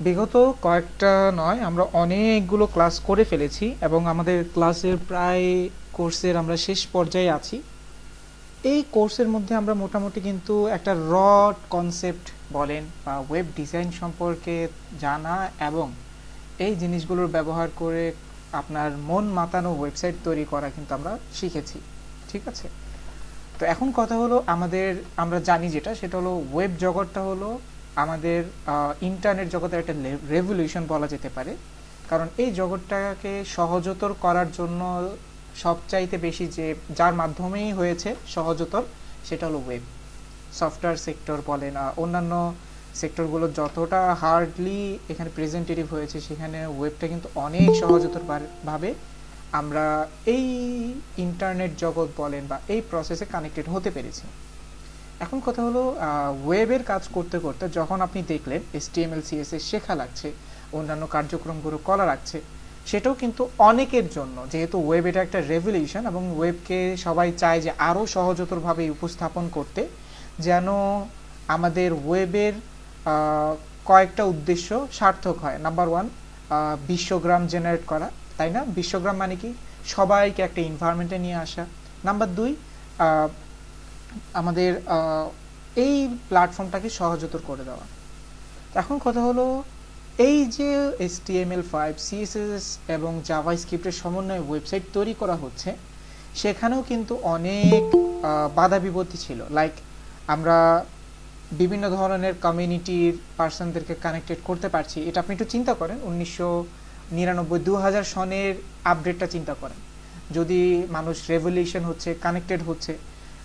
বিগত কয়েকটা নয়, আমরা অনেকগুলো ক্লাস করে ফেলেছি এবং আমাদের ক্লাসের প্রায় কোর্সের আমরা শেষ পর্যায়ে আছি। এই কোর্সের মধ্যে আমরা মোটামুটি কিন্তু একটা কনসেপ্ট বলেন বা ওয়েব ডিজাইন সম্পর্কে জানা এবং এই জিনিসগুলোর ব্যবহার করে আপনার মন মাতানো ওয়েবসাইট তৈরি করা কিন্তু আমরা শিখেছি। ঠিক আছে, তো এখন কথা হলো আমরা জানি সেটা হলো ওয়েব জগৎটা হলো আমাদের ইন্টারনেট জগতের একটা রেভলিউশন বলা যেতে পারে। কারণ এই জগৎটাকে সহজতর করার জন্য সবচাইতে বেশি যার মাধ্যমেই হয়েছে সহজতর, সেটা হলো ওয়েব। সফটওয়্যার সেক্টর বলেন, অন্যান্য সেক্টরগুলো যতটা হার্ডলি এখানে প্রেজেন্টেটিভ হয়েছে, সেখানে ওয়েবটা কিন্তু অনেক সহজতর ভাবে আমরা এই ইন্টারনেট জগৎ বলেন বা এই প্রসেসে কানেক্টেড হতে পেরেছি। এখন কথা হলো ওয়েবের কাজ করতে করতে যখন আপনি দেখলেন HTML CSS শেখা লাগছে, অন্যান্য কার্যক্রমগুলো করা লাগছে, সেটাও কিন্তু অনেকের জন্য, যেহেতু ওয়েব এটা একটা রেভলিউশন এবং ওয়েবকে সবাই চায় যে আরও সহজতরভাবে উপস্থাপন করতে, যেন আমাদের ওয়েবের কয়েকটা উদ্দেশ্য সার্থক হয়। নাম্বার ওয়ান, বিশ্বগ্রাম জেনারেট করা, তাই না? বিশ্বগ্রাম মানে কি? সবাইকে একটা এনভায়রনমেন্টে নিয়ে আসা। নাম্বার দুই, আমাদের এই প্ল্যাটফর্মটাকে সহজতর করে দেওয়া। এখন কথা হলো, এই যে HTML5 CSS এবং জাভাস্ক্রিপ্টের সমন্বয়ে ওয়েবসাইট তৈরি করা হচ্ছে, সেখানেও কিন্তু অনেক বাধা বিপত্তি ছিল। লাইক আমরা বিভিন্ন ধরনের কমিউনিটির পার্সনদেরকে কানেক্টেড করতে পারছি। এটা আপনি একটু চিন্তা করেন, 1999-2000 সনের আপডেটটা চিন্তা করেন। যদি মানুষ রেভলিউশন হচ্ছে, কানেক্টেড হচ্ছে,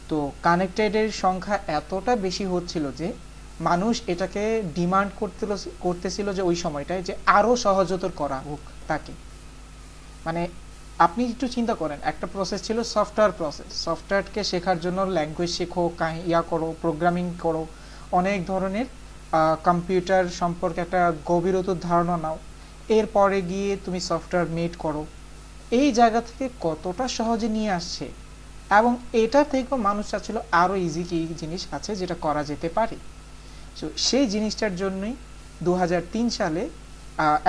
তো কানেক্টেডের সংখ্যা এতটা বেশি হচ্ছিল যে মানুষ এটাকে ডিমান্ড করতেছিল যে ওই সময়টায় যে আরও সহজতর করা হোক তাকে। মানে আপনি একটু চিন্তা করেন, একটা প্রসেস ছিল সফটওয়্যার প্রসেস। সফটওয়্যারকে শেখার জন্য ল্যাঙ্গুয়েজ শেখো, করো, প্রোগ্রামিং করো, অনেক ধরনের কম্পিউটার সম্পর্কে একটা গভীরতর ধারণা নাও, এরপরে গিয়ে তুমি সফটওয়্যার মেড করো। এই জায়গা থেকে কতটা সহজে নিয়ে আসছে, এবং এটা থেকেও মানুষ চাচ্ছিল আরও ইজি কি জিনিস আছে যেটা করা যেতে পারে। সো সেই জিনিসটার জন্যই 2003 সালে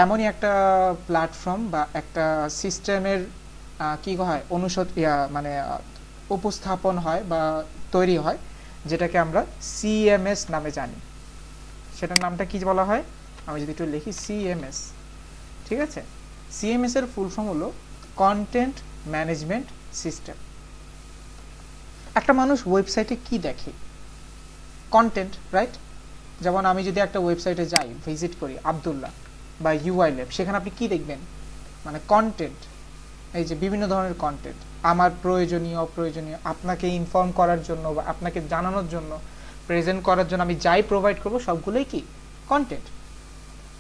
এমনই একটা প্ল্যাটফর্ম বা একটা সিস্টেমের কি হয় মানে উপস্থাপন হয় বা তৈরি হয়, যেটাকে আমরা CMS নামে জানি। সেটার নামটা কি বলা হয়, আমি যদি একটু লিখি, CMS। ঠিক আছে, CMS এর ফুল ফর্ম হলো কন্টেন্ট ম্যানেজমেন্ট সিস্টেম। একটা মানুষ ওয়েবসাইটে কি দেখে? Content, right? যেমন আমি যদি একটা ওয়েবসাইটে যাই, ভিজিট করি আব্দুল্লাহ বা UI ল্যাব, সেখানে আপনি কি দেখবেন? মানে কন্টেন্ট। এই যে বিভিন্ন ধরনের কন্টেন্ট, আমার প্রয়োজনীয় অপ্রয়োজনীয়, আপনাকে ইনফর্ম করার জন্য বা আপনাকে জানানোর জন্য, প্রেজেন্ট করার জন্য আমি যাই প্রোভাইড করবো, সবগুলোই কি কন্টেন্ট।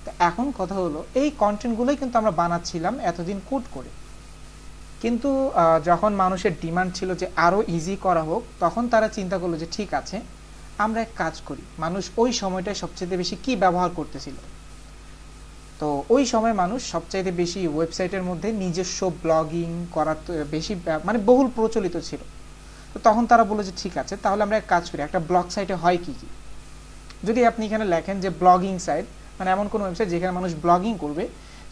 তো এখন কথা হলো, এই কন্টেন্টগুলোই কিন্তু আমরা বানাচ্ছিলাম এতদিন কোড করে। কিন্তু যখন মানুষের ডিমান্ড ছিল যে আরও ইজি করা হোক, তখন তারা চিন্তা করলো যে ঠিক আছে, আমরা এক কাজ করি। মানুষ ওই সময়টায় সবচেয়ে বেশি কি ব্যবহার করতেছিল? তো ওই সময় মানুষ সবচাইতে বেশি ওয়েবসাইটের মধ্যে নিজস্ব ব্লগিং করা বেশি মানে বহুল প্রচলিত ছিল। তো তখন তারা বললো যে ঠিক আছে, তাহলে আমরা এক কাজ করি, একটা ব্লগ সাইটে হয় কি কি। যদি আপনি এখানে লেখেন যে ব্লগিং সাইট, মানে এমন কোনো ওয়েবসাইট যেখানে মানুষ ব্লগিং করবে,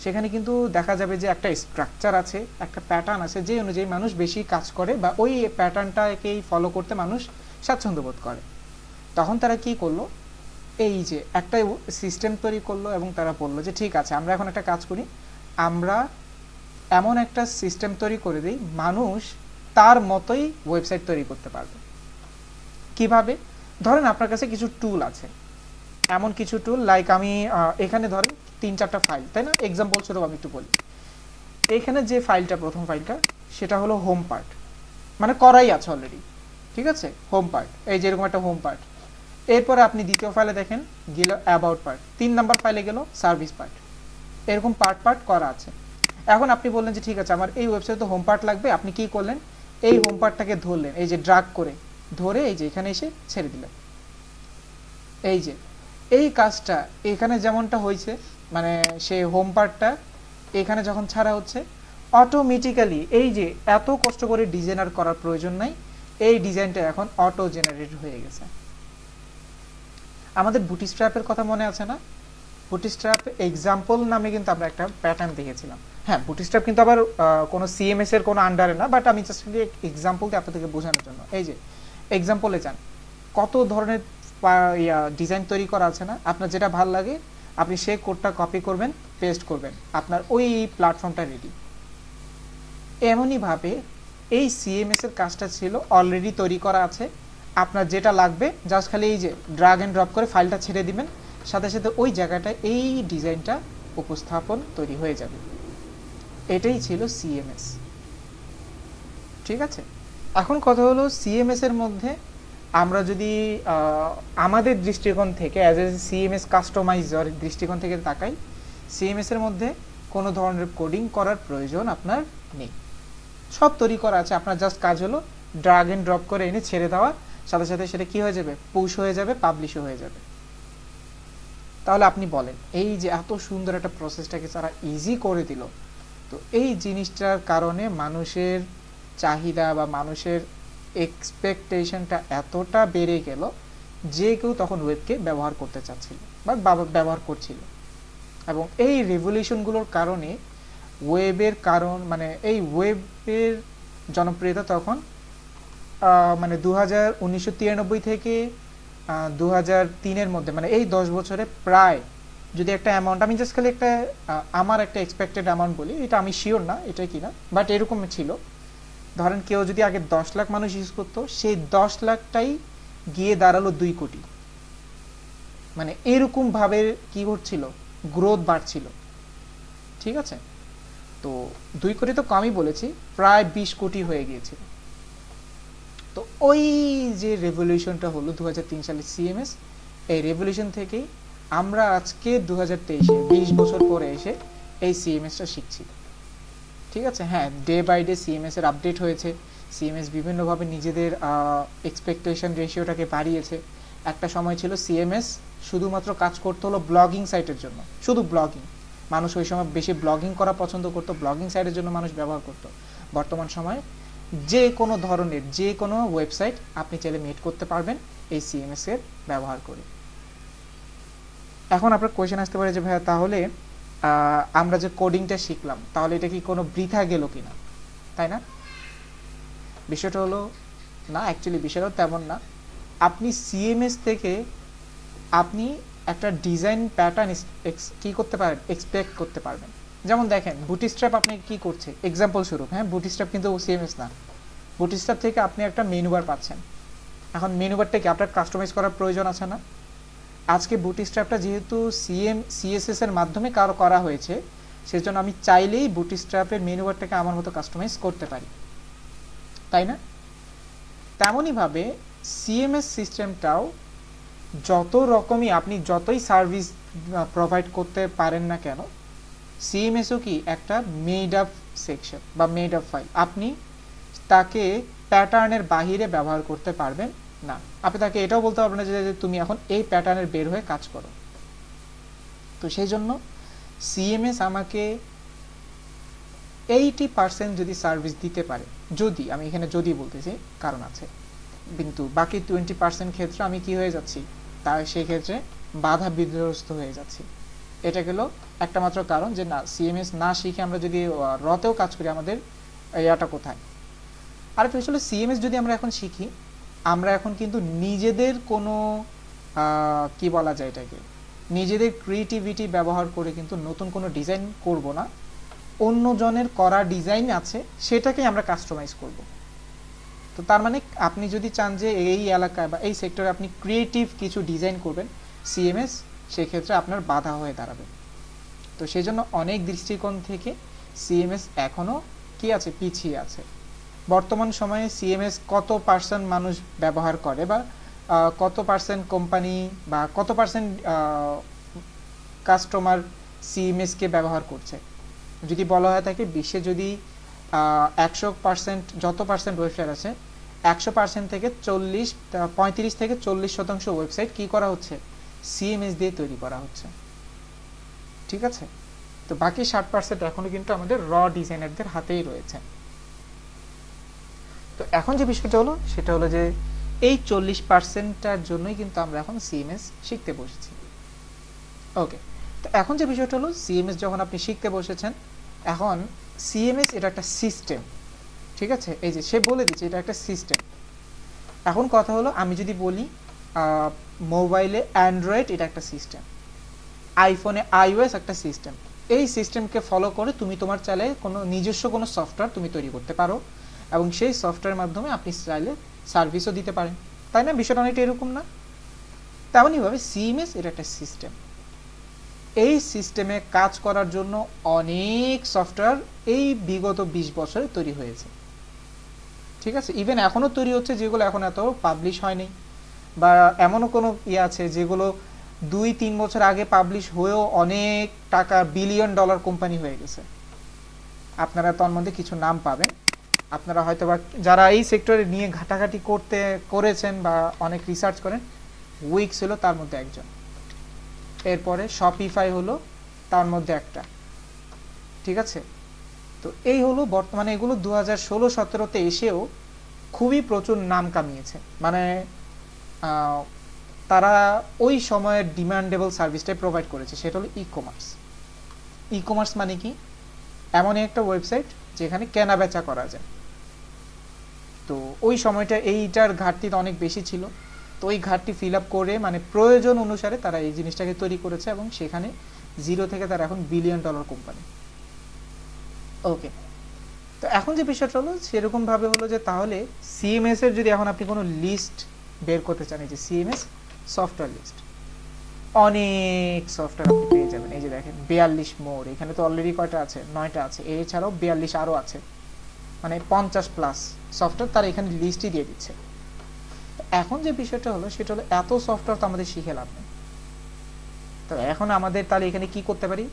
সেখানে কিন্তু দেখা যাবে যে একটা স্ট্রাকচার আছে, একটা প্যাটার্ন আছে, যে অনুযায়ী মানুষ বেশি কাজ করে বা ওই প্যাটার্নটাকেই ফলো করতে মানুষ স্বাচ্ছন্দ্য বোধ করে। তখন তারা কি করলো, এই যে একটা সিস্টেম তৈরি করলো এবং তারা বললো যে ঠিক আছে, আমরা এখন একটা কাজ করি, আমরা এমন একটা সিস্টেম তৈরি করে দিই, মানুষ তার মতোই ওয়েবসাইট তৈরি করতে পারবে। কিভাবে? ধরেন আপনার কাছে কিছু টুল আছে, এমন কিছু টুল, লাইক আমি এখানে ধরেন 3-4টা ফাইল, তাই না? এক্সাম্পল স্বরূপ আমি একটু বলি। এইখানে যে ফাইলটা, প্রথম ফাইলটা, সেটা হলো হোম পার্ট, মানে করাই আছে অলরেডি। ঠিক আছে, হোম পার্ট, এই যে এরকম একটা হোম পার্ট। এরপরে আপনি দ্বিতীয় ফাইলে দেখেন গেল অ্যাবাউট পার্ট, 3 নাম্বার ফাইলে গেল সার্ভিস পার্ট। এরকম পার্ট পার্ট করা আছে। এখন আপনি বললেন যে ঠিক আছে, আমার এই ওয়েবসাইটে তো হোম পার্ট লাগবে। আপনি কি করলেন, এই হোম পার্টটাকে ধরলেন, এই যে ড্রাগ করে ধরে এই যে এখানে এসে ছেড়ে দিলেন। এই যে এই কাজটা এখানে যেমনটা হয়েছে, মানে সেই হোম পার্টটা এখানে যখন ছাড়া হচ্ছে, অটোমেটিক্যালি এই যে এত কষ্ট করে ডিজাইনার করার প্রয়োজন নাই, এই ডিজাইনটা এখন অটো জেনারেট হয়ে গেছে। আমাদের বুটস্ট্র্যাপের কথা মনে আছে না? বুটস্ট্র্যাপ এক্সাম্পল নামে কিন্তু আমরা একটা প্যাটার্ন দেখেছিলাম। হ্যাঁ, বুটস্ট্র্যাপ কিন্তু আবার কোনো সিএমএস এর কোনো আন্ডারে না, বাট আমি জাস্ট এক্সাম্পল দিয়ে আপনাদেরকে বোঝানোর জন্য। এই যে এক্সাম্পলে যান, কত ধরনের ডিজাইন তৈরি করা আছে না? আপনার যেটা ভালো লাগে আপনি সেই কোডটা কপি করবেন, পেস্ট করবেন, আপনার ওই প্ল্যাটফর্মটা রেডি। এমনইভাবে এই সিএমএস এর কাজটা ছিল অলরেডি তৈরি করা আছে। আপনার যেটা লাগবে জাস্ট খালি এই যে ড্রাগ অ্যান্ড ড্রপ করে ফাইলটা ছেড়ে দিবেন, সাথে সাথে ওই জায়গাটায় এই ডিজাইনটা উপস্থাপন তৈরি হয়ে যাবে। এটাই ছিল সিএমএস। ঠিক আছে, এখন কথা হলো সিএমএস এর মধ্যে আমরা যদি আমাদের দৃষ্টিকোণ থেকে অ্যাজ এ সিএমএস কাস্টমাইজার দৃষ্টিকোণ থেকে তাকাই, সিএমএস এর মধ্যে কোনো ধরনের কোডিং করার প্রয়োজন আপনার নেই, সব তৈরি করা আছে। আপনার জাস্ট কাজ হলো ড্রাগ এন্ড ড্রপ করে এনে ছেড়ে দেওয়া, সাথে সাথে সেটা কি হয়ে যাবে, পুশ হয়ে যাবে, পাবলিশও হয়ে যাবে। তাহলে আপনি বলেন, এই যে এত সুন্দর একটা প্রসেসটাকে তারা ইজি করে দিল, তো এই জিনিসটার কারণে মানুষের চাহিদা বা মানুষের এক্সপেকটেশনটা এতটা বেড়ে গেল যে কেউ তখন ওয়েবকে ব্যবহার করতে চাচ্ছিল বা ব্যবহার করছিল। এবং এই রেভলিউশনগুলোর কারণে ওয়েবের মানে এই ওয়েবের জনপ্রিয়তা তখন মানে 1993 থেকে 2003-এর মধ্যে, মানে এই 10 বছরে প্রায়, যদি একটা অ্যামাউন্ট আমি জাস্ট খালি একটা আমার একটা এক্সপেক্টেড অ্যামাউন্ট বলি, এটা আমি শিওর না এটা কিনা, বাট এরকম ছিল। ধরেন কেউ যদি আগে 10 লাখ মানুষ ইউজ করতো, সেই 10 লাখটাই গিয়ে দাঁড়ালো 2 কোটি। মানে এরকম ভাবে কি ঘটছিল, গ্রোথ বাড়ছিল। ঠিক আছে, তো 2 কোটি তো কমই বলেছি, প্রায় 20 কোটি হয়ে গিয়েছিল। তো ওই যে রেভলিউশনটা হলো 2003 সালে সিএমএস, এই রেভলিউশন থেকেই আমরা আজকে 2023-এ 20 বছর পরে এসে এই সিএমএসটা শিখছি। ঠিক আছে, হ্যাঁ, ডে বাই ডে সিএমএস এর আপডেট হয়েছে, সিএমএস বিভিন্নভাবে নিজেদের এক্সপেকটেশন রেশিওটাকে বাড়িয়েছে। একটা সময় ছিল সিএমএস শুধুমাত্র কাজ করতে হলো ব্লগিং সাইটের জন্য, শুধু ব্লগিং, মানুষ ওই সময় বেশি ব্লগিং করা পছন্দ করতো, ব্লগিং সাইটের জন্য মানুষ ব্যবহার করতো। বর্তমান সময়ে যে কোনো ধরনের যে কোনো ওয়েবসাইট আপনি চাইলে মেট করতে পারবেন এই সিএমএস এর ব্যবহার করে। এখন আপনার কোয়েশ্চেন আসতে পারে যে ভাইয়া তাহলে আমরা যে কোডিংটা শিখলাম তাহলে এটা কি কোনো বৃথা গেল কিনা, তাই না? বিষয়টা হলো না, অ্যাকচুয়ালি বিষয়টা তেমন না। আপনি সিএমএস থেকে আপনি একটা ডিজাইন প্যাটার্ন কি করতে পারেন, এক্সপেক্ট করতে পারবেন। যেমন দেখেন বুটস্ট্র্যাপ আপনি কি করছে, এক্সাম্পল স্বরূপ, হ্যাঁ, বুটস্ট্র্যাপ কিন্তু সিএমএস না। বুটস্ট্র্যাপ থেকে আপনি একটা মেনু বার পাচ্ছেন। এখন মেনু বারটাকে আপনার কাস্টমাইজ করার প্রয়োজন আছে না? আজকে বুটস্ট্র্যাপটা যেহেতু সিএসএস এর মাধ্যমে করা হয়েছে, সেজন্য আমি চাইলেই বুটস্ট্র্যাপের মেনু বারটাকে আমার মতো কাস্টমাইজ করতে পারি, তাই না? তেমনইভাবে সিএমএস সিস্টেমটাও যত রকমই আপনি যতই সার্ভিস প্রোভাইড করতে পারেন না কেন, সিএমএসও কি একটা মেড আপ সেকশন বা মেড আপ ফাইল, আপনি তাকে প্যাটার্নের বাহিরে ব্যবহার করতে পারবেন না। আপনি তাকে এটাও বলতে পারবেন না যে তুমি এখন এই প্যাটার্নের বের হয়ে কাজ করো। তো সেই জন্য সিএমএস আমাকে 80% যদি সার্ভিস দিতে পারে, যদি আমি এখানে যদি বলতেছি কারণ আছে, কিন্তু বাকি 20% ক্ষেত্রে আমি কি হয়ে যাচ্ছি, তাই সেই ক্ষেত্রে বাধা বিধ্বস্ত হয়ে যাচ্ছি। এটা গেল একটা মাত্র কারণ যে না, সিএমএস না শিখে আমরা যদি রতেও কাজ করি, আমাদের ইয়াটা কোথায়। আর একটা হলো সিএমএস যদি আমরা এখন শিখি, আমরা এখন কিন্তু নিজেদের কোনো কি বলা যায় এটাকে, নিজেদের ক্রিয়েটিভিটি ব্যবহার করে কিন্তু নতুন কোনো ডিজাইন করব না, অন্যজনের করা ডিজাইন আছে সেটাকে আমরা কাস্টমাইজ করব। তো তার মানে আপনি যদি চান যে এই এলাকায় বা এই সেক্টরে আপনি ক্রিয়েটিভ কিছু ডিজাইন করবেন, সিএমএস সেক্ষেত্রে আপনার বাধা হয়ে দাঁড়াবে। তো সেই জন্য অনেক দৃষ্টিকোণ থেকে সিএমএস এখনও কি আছে, পিছিয়ে আছে। বর্তমান সময়ে সিএমএস কত পার্সেন্ট মানুষ ব্যবহার করে বা কত পার্সেন্ট কোম্পানি বা কত পার্সেন্ট কাস্টমার সিএমএসকে ব্যবহার করছে, যদি বলা হয় থাকে বিশ্বে যদি 100% যত পার্সেন্ট ওয়েবসাইট আছে, 100% থেকে 35 থেকে 40% ওয়েবসাইট কি করা হচ্ছে, সিএমএস দিয়ে তৈরি করা হচ্ছে। ঠিক আছে, তো বাকি 60% এখনো কিন্তু আমাদের র ডিজাইনারদের হাতেই রয়েছে। তো এখন যে বিষয়টা হলো সেটা হলো যে এই 40%টার জন্যই কিন্তু আমরা এখন সিএমএস শিখতে বসেছি। ওকে, তো এখন যে বিষয়টা হলো, সিএমএস যখন আপনি শিখতে বসেছেন, এখন সিএমএস এটা একটা সিস্টেম, ঠিক আছে? এই যে সে বলে দিচ্ছে এটা একটা সিস্টেম। এখন কথা হলো, আমি যদি বলি মোবাইলে অ্যান্ড্রয়েড এটা একটা সিস্টেম, আইফোনে আইওএস একটা সিস্টেম, এই সিস্টেমকে ফলো করে তুমি তোমার চাইলে কোনো নিজস্ব কোনো সফটওয়্যার তুমি তৈরি করতে পারো, এবং সেই সফটওয়্যারের মাধ্যমে আপনি চাইলে সার্ভিসও দিতে পারেন, তাই না? বিষয়টা অনেকটা এরকম না? তেমনইভাবে সিএমএস এটা একটা সিস্টেম। এই সিস্টেমে কাজ করার জন্য অনেক সফটওয়্যার এই বিগত 20 বছরে তৈরি হয়েছে, ঠিক আছে? ইভেন এখনও তৈরি হচ্ছে, যেগুলো এখন এত পাবলিশ হয়নি, বা এমনও কোনো আছে যেগুলো 2-3 বছর আগে পাবলিশ হয়েও অনেক টাকা বিলিয়ন ডলার কোম্পানি হয়ে গেছে। আপনারা তার মধ্যে কিছু নাম পাবেন, আপনারা হয়তো বা যারা এই সেক্টরে নিয়ে ঘাটাঘাটি করেছেন বা অনেক রিসার্চ করেন, উইক্স হলো তার মধ্যে একজন, এরপরে শপিফাই হলো তার মধ্যে একটা, ঠিক আছে? তো এই হলো বর্তমানে, এগুলো 2016-17তে এসেও খুবই প্রচুর নাম কামিয়েছে, মানে তারা ওই সময়ের ডিমান্ডেবল সার্ভিসটাই প্রোভাইড করেছে, সেটা হলো ই কমার্স। ই কমার্স মানে কি? এমন একটা ওয়েবসাইট যেখানে কেনা বেচা করা যায়। তো ওই সময়টা এইটার ঘাটতি অনেক বেশি ছিল, তো ওই ঘাটতি ফিল আপ করে, মানে প্রয়োজন অনুসারে তারা এই জিনিসটাকে তৈরি করেছে, এবং সেখানে জিরো থেকে তারা এখন বিলিয়ন ডলার কোম্পানি। ওকে, তো এখন যে বিষয়টা হলো সেরকমভাবে হলো যে, তাহলে সিএমএস এর যদি এখন আপনি কোনো লিস্ট বের করতে চান, এই যে সিএমএস সফটওয়্যার লিস্ট, অনেক সফটওয়্যার আপনি পেয়ে যাবেন। এই যে দেখেন 42 মোড, এখানে তো অলরেডি কয়টা আছে? 9টা আছে, এছাড়াও 42 আরও আছে, মানে 50+ সফটওয়্যার তারা এখানে লিস্টই দিয়ে দিচ্ছে। এখন যে বিষয়টা হলো সেটা হলো, এত সফটওয়্যার তো আমাদের শিখে লাভ নেই। তো এখন আমাদের তাহলে এখানে কি করতে পারি?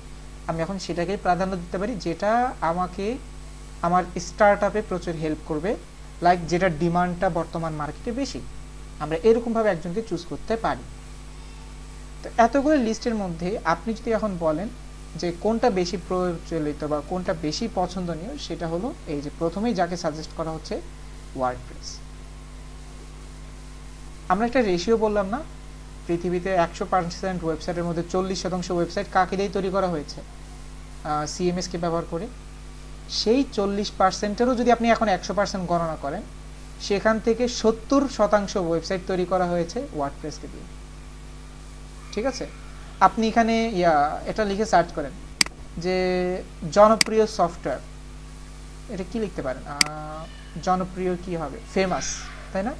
আমি এখন সেটাকে প্রাধান্য দিতে পারি যেটা আমাকে আমার স্টার্টআপে প্রচুর হেল্প করবে, লাইক যেটার ডিমান্ডটা বর্তমান মার্কেটে বেশি, আমরা এরকমভাবে একজনকে চুজ করতে পারি। তো এতগুলো লিস্টের মধ্যে আপনি যদি এখন বলেন যে কোনটা বেশি প্রচলিত বা কোনটা বেশি পছন্দনীয়, সেটা হলো এই যে প্রথমেই যাকে সাজেস্ট করা হচ্ছে, ওয়ার্ডপ্রেস। আমরা একটা রেশিও বললাম না, পৃথিবীতে 100% ওয়েবসাইটের মধ্যে 40% ওয়েবসাইট কাকে দিয়ে তৈরি করা হয়েছে? সিএমএস কে ব্যবহার করে। সেই 40%-এরও যদি আপনি এখন 100% গণনা করেন, সেখান থেকে 70% ওয়েবসাইট তৈরি করা হয়েছে ওয়ার্ডপ্রেসকে দিয়ে, ঠিক আছে? আপনি এখানে এটা লিখে সার্চ করেন যে জনপ্রিয় সফটওয়্যার, এটা কি লিখতে পারেন? জনপ্রিয় কি হবে? ফেমাস, তাই না?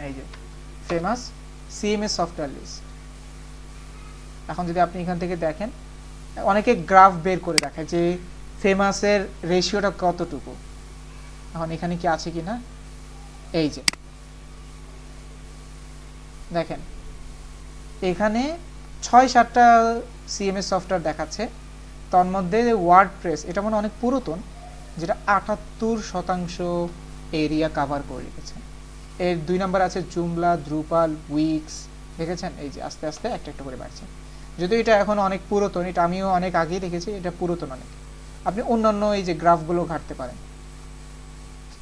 এই যে ফেমাস সিএমএস সফটওয়্যার লিস্ট। এখন যদি আপনি এখান থেকে দেখেন, অনেকে গ্রাফ বের করে দেখায় যে ফেমাসের রেশিওটা কতটুকু। এখন এখানে কি আছে কিনা, এই যে দেখেন এখানে 6-7টা সিএমএস সফটওয়্যার দেখাচ্ছে, তার মধ্যে ওয়ার্ডপ্রেস এটা মানে অনেক পুরাতন, যেটা 78% এরিয়া কাভার করে রেখেছে। এর 2 নাম্বার আছে জুমলা, দ্রুপাল, উইক্স, দেখেছেন? এই যে আস্তে আস্তে একটা একটা করে বাড়ছে, যদিও এটা এখন অনেক পুরাতন, এটা আমিও অনেক আগেই দেখেছি, এটা পুরাতন অনেক। আপনি অন্যান্য এই যে গ্রাফগুলো ঘাটতে পারেন।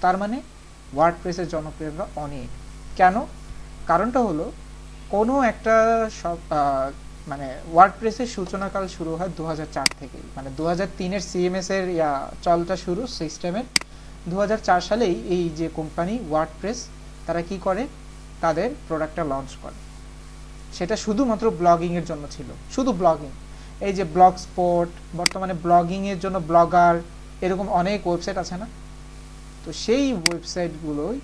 তার মানে ওয়ার্ডপ্রেসের জনপ্রিয়তা অনেক। কেন? কারণটা হলো, কোনো একটা মানে ওয়ার্ডপ্রেসের সূচনাকাল শুরু হয় 2004 থেকে, মানে 2003-এর সিএমএস এর চলটা শুরু সিস্টেমের। 2004 সালেই এই যে কোম্পানি ওয়ার্ডপ্রেস, তারা কি করে, তাদের প্রোডাক্টটা লঞ্চ করে। সেটা শুধুমাত্র ব্লগিং এর জন্য ছিল, শুধু ব্লগিং। এই যে ব্লগ স্পট, বর্তমানে ব্লগিং এর জন্য ব্লগার, এরকম অনেক ওয়েবসাইট আছে না? তো সেই ওয়েবসাইটগুলোই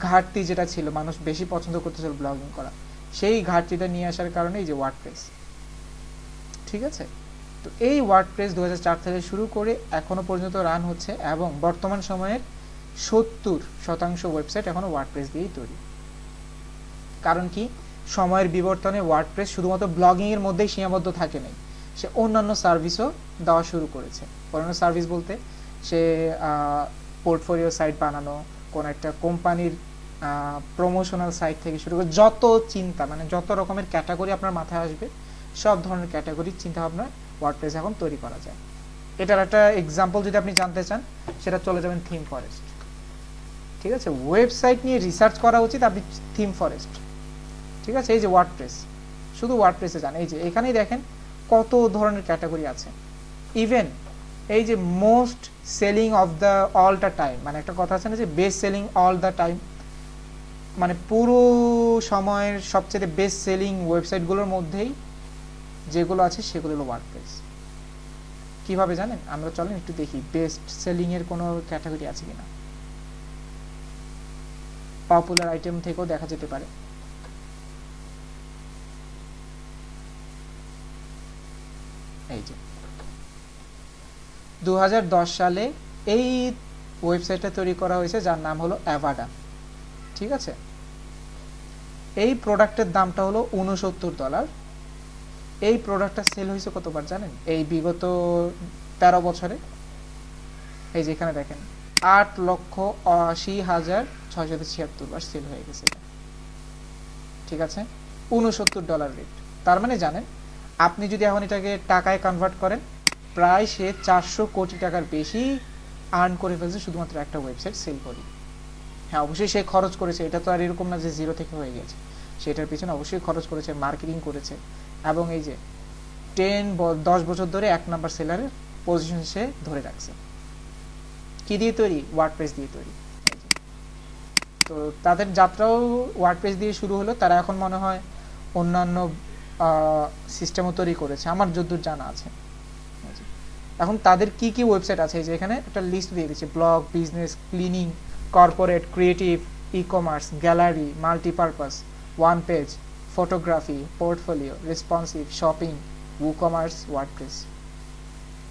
ঘাটতি যেটা ছিল, মানুষ বেশি পছন্দ করতেছিল ব্লগিং করা, সেই ঘাটতিটা নিয়ে আসার কারণে এই যে ওয়ার্ডপ্রেস, ঠিক আছে? তো এই ওয়ার্ডপ্রেস 2004 থেকে শুরু করে এখনো পর্যন্ত রান হচ্ছে, এবং বর্তমান সময়ের 70% ওয়েবসাইট এখনো ওয়ার্ডপ্রেস দিয়েই তৈরি। কারণ কি? সময়ের বিবর্তনে ওয়ার্ডপ্রেস শুধুমাত্র ব্লগিং এর মধ্যেই সীমাবদ্ধ থাকে নাই, সে অন্যান্য সার্ভিসও দেওয়া শুরু করেছে। অন্যান্য সার্ভিস বলতে সে পোর্টফোলিও সাইট বানানো, কোন একটা কোম্পানির প্রমোশনাল সাইট থেকে শুরু করে যত চিন্তা, মানে যত রকমের ক্যাটাগরি আপনার মাথায় আসবে, সব ধরনের ক্যাটাগরির চিন্তা ভাবনা ওয়ার্ডপ্রেস এখন তৈরি করা যায়। এটার একটা এক্সাম্পল যদি আপনি জানতে চান সেটা চলে যাবেন থিম ফরেস্ট। ঠিক আছে, ওয়েবসাইট নিয়ে রিসার্চ করা উচিত, আপনি থিম ফরেস্ট। ঠিক আছে, এই যে ওয়ার্ডপ্রেস, শুধু ওয়ার্ডপ্রেসে যান, এই যে এখানেই দেখেন কত ধরনের ক্যাটাগরি আছে। ইভেন এই যে most selling of the all the time, মানে একটা কথা আছে না যে best selling all the time, মানে পুরো সময়ের সবচেয়ে বেস্ট সেলিং ওয়েবসাইটগুলোর মধ্যেই যেগুলো আছে সেগুলো হলো ওয়ার্ডপ্রেস। কিভাবে জানেন? আমরা চলেন একটু দেখি বেস্ট সেলিং এর কোনো ক্যাটাগরি আছে কিনা। পপুলার আইটেম থেকেও দেখা যেতে পারে। এই যে 2010 সালে এই ওয়েবসাইটটা তৈরি করা হয়েছে যার নাম হলো অ্যাভাডা। ঠিক আছে, এই প্রোডাক্টের দামটা হলো $69। এই প্রোডাক্টটা সেল হয়েছে কতবার জানেন এই বিগত 13 বছরে? এই যে এখানে দেখেন 8,80,676 বার সেল হয়ে গেছে এটা। ঠিক আছে, $69 রেট। তার মানে জানেন আপনি যদি এখন এটাকে টাকায় কনভার্ট করেন, প্রায় সে 400 কোটি টাকার বেশি আর্ন করে ফেলছে শুধুমাত্র একটা ওয়েবসাইট সেল করে। হ্যাঁ, অবশ্যই সে খরচ করেছে, এটা তো আর এরকম না যে জিরো থেকে হয়ে গেছে, সেটার পিছনে অবশ্যই খরচ করেছে, মার্কেটিং করেছে, এবং এই যে 10 বছর ধরে 1 নাম্বার সেলারের পজিশন সে ধরে রাখছে। কি দিয়ে তৈরি? ওয়ার্ডপ্রেস দিয়ে তৈরি। তো তাদের যাত্রাও ওয়ার্ডপ্রেস দিয়ে শুরু হলো। তারা এখন মনে হয় অন্যান্য সিস্টেমও তৈরি করেছে, আমার যতদূর জানা আছে। এখন তাদের কি কি ওয়েবসাইট আছে, যে এখানে একটা লিস্ট দিয়ে দিচ্ছে: blog, business, cleaning, corporate, creative, e commerce, gallery, multipurpose, one page, photography, portfolio, responsive, shopping, WooCommerce, WordPress.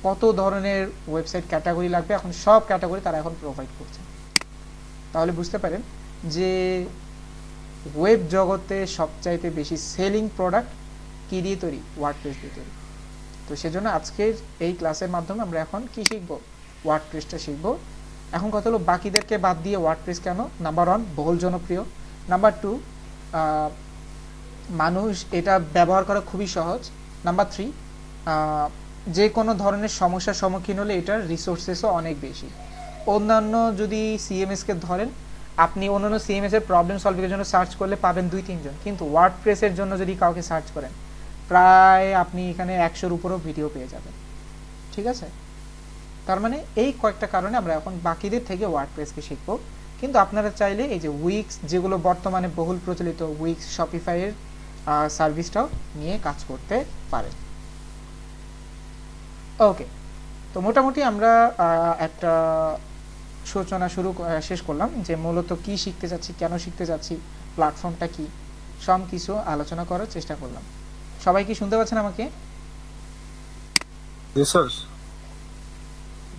কত ধরনের ওয়েবসাইট ক্যাটাগরি লাগবে, এখন সব ক্যাটাগরি তারা এখন প্রোভাইড করছে। তাহলে বুঝতে পারেন যে ওয়েব জগতে সবচাইতে বেশি সেলিং প্রোডাক্ট কি দিয়ে তৈরি? ওয়ার্ডপ্রেস দিয়ে তৈরি। তো সেজন্য আজকের এই ক্লাসের মাধ্যমে আমরা এখন কি শিখব? ওয়ার্ডপ্রেসটা শিখব। এখন কথা হলো বাকিদেরকে বাদ দিয়ে ওয়ার্ডপ্রেস কেন? নাম্বার 1, বহুল জনপ্রিয়। নাম্বার 2, মানুষ এটা ব্যবহার করা খুবই সহজ। নাম্বার 3, যে কোনো ধরনের সমস্যার সম্মুখীন হলে এটার রিসোর্সেসও অনেক বেশি। অন্যান্য যদি সিএমএসকে ধরেন, আপনি অন্যান্য সিএমএস এর প্রবলেম সলভিংয়ের জন্য সার্চ করলে পাবেন 2-3 জন, কিন্তু ওয়ার্ডপ্রেসের জন্য যদি কাউকে সার্চ করেন প্রায় আপনি এখানে 100-র উপরও ভিডিও পেয়ে যাবেন। ঠিক আছে, তার মানে এই কয়েকটা কারণে আমরা এখন বাকিদের থেকে ওয়ার্ডপ্রেসকে শিখবো। কিন্তু আপনারা চাইলে এই যে উইক্স, যেগুলো বর্তমানে বহুল প্রচলিত, উইক্স, শপিফাইয়ের সার্ভিসটাও নিয়ে কাজ করতে পারেন। ওকে, তো মোটামুটি আমরা একটা সূচনা শেষ করলাম যে মূলত কি শিখতে যাচ্ছি, কেন শিখতে যাচ্ছি, প্ল্যাটফর্মটা কি, সব কিছু আলোচনা করার চেষ্টা করলাম। সবাই কি শুনতে পাচ্ছেন আমাকে? জি স্যার।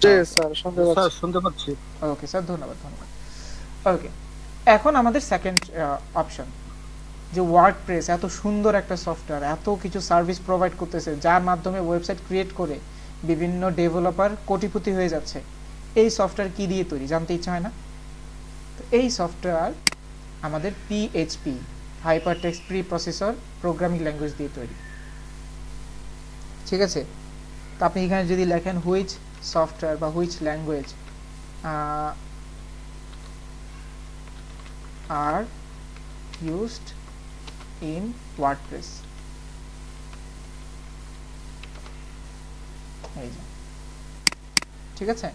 জি স্যার, শুনতে পাচ্ছি। ওকে স্যার, ধন্যবাদ। ওকে, এখন আমাদের সেকেন্ড অপশন, যে ওয়ার্ডপ্রেস এত সুন্দর একটা সফটওয়্যার, এত কিছু সার্ভিস প্রোভাইড করতেছে, যার মাধ্যমে ওয়েবসাইট ক্রিয়েট করে বিভিন্ন ডেভেলপার কোটিপতি হয়ে যাচ্ছে। এই সফটওয়্যার কি দিয়ে তৈরি জানতে ইচ্ছা হয় না? তো এই সফটওয়্যার আমাদের PHP, hypertext pre processor programming language দিয়ে তৈরি। ঠিক আছে, তো আপনি এখানে যদি লেখেন হুইচ সফটওয়্যার বা which language are used in WordPress, এই যে, ঠিক আছে।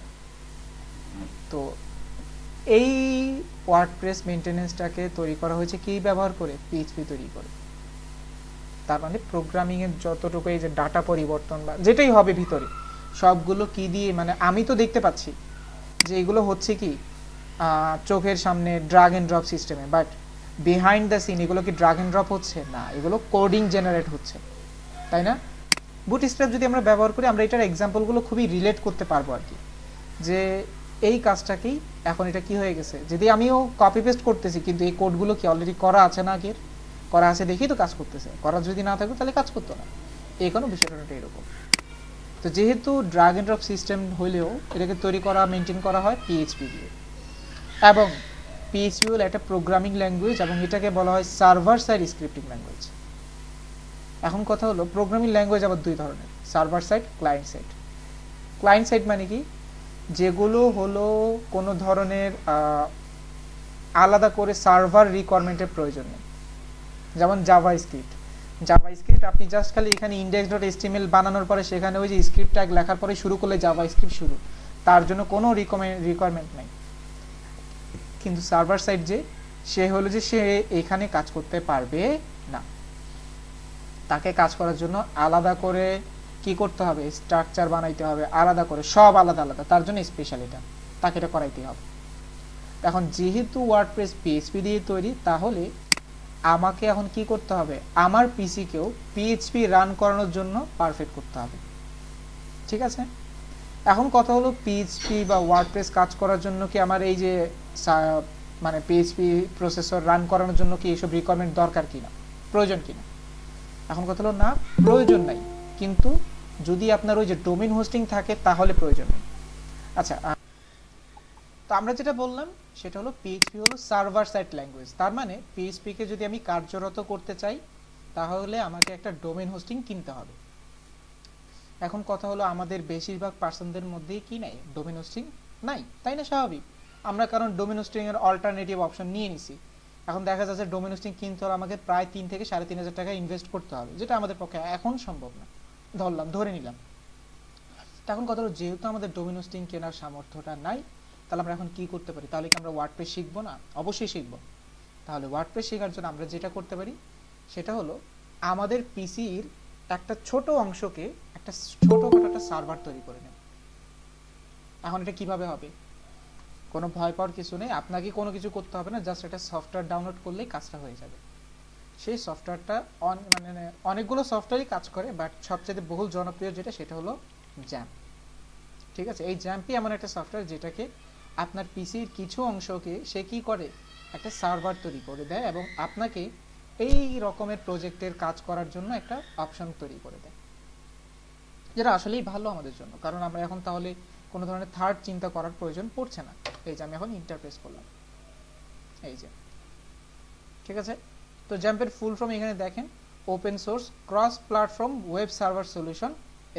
তো এই ওয়ার্ডপ্রেস মেইনটেনেন্সটাকে তৈরি করা হয়েছে কি ব্যবহার করে? পিএইচপি তৈরি করে। তার মানে প্রোগ্রামিং এর যতটুকু এই যে ডাটা পরিবর্তন বা যেটাই হবে ভিতরে, সবগুলো কি দিয়ে, মানে আমি তো দেখতে পাচ্ছি যে এগুলো হচ্ছে কি চোখের সামনে ড্রাগ এন্ড ড্রপ সিস্টেমে, বাট বিহাইন্ড দ্য সিন এগুলো কি ড্রাগ এন্ড ড্রপ হচ্ছে না, এগুলো কোডিং জেনারেট হচ্ছে, তাই না? বুটস্ট্র্যাপ যদি আমরা ব্যবহার করি, আমরা এটার এক্সাম্পলগুলো খুবই রিলেট করতে পারবো আর কি, যে এই কাজটাকেই এখন এটা কি হয়ে গেছে, যদি আমিও কপি পেস্ট করতেছি কিন্তু এই কোডগুলো কি অলরেডি করা আছে না, আগের করা আছে দেখেই তো কাজ করতেছে, করা যদি না থাকতো তাহলে কাজ করতো না। এই কোনো বিষয়টা এরকম। তো যেহেতু ড্রাগ এন্ড ড্রপ সিস্টেম হইলেও এটাকে তৈরি করা, মেনটেন করা হয় পিএইচপি দিয়ে, এবং পিএইচপি হলো একটা প্রোগ্রামিং ল্যাঙ্গুয়েজ এবং এটাকে বলা হয় সার্ভার সাইড স্ক্রিপ্টিং ল্যাঙ্গুয়েজ। এখন কথা হলো প্রোগ্রামিং ল্যাঙ্গুয়েজ আবার দুই ধরনের, server side, client side. Client side মানে কি, যেগুলো হলো কোনো ধরনের আলাদা করে সার্ভার রিকোয়ারমেন্টের প্রয়োজন নেই, যেমন জাভা স্ক্রিপ্ট আপনি জাস্ট খালি এখানে index.html বানানোর পরে সেখানে ওই যে স্ক্রিপ্ট ট্যাগ লেখার পরে শুরু করলে জাভা স্ক্রিপ্ট শুরু, তার জন্য কোনো রিকোয়ারমেন্ট নাই। কিন্তু সার্ভার সাইড যে সে হলো যে সে এখানে কাজ করতে পারবে না, তাকে কাজ করার জন্য আলাদা করে কি করতে হবে, স্ট্রাকচার বানাইতে হবে আলাদা করে, সব আলাদা আলাদা, তার জন্য স্পেশাল এটা, তাকে এটা করাইতে হবে। এখন যেহেতু ওয়ার্ডপ্রেস পিএইচপি দিয়ে তৈরি, তাহলে আমাকে এখন কি করতে হবে, আমার পিসিকেও পিএইচপি রান করানোর জন্য পারফেক্ট করতে হবে। ঠিক আছে, এখন কথা হলো পিএইচপি বা ওয়ার্ডপ্রেস কাজ করার জন্য কি আমার এই যে মানে পিএইচপি প্রসেসর রান করানোর জন্য কি এইসব রিকোয়ারমেন্ট দরকার কিনা, প্রয়োজন কিনা? এখন কথা হলো না, প্রয়োজন নাই, কিন্তু যদি আপনার ওই যে ডোমেইন হোস্টিং থাকে তাহলে প্রয়োজন নেই। আচ্ছা, তো আমরা যেটা বললাম সেটা হলো পিএইচপি হলো সার্ভার সাইড ল্যাঙ্গুয়েজ, তার মানে পিএইচপি কে যদি আমি কার্যরত করতে চাই তাহলে আমাকে একটা ডোমেইন হোস্টিং কিনতে হবে। এখন কথা হলো আমাদের বেশিরভাগ পার্সনদের মধ্যেই কি নাই, ডোমেইন হোস্টিং নাই, তাই না? স্বাভাবিক, আমরা কারণ ডোমেইন হোস্টিং এর অল্টারনেটিভ অপশন নিয়ে নিছি। এখন দেখা যাচ্ছে ডোমেইন হোস্টিং কিনতে হলে আমাকে প্রায় 3 থেকে 3,500 টাকা ইনভেস্ট করতে হবে, যেটা আমাদের পক্ষে এখন সম্ভব না, ধরে নিলাম। এখন কথা হলো যেহেতু আমাদের ডোমেইন হোস্টিং কেনার সামর্থ্যটা নাই, তাহলে আমরা এখন কি করতে পারি? তাহলে কি আমরা ওয়ার্ডপ্রেস শিখবো না? অবশ্যই শিখবো। তাহলে ওয়ার্ডপ্রেস শেখার জন্য আমরা যেটা করতে পারি সেটা হলো আমাদের পিসির একটা ছোট অংশকে একটা ছোটখাটো একটা সার্ভার তৈরি করে নেব। এখন এটা কিভাবে হবে? কোনো ভয় পাওয়ার কিছু নেই, আপনাকে কোনো কিছু করতে হবে না, জাস্ট একটা সফটওয়্যার ডাউনলোড করলেই কাজটা হয়ে যাবে। সেই সফটওয়্যারটা মানে অনেকগুলো সফটওয়্যারই কাজ করে, বাট সবচেয়ে বহুল জনপ্রিয় যেটা সেটা হলো জ্যাম্প। ঠিক আছে, এই জ্যাম্পই এমন একটা সফটওয়্যার যেটাকে আপনার পিসির কিছু অংশকে সে কি করে, একটা সার্ভার তৈরি করে দেয় এবং আপনাকে এই রকমের প্রজেক্টের কাজ করার জন্য একটা অপশন তৈরি করে দেয়, যেটা আসলেই ভালো আমাদের জন্য, কারণ আমরা এখন তাহলে কোনো ধরনের থার্ড চিন্তা করার প্রয়োজন পড়ছে না। এই যে আমি এখন ইন্টারফেস করলাম, এই যে, ঠিক আছে। তো জ্যাম্পের ফুল ফর্ম এখানে দেখেন, open source cross platform web server solution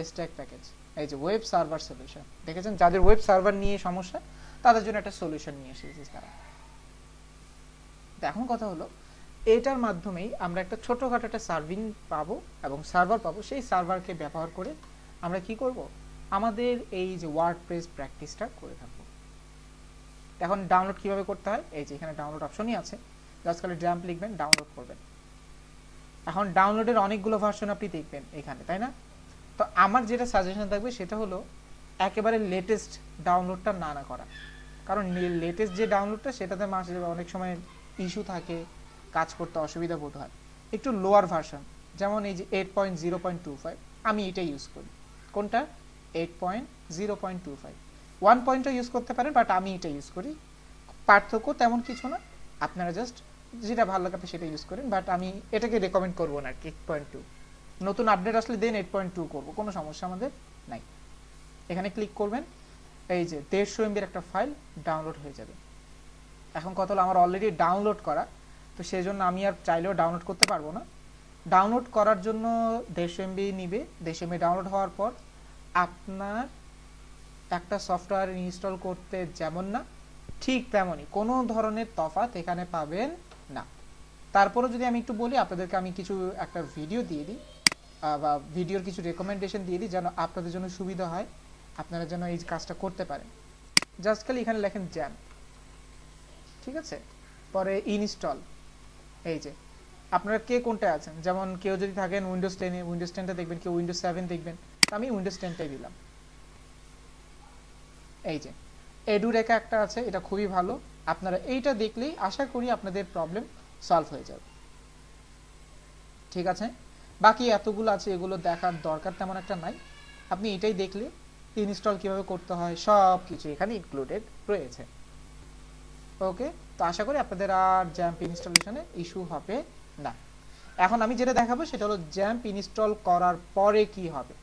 stack package. এই যে ওয়েব সার্ভার সলিউশন, দেখেছেন যাদের ওয়েব সার্ভার নিয়ে সমস্যা তাদের জন্য একটা সলিউশন নিয়ে এসেছে তারা। এখন কথা হলো এটার মাধ্যমেই আমরা একটা ছোটখাটো একটা সার্ভিং পাবো এবং সার্ভার পাবো, সেই সার্ভারকে ব্যবহার করে আমরা কি করব, আমাদের এই যে ওয়ার্ডপ্রেস প্র্যাকটিসটা করে থাকবো। এখন ডাউনলোড কিভাবে করতে হয়, এই যে এখানে ডাউনলোড অপশনই আছে, জাস্ট খালি জ্যাম্প লিখবেন, ডাউনলোড করবেন। এখন ডাউনলোডের অনেকগুলো ভার্সন আপনি দেখবেন এখানে, তাই না? তো আমার যেটা সাজেশন থাকবে সেটা হলো একেবারে লেটেস্ট ডাউনলোডটা না করা, কারণ লেটেস্ট যে ডাউনলোডটা সেটাতে মাঝে অনেক সময় ইস্যু থাকে, কাজ করতে অসুবিধা বোধ হয়। একটু লোয়ার ভার্সন, যেমন এই যে 8.0.25, আমি এটা ইউজ করি। কোনটা? 8.0.25। 1 পয়েন্টও ইউজ করতে পারেন, বাট আমি এটা ইউজ করি। পার্থক্য তেমন কিছু না, আপনারা জাস্ট যেটা ভালো লাগে সেটা ইউজ করেন, বাট আমি এটাকে রেকমেন্ড করবো না 8.2। নতুন আপডেট আসলে দেন 8.2 করবো, কোনো সমস্যা আমাদের নাই। এখানে ক্লিক করবেন, এই যে 150 MB একটা ফাইল ডাউনলোড হয়ে যাবে। এখন কথা হলো আমার অলরেডি ডাউনলোড করা, তো সেই জন্য আমি আর চাইলেও ডাউনলোড করতে পারবো না। ডাউনলোড করার জন্য 150 MB নিবে। 150 MB ডাউনলোড হওয়ার পর আপনার একটা সফটওয়্যার ইনস্টল করতে যেমন না, ঠিক তেমনই কোনো ধরনের তফাৎ এখানে পাবেন না। তারপরে যদি আমি একটু বলি আপনাদেরকে, আমি কিছু একটা ভিডিও দিয়ে দিই বা ভিডিওর কিছু রেকমেন্ডেশন দিয়ে দিই যেন আপনাদের জন্য সুবিধা হয়, আপনারা যেন এই কাজটা করতে পারেন। জাস্ট খালি এখানে লেখেন জ্যাম্প, ঠিক আছে, পরে ইনস্টল। এই যে আপনারা কে কোনটা আছেন, যেমন কেউ যদি থাকেন উইন্ডোজ 10-এ, উইন্ডোজ 10টা দেখবেন, কেউ উইন্ডোজ 7 দেখবেন, আমি উইন্ডোজ 10টাই দিলাম। এই যে এডুরেকা একটা আছে, এটা খুবই ভালো, আপনারা এইটা দেখলেই আশা করি আপনাদের প্রবলেম সলভ হয়ে যাবে। ঠিক আছে, বাকি এতগুলো আছে এগুলো দেখার দরকার তেমন একটা নাই, আপনি এটাই দেখলে ইনস্টল কিভাবে করতে হয় সব কিছু এখানে ইনক্লুডেড রয়েছে। ওকে, তো আশা করি আপনাদের আর জ্যাম্প ইনস্টলেশনে ইস্যু হবে না। এখন আমি যেটা দেখাবো সেটা হলো জ্যাম্প ইনস্টল করার পরে কি হবে।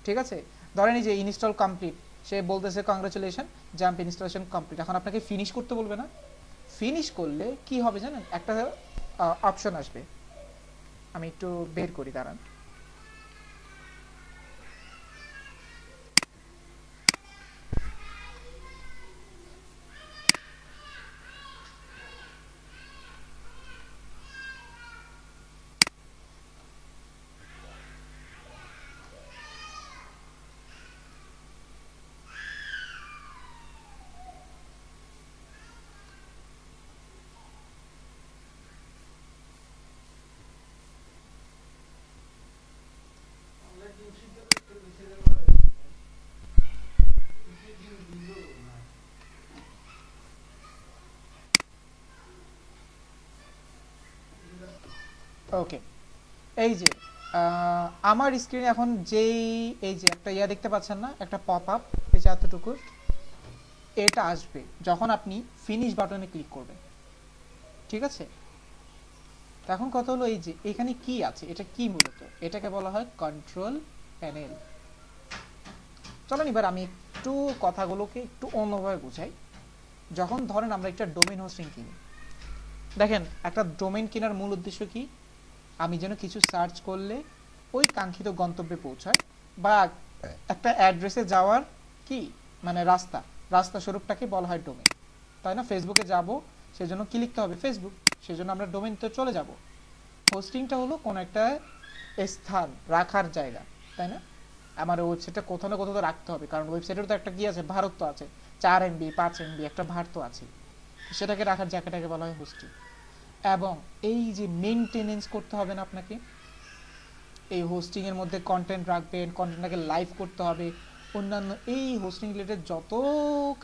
ঠিক আছে, ধরেন এই যে ইনস্টল কমপ্লিট, সে বলতেছে কংগ্রাচুলেশন, জ্যাম্প ইনস্টলেশন কমপ্লিট। এখন আপনাকে ফিনিশ করতে বলবে না? ফিনিশ করলে কি হবে জানেন, একটা অপশন আসবে, আমি একটু বের করি দাঁড়ান। ওকে, এই যে আমার স্ক্রিনে এখন যেই এই যে একটা ইয়া দেখতে পাচ্ছেন না, একটা পপ আপ, এই যে এতটুকু, এটা আসবে যখন আপনি ফিনিশ বাটনে ক্লিক করবেন। ঠিক আছে, তো এখন কথা হলো এই যে এখানে কি আছে, এটা কি মূলত, এটাকে বলা হয় কন্ট্রোল প্যানেল। চলেন এবার আমি একটু কথাগুলোকে একটু অন্যভাবে বুঝাই। যখন ধরেন আমরা একটা ডোমেইন হোস্টিং কিনি, দেখেন একটা ডোমেইন কেনার মূল উদ্দেশ্য কি, আমি যেন কিছু সার্চ করলে ওই কাঙ্ক্ষিত গন্তব্যে পৌঁছায়, বা একটা অ্যাড্রেসে যাওয়ার কি মানে রাস্তা, রাস্তা স্বরূপটাকে বলা হয় ডোমেইন, তাই না? ফেসবুকে যাব, সেজন্য কি লিখতে হবে, ফেসবুক, সেজন্য আমরা ডোমেইনতে চলে যাব। হোস্টিংটা হলো কোন একটা স্থান রাখার জায়গা, তাই না? আমার ওয়েবসাইটটা কোথাও না কোথাও তো রাখতে হবে, কারণ ওয়েবসাইটের তো একটা কি আছে, ভারত তো আছে, 4 MB 5 MB একটা ভার তো আছে, সেটাকে রাখার জায়গাটাকে বলা হয় হোস্টিং। এবং এই যে মেইনটেনেন্স করতে হবে না আপনাকে, এই হোস্টিং এর মধ্যে কন্টেন্ট রাখবেন, কন্টেন্টটাকে লাইভ করতে হবে, অন্যান্য এই হোস্টিং রিলেটেড যত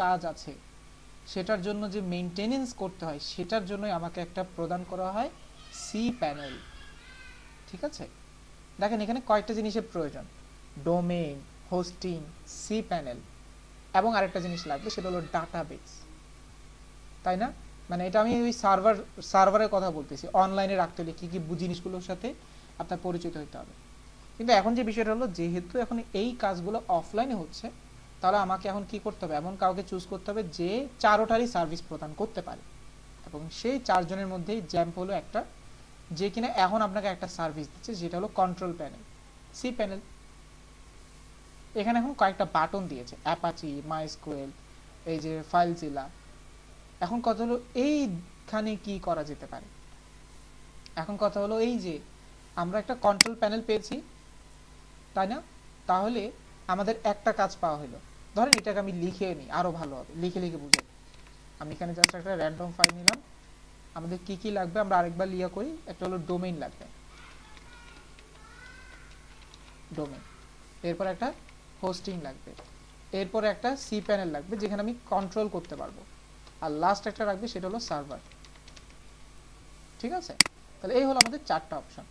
কাজ আছে সেটার জন্য যে মেইনটেনেন্স করতে হয়, সেটার জন্যই আমাকে একটা প্রদান করা হয় সি প্যানেল। ঠিক আছে, দেখেন এখানে কয়েকটা জিনিসের প্রয়োজন, ডোমেইন, হোস্টিং, সি প্যানেল, এবং আরেকটা জিনিস লাগবে, সেটা হলো ডাটাবেস, তাই না? মানে এটা আমি ওই সার্ভারের কথা বলতেছি, অনলাইনে রাখতে হলে কী কী জিনিসগুলোর সাথে আপনার পরিচিত হতে হবে। কিন্তু এখন যে বিষয়টা হলো, যেহেতু এখন এই কাজগুলো অফলাইনে হচ্ছে, তাহলে আমাকে এখন কি করতে হবে, এমন কাউকে চুজ করতে হবে যে চারোটারই সার্ভিস প্রদান করতে পারে, এবং সেই 4 জনের মধ্যেই জ্যাম্প হলো একটা, যে কিনা এখন আপনাকে একটা সার্ভিস দিচ্ছে, যেটা হলো কন্ট্রোল প্যানেল, সি প্যানেল। এখানে এখন কয়েকটা বাটন দিয়েছে, অ্যাপাচি, মাইস্কুয়েল, এই যে ফাইলজিলা। এখন কথা হলো এইখানে কি করা যেতে পারে, এখন কথা হলো এই যে আমরা একটা কন্ট্রোল প্যানেল পেয়েছি, তাই না? তাহলে আমাদের একটা কাজ পাওয়া হলো, ধরেন এটাকে আমি লিখে নিই, আরো ভালো হবে লিখে লিখে বুঝাই। আমি এখানে জাস্ট একটা র্যান্ডম ফাইল নিলাম, আমাদের কি কি লাগবে আমরা আরেকবার লিয়া করি। একটা হলো ডোমেইন লাগবে, ডোমেইন, এরপর একটা হোস্টিং লাগবে, এরপরে একটা সি প্যানেল লাগবে যেখানে আমি কন্ট্রোল করতে পারবো, আর লাস্ট একটা রাখবে, সেটা হলো সার্ভার। ঠিক আছে, তাহলে এই হলো আমাদের 4টা অপশন।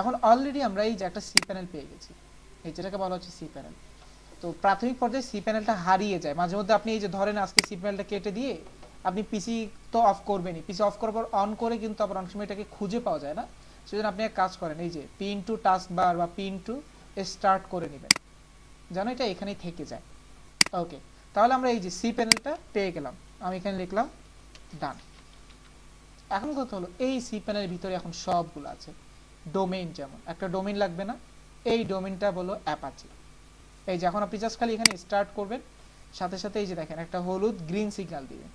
এখন অলরেডি আমরা এই যে একটা সি প্যানেল পেয়ে গেছি, এই যেটাকে বলা হচ্ছে সি প্যানেল। তো প্রাথমিক পর্যায়ে সি প্যানেলটা হারিয়ে যায় মাঝে মধ্যে, আপনি এই যে ধরেন আজকে সি প্যানেলটা কেটে দিয়ে আপনি পিসি তো অফ করবেনই, পিসি অফ করার পর অন করে কিন্তু আবার অনেক সময় এটাকে খুঁজে পাওয়া যায় না, সেজন্য আপনি এক কাজ করেন, এই যে পিন টু টাস্ক বার বা পিন টু স্টার্ট করে নেবেন, যেন এটা এখানেই থেকে যায়। ওকে, তাহলে আমরা এই যে সি প্যানেলটা পেয়ে গেলাম, আমি এখানে লিখলাম ডান। এখন কথা হলো এই সি প্যানেলের ভিতরে এখন সবগুলো আছে, ডোমেইন, যেমন একটা ডোমেইন লাগবে না, এই ডোমেইনটা হলো অ্যাপাচি। এই যে এখন আপনি জাস্ট খালি এখানে স্টার্ট করবেন, সাথে সাথে এই যে দেখেন একটা হলুদ গ্রিন সিগন্যাল দিবে,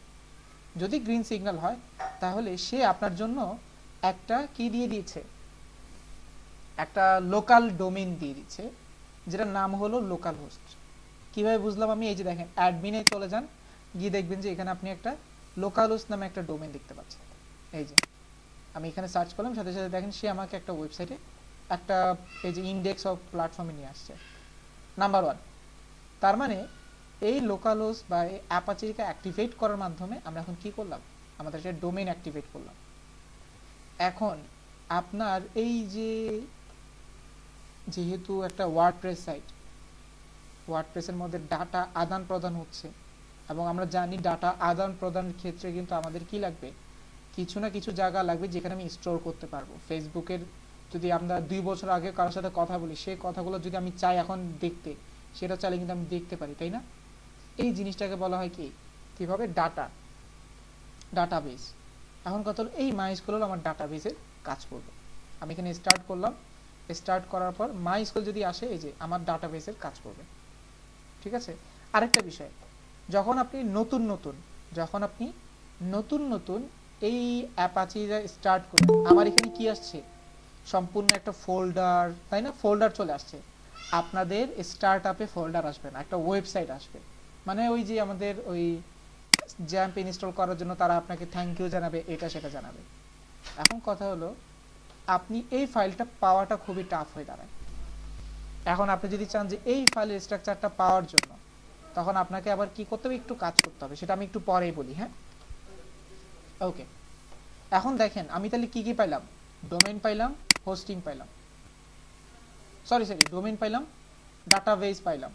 যদি গ্রিন সিগন্যাল হয় তাহলে সে আপনার জন্য একটা কি দিয়ে দিয়েছে, একটা লোকাল ডোমেইন দিয়ে দিচ্ছে, যেটার নাম হলো লোকাল হোস্ট। কিভাবে বুঝলাম আমি, এই যে দেখেন অ্যাডমিনে চলে যান, গিয়ে দেখবেন যে এখানে আপনি একটা লোকাল হোস্ট নামে একটা ডোমেইন দেখতে পাচ্ছেন। এই যে আমি এখানে সার্চ করলাম, সাথে সাথে দেখেন সে আমাকে একটা ওয়েবসাইটে একটা এই যে ইন্ডেক্স অফ প্ল্যাটফর্মে নিয়ে আসছে, নাম্বার 1। তার মানে এই লোকাল হোস্ট বা এই অ্যাপাচিকে অ্যাক্টিভেট করার মাধ্যমে আমরা এখন কি করলাম, আমাদের একটা ডোমেইন অ্যাক্টিভেট করলাম। এখন আপনার এই যে যেহেতু একটা ওয়ার্ডপ্রেস সাইট, ওয়ার্ডপ্রেসের মধ্যে ডাটা আদান প্রদান হচ্ছে, এবং আমরা জানি ডাটা আদান প্রদানের ক্ষেত্রে কিন্তু আমাদের কি লাগবে, কিছু না কিছু জায়গা লাগবে যেখানে আমি স্টোর করতে পারবো। ফেসবুকের যদি আমরা 2 বছর আগে কারোর সাথে কথা বলি, সেই কথাগুলো যদি আমি চাই এখন দেখতে, সেটা চাইলে কিন্তু আমি দেখতে পারি, তাই না? এই জিনিসটাকে বলা হয় কি, কিভাবে ডাটা, ডাটাবেস। এখন কথা হলো এই মাইস্কুল আমার ডাটাবেসের কাজ করবে। আমি এখানে স্টার্ট করলাম, স্টার্ট করার পর মাইস্কুল যদি আসে, এই যে আমার ডাটাবেসের কাজ করবে। ঠিক আছে, আরেকটা বিষয়, যখন আপনি নতুন নতুন এই অ্যাপাচিটা স্টার্ট করবেন, আমার এখানে কি আসছে, সম্পূর্ণ একটা ফোল্ডার, তাই না? ফোল্ডার চলে আসছে। আপনাদের স্টার্ট আপে ফোল্ডার আসবে না, একটা ওয়েবসাইট আসবে, মানে ওই যে আমাদের ওই জ্যাম্প ইনস্টল করার জন্য তারা আপনাকে থ্যাংক ইউ জানাবে, এটা সেটা জানাবে। এখন কথা হলো আপনি এই ফাইলটা পাওয়াটা খুবই টাফ হয়ে দাঁড়ায়। এখন আপনি যদি চান যে এই ফাইলের স্ট্রাকচারটা পাওয়ার জন্য, তখন আপনাকে আবার কি করতে হবে, একটু কাজ করতে হবে, সেটা আমি একটু পরেই বলি। হ্যাঁ, ওকে, এখন দেখেন আমি তাহলে কি কি পাইলাম, ডোমেইন পাইলাম, হোস্টিং পাইলাম, সরি ডোমেইন পাইলাম, ডাটাবেস পাইলাম।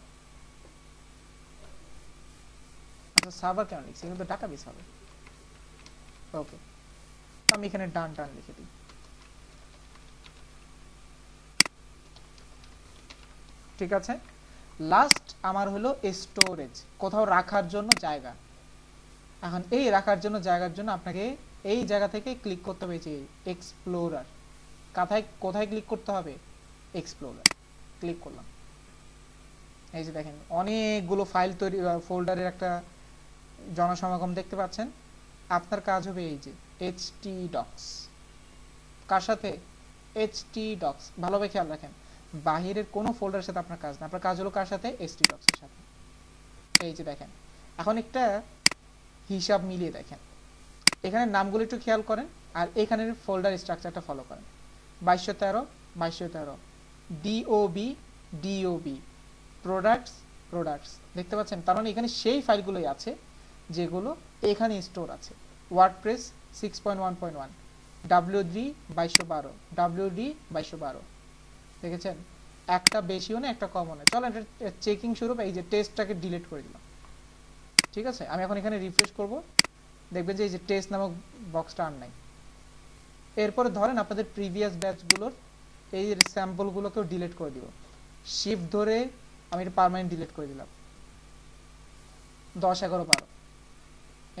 আচ্ছা সার্ভার কেন লিখছি, এগুলো তো ডাটাবেস হবে। ওকে, আমি এখানে ডান লিখে দিই। ঠিক আছে, লাস্ট আমার হলো স্টোরেজ, কোথাও রাখার জন্য জায়গা। এখন এই রাখার জন্য জায়গার জন্য আপনাকে এই জায়গা থেকে ক্লিক করতে হবে, যে এক্সপ্লোরার। কোথায় ক্লিক করতে হবে? এক্সপ্লোরার ক্লিক করলাম। এই যে দেখেন অনেকগুলো ফাইল তৈরি, ফোল্ডারের একটা জনসমাগম দেখতে পাচ্ছেন। আপনার কাজ হবে এই যে htdocs। কার সাথে? htdocs। ভালোভাবে খেয়াল রাখেন, বাহিরের কোনো ফোল্ডারের সাথে আপনার কাজ না, আপনার কাজ হলো কার সাথে? htdocs এর সাথে। এই যে দেখেন, এখন একটা হিসাব মিলিয়ে দেখেন, এখানে নামগুলো একটু খেয়াল করেন, আর এখানের ফোল্ডার স্ট্রাকচারটা ফলো করেন। 2213 dob প্রোডাক্টস দেখতে পাচ্ছেন। তার মানে এখানে সেই ফাইলগুলোই আছে যেগুলো এখানে স্টোর আছে। ওয়ার্ডপ্রেস 6.1.1 wd 2212 দেখেছেন, একটা বেশিও না একটা কমও না। চলো এটা চেকিং শুরু। এই যে টেস্টটাকে ডিলিট করে দিলাম। ঠিক আছে, আমি এখন এখানে রিফ্রেশ করব, দেখবেন যে এই যে টেস্ট নামক বক্সটা আর নাই। এরপরে ধরেন আপনাদের প্রিভিয়াস ব্যাচগুলোর এই স্যাম্পলগুলোকেও ডিলিট করে দিব। শিফট ধরে আমি এটা পার্মানেন্ট ডিলিট করে দিলাম। 10 11 12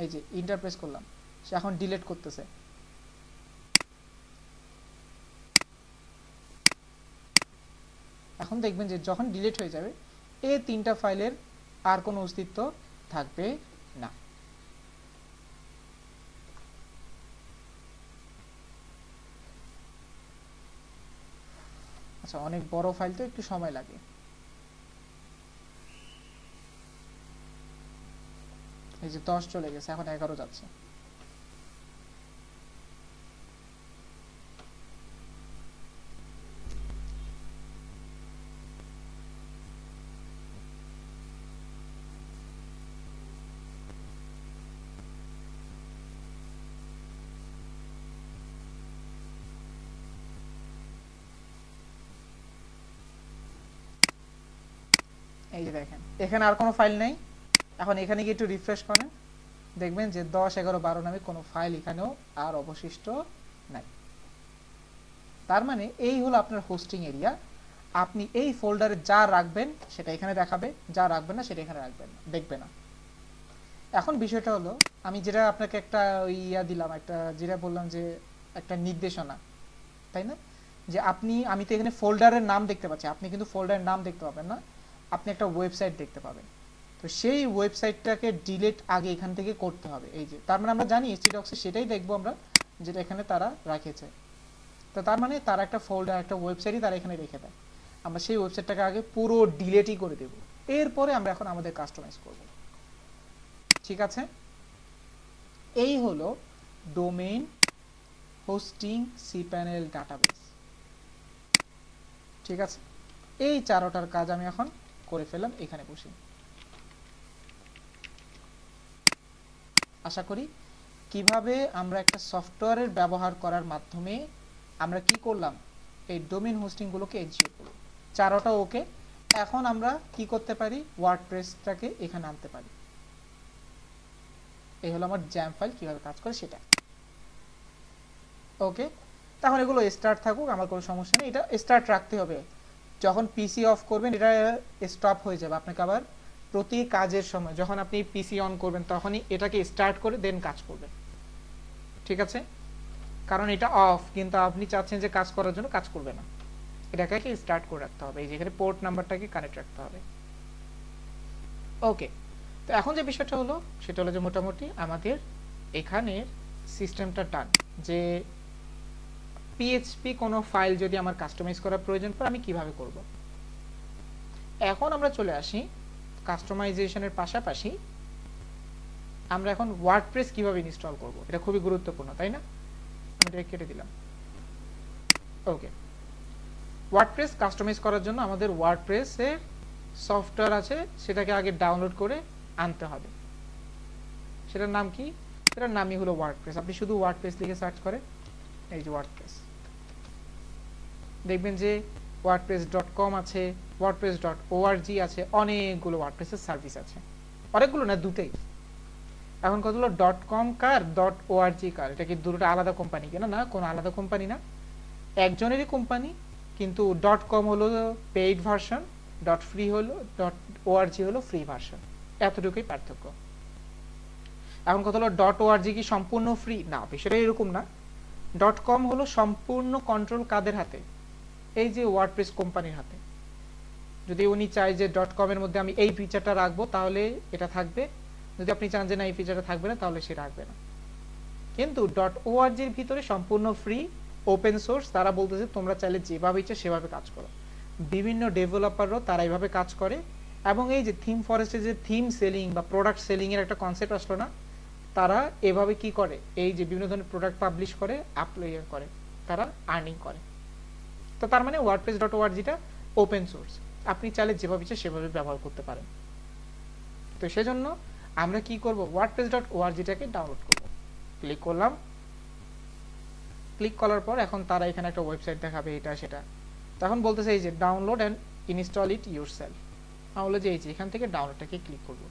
এই যে ইন্টার প্রেস করলাম, সে এখন ডিলিট করতেছে। এখন দেখবেন যে যখন ডিলিট হয়ে যাবে এই তিনটা ফাইলের আর কোনো অস্তিত্ব থাকবে না। আচ্ছা, অনেক বড় ফাইল তো একটু সময় লাগে। এই যে 10 চলে গেছে, এখন 11 যাচ্ছে। এই যে দেখেন এখানে আর কোনো ফাইল নেই। এখন এখানে গিয়ে একটু রিফ্রেশ করেন, দেখবেন যে 10 11 12 নামে কোনো ফাইল এখানেও আর অবশিষ্ট নাই। তার মানে এই হলো আপনার হোস্টিং এরিয়া। আপনি এই ফোল্ডারে যা রাখবেন সেটা এখানে দেখাবে, যা রাখবেন না সেটা এখানে রাখবেন না, দেখবে না। এখন বিষয়টা হলো, আমি যেটা আপনাকে একটা দিলাম, একটা যেটা বললাম যে একটা নির্দেশনা, তাই না? যে আমি তো এখানে ফোল্ডারের নাম দেখতে পাচ্ছি, আপনি কিন্তু ফোল্ডারের নাম দেখতে পাবেন না, আপনি একটা ওয়েবসাইট দেখতে পাবেন। তো সেই ওয়েবসাইটটাকে ডিলিট আগে এখান থেকে করতে হবে। এই যে তার মানে আমরা জানি htdocs সেটাই দেখবো আমরা, যেটা এখানে তারা রেখেছে। তো তার মানে তারা একটা ফোল্ডার, একটা ওয়েবসাইটই তারা এখানে রেখে দেয়। আমরা সেই ওয়েবসাইটটাকে আগে পুরো ডিলিটই করে দেব, এরপরে আমরা এখন আমাদের কাস্টমাইজ করব। ঠিক আছে, এই হলো ডোমেইন হোস্টিং cPanel ডাটাবেস। ঠিক আছে, এই চারটার কাজ আমি এখন করে ফেললাম এখানে বসে। আশা করি কিভাবে আমরা একটা সফটওয়্যারের ব্যবহার করার মাধ্যমে আমরা কি করলাম, এই ডোমেইন হোস্টিং গুলোকে এনশিওর করব। চারটা ওকে। এখন আমরা কি করতে পারি, ওয়ার্ডপ্রেসটাকে এখানে আনতে পারি। এই হলো আমার জ্যাম ফাইল কিভাবে কাজ করে সেটা। ওকে, তখন এগুলো স্টার্ট থাকুক, আমার কোনো সমস্যা নেই। এটা স্টার্ট রাখতে হবে, যখন পিসি অফ করবেন এটা স্টপ হয়ে যাবে। আপনাকে আবার প্রতি কাজের সময় যখন আপনি পিসি অন করবেন তখনই এটাকে স্টার্ট করে দেন কাজ করবেন। ঠিক আছে, কারণ এটা অফ, কিন্তু আপনি চাচ্ছেন যে কাজ করার জন্য কাজ করবে না, এটাকে স্টার্ট করে রাখতে হবে। এই যে এখানে পোর্ট নাম্বারটাকে কানেক্ট রাখতে হবে। ওকে, তো এখন যে বিষয়টা হলো সেটা হলো যে মোটামুটি আমাদের এখানের সিস্টেমটা ডান। যে পিএইচপি কোনো ফাইল যদি আমার কাস্টমাইজ করার প্রয়োজন পড়ে আমি কিভাবে করব। এখন আমরা চলে আসি কাস্টমাইজেশনের পাশাপাশি আমরা এখন ওয়ার্ডপ্রেস কিভাবে ইনস্টল করব। এটা খুবই গুরুত্বপূর্ণ, তাই না? আমি এটা কেটে দিলাম। ওকে, ওয়ার্ডপ্রেস কাস্টমাইজ করার জন্য আমাদের ওয়ার্ডপ্রেসের সফটওয়্যার আছে, সেটাকে আগে ডাউনলোড করে আনতে হবে। সেটার নাম কি? সেটার নামই হলো ওয়ার্ডপ্রেস। আপনি শুধু ওয়ার্ডপ্রেস লিখে সার্চ করেন, এই যে ওয়ার্ডপ্রেস, দেখবেন যে wordpress.com আছে, wordpress.org আছে, অনেকগুলো ওয়ার্ডপ্রেসের সার্ভিস আছে, অনেকগুলো না, দুটেই। এখন কতগুলো .com কার .org কার, এটা কি দুটো আলাদা কোম্পানি কিনা? না, কোনো আলাদা কোম্পানি না, একজনেরই কোম্পানি, কিন্তু .com হলো পেইড ভার্সন, .free হলো .org হলো ফ্রি ভার্সন, এতটুকুই পার্থক্য। এখন কত হলো .org কি সম্পূর্ণ ফ্রি? না, বিষয়টা এরকম না। .com হলো সম্পূর্ণ কন্ট্রোল কাদের হাতে? এই যে ওয়ার্ডপ্রেস কোম্পানির হাতে। যদি উনি চায় যে .com এর মধ্যে আমি এই ফিচারটা রাখবো, তাহলে এটা থাকবে। যদি আপনি চান যে না এই ফিচারটা থাকবে না, তাহলে সে রাখবে না। কিন্তু .org এর ভিতরে সম্পূর্ণ ফ্রি, ওপেন সোর্স। তারা বলতেছে তোমরা চাইলে যেভাবে ইচ্ছা সেভাবে কাজ করো। বিভিন্ন ডেভেলপাররাও তারা এইভাবে কাজ করে। এবং এই যে থিম ফরেস্টে যে থিম সেলিং বা প্রোডাক্ট সেলিং এর একটা কনসেপ্ট আসলো না, তারা এভাবে কি করে, এই যে বিভিন্ন ধরনের প্রোডাক্ট পাবলিশ করে, আপলোড করে, তারা আর্নিং করে। তো তার মানে wordpress.org টা ওপেন সোর্স, আপনি চাইলে যেভাবে ইচ্ছা সেভাবে ব্যবহার করতে পারেন। তো সেজন্য আমরা কি করব, wordpress.org টাকে ডাউনলোড করব। ক্লিক করলাম, ক্লিক করার পর এখন তারা এখানে একটা ওয়েবসাইট দেখাবে, এটা সেটা। তখন বলতেছে এই যে download and install it yourself. আমি বললাম যে এই যে এখান থেকে ডাউনলোডটাকে ক্লিক করব।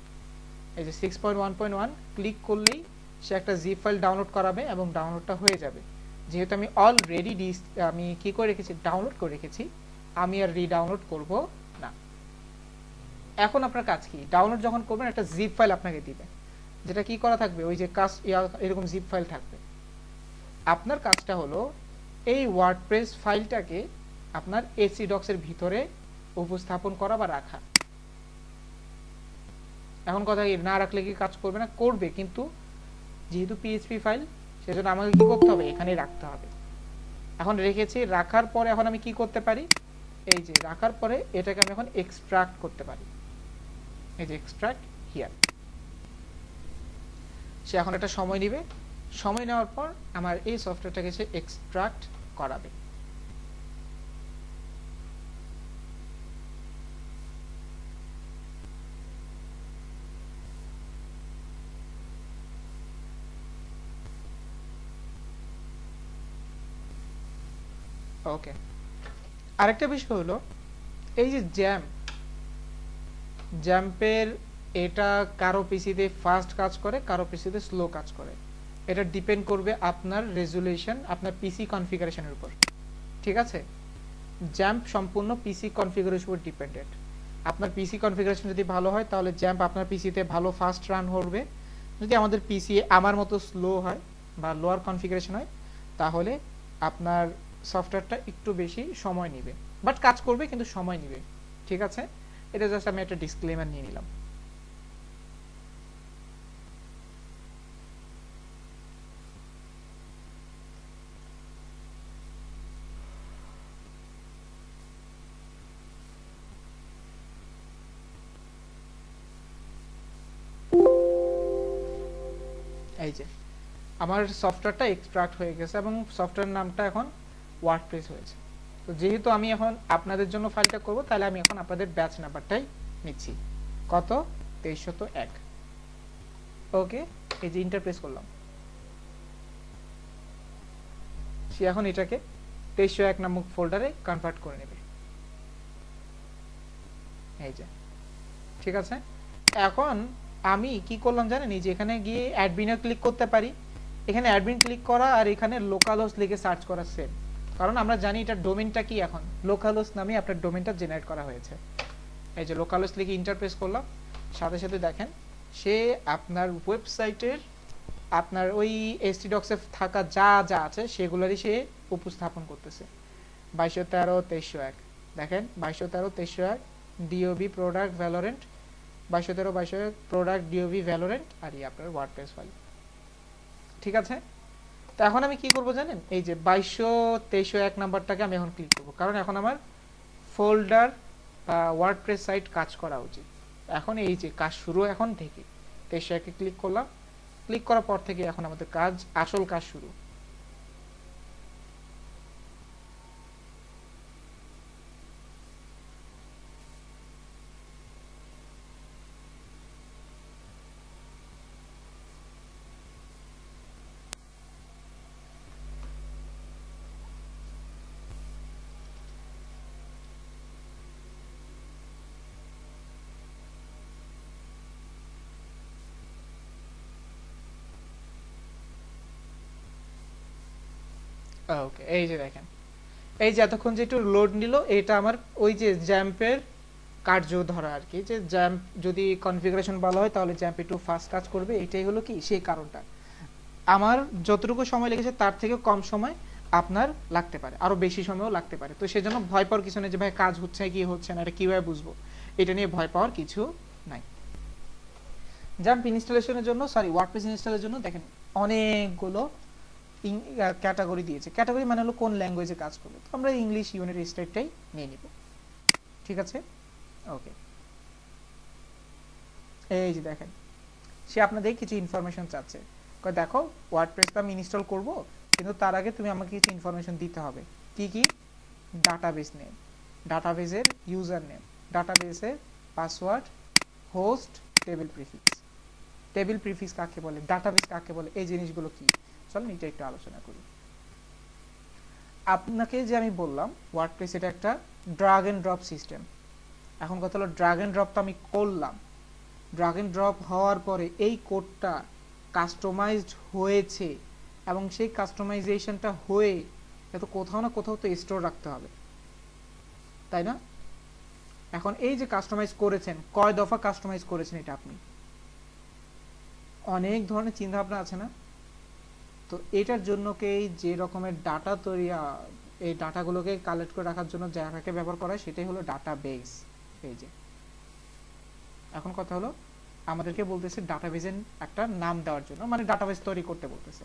এই যে 6.1.1 ক্লিক করলেই সে একটা জিপ ফাইল ডাউনলোড করাবে এবং ডাউনলোডটা হয়ে যাবে। যেহেতু আমি অলরেডি আমি কি করে রেখেছি, ডাউনলোড করে রেখেছি, আমি আর রিডাউনলোড করব না। এখন আপনার কাজ কি, ডাউনলোড যখন করবেন একটা জিপ ফাইল আপনাকে দিবে, যেটা কি করা থাকবে, ওই যে কাজ এরকম জিপ ফাইল থাকবে। আপনার কাজটা হলো এই ওয়ার্ডপ্রেস ফাইলটাকে আপনার এসি ডক্স এর ভিতরে উপস্থাপন করা বা রাখা। এখন কথা না রাখলে কি কাজ করবে না? করবে, কিন্তু যেহেতু পিএইচপি ফাইল, সেজন্য আমাকে কি করতে হবে, এখানে রাখতে হবে। এখন রেখেছি, রাখার পরে এখন আমি কি করতে পারি, এই যে রাখার পরে এটাকে আমি এখন এক্সট্রাক্ট করতে পারি। এই যে এক্সট্রাক্ট হিয়ার। সে এখন একটা সময় নেবে, সময় নেওয়ার পর আমার এই সফটওয়্যারটাকে সে এক্সট্রাক্ট করাবে। ওকে, আরেকটা বিষয় হলো এই যে জ্যাম্পের, এটা কারো পিসিতে ফাস্ট কাজ করে, কারো পিসিতে স্লো কাজ করে। এটা ডিপেন্ড করবে আপনার রেজুলেশন, আপনার পিসি কনফিগারেশনের উপর। ঠিক আছে, জ্যাম্প সম্পূর্ণ পিসি কনফিগারেশনের উপর ডিপেন্ডেন্ট। আপনার পিসি কনফিগারেশন যদি ভালো হয়, তাহলে জ্যাম্প আপনার পিসিতে ভালো ফাস্ট রান করবে। যদি আমাদের পিসি আমার মতো স্লো হয় বা লোয়ার কনফিগারেশন হয়, তাহলে আপনার সফটওয়্যারটা একটু বেশি সময় নেবে, বাট কাজ করবে, কিন্তু সময় নেবে। ঠিক আছে, এটা জাস্ট আমি একটা ডিসক্লেমার নিয়ে নিলাম। এই যে আমার সফটওয়্যারটা এক্সট্রাক্ট হয়ে গেছে এবং সফটওয়্যার নামটা এখন ওয়ার্ডপ্রেস হয়েছে। তো যেহেতু আমি এখন আপনাদের জন্য ফাইলটা করব, তাহলে আমি এখন আপনাদের ব্যাচ নাম্বারটাই নিচ্ছি। কত? 2301। ওকে, এই যে ইন্টারপ্রেস করলাম, সে এখন এটাকে 2301 নামক ফোল্ডারে কনভার্ট করে নেবে। এই যে ঠিক আছে। এখন আমি কি করলাম জানেন, এই যে এখানে গিয়ে অ্যাডমিনে ক্লিক করতে পারি। এখানে অ্যাডমিন ক্লিক করা আর এখানে লোকালহোস্ট লিখে সার্চ করা সেম, কারণ আমরা জানি এটা ডোমেইনটা কি, এখন লোকালহোস্ট নামে আপনার ডোমেইনটা জেনারেট করা হয়েছে। এই যে লোকালহোস্ট লিখে ইন্টারপ্রেস করলাম, সাথে সাথে দেখেন সে আপনার ওয়েবসাইটের আপনার ওই htdocs এ থাকা যা যা আছে সেগুলোরই সে উপস্থাপন করতেছে। 2213 2301 দেখেন, 2213 2301 DOB product variant, 2213 product DOB variant, আর এই আপনার ওয়ার্ডপ্রেস ফাইল। ঠিক আছে, তো এখন আমি কি করব জানেন, এই যে 221301 নাম্বারটাকে আমি এখন ক্লিক করব, কারণ এখন আমার ফোল্ডার বা ওয়ার্ডপ্রেস সাইট কাজ করা উচিত। এখন এই যে কাজ শুরু এখন থেকে 2301 ক্লিক করলাম, ক্লিক করার পর থেকে এখন আমাদের কাজ, আসল কাজ শুরু। ওকে, এই যে দেখেন, এই যে এতক্ষণ যে একটু লোড নিল, এটা আমার ওই যে জ্যাম্পের কার্য ধরা আর কি, যে জ্যাম্প যদি কনফিগারেশন ভালো হয় তাহলে জ্যাম্প একটু ফাস্ট কাজ করবে, এটাই হলো কি সেই কারণটা। আমার যতটুকু সময় লেগেছে তার থেকে কম সময় আপনার লাগতে পারে, আরো বেশি সময়ও লাগতে পারে। তো সেজন্য ভয় পাওয়ার কিছু নেই যে ভাই কাজ হচ্ছে কি হচ্ছে না, এটা কিভাবে বুঝবো, এটা নিয়ে ভয় পাওয়ার কিছু নাই। জাম্প ইনস্টলেশনের জন্য, সরি ওয়ার্ডপ্রেস ইনস্টলের জন্য দেখেন অনেকগুলো ক্যাটাগরি দিয়েছে। ক্যাটাগরি মানে হলো কোন ল্যাঙ্গুয়েজে কাজ করবে, তো আমরা ইংলিশ ইউনাইটেড স্টেটটাই নিয়ে নিব, ঠিক আছে। ওকে, এই যে দেখেন সে আপনাদের কিছু ইনফরমেশন চাচ্ছে, দেখো ওয়ার্ডপ্রেস তো আমি ইনস্টল করব, কিন্তু তার আগে তুমি আমাকে কিছু ইনফরমেশন দিতে হবে। কি কি? ডাটাবেস নেম, ডাটাবেসের ইউজার নেম, ডাটাবেসের password, host, table prefix. Table prefix কাকে বলে, ডাটাবেস কাকে বলে, এই জিনিসগুলো কি, চলুন এটা একটু আলোচনা করি। আপনাকে যে আমি বললাম ওয়ার্ডপ্রেস এটা একটা ড্রাগ এন্ড ড্রপ সিস্টেম। এখন কথা হলো ড্রাগ এন্ড ড্রপ তো আমি করলাম, ড্রাগ এন্ড ড্রপ হওয়ার পরে এই কোডটা কাস্টমাইজড হয়েছে, এবং সেই কাস্টমাইজেশনটা হয়ে এটা কোথাও না কোথাও তো স্টোর রাখতে হবে, তাই না? এখন এই যে কাস্টমাইজ করেছেন, কয় দফা কাস্টমাইজ করেছেন এটা আপনি, অনেক ধরনের চিন্তা ভাবনা আছে না? তো এটার জন্য যে রকমের ডাটা তৈরি, এই ডাটাগুলোকে কালেক্ট করে রাখার জন্য যাকে ব্যবহার করা হয় সেটাই হলো ডাটাবেস। এই যে এখন কথা হলো আমাদেরকে বলতেছে ডাটাবেসের একটা নাম দেওয়ার জন্য, মানে ডাটাবেস তৈরি করতে বলতেছে,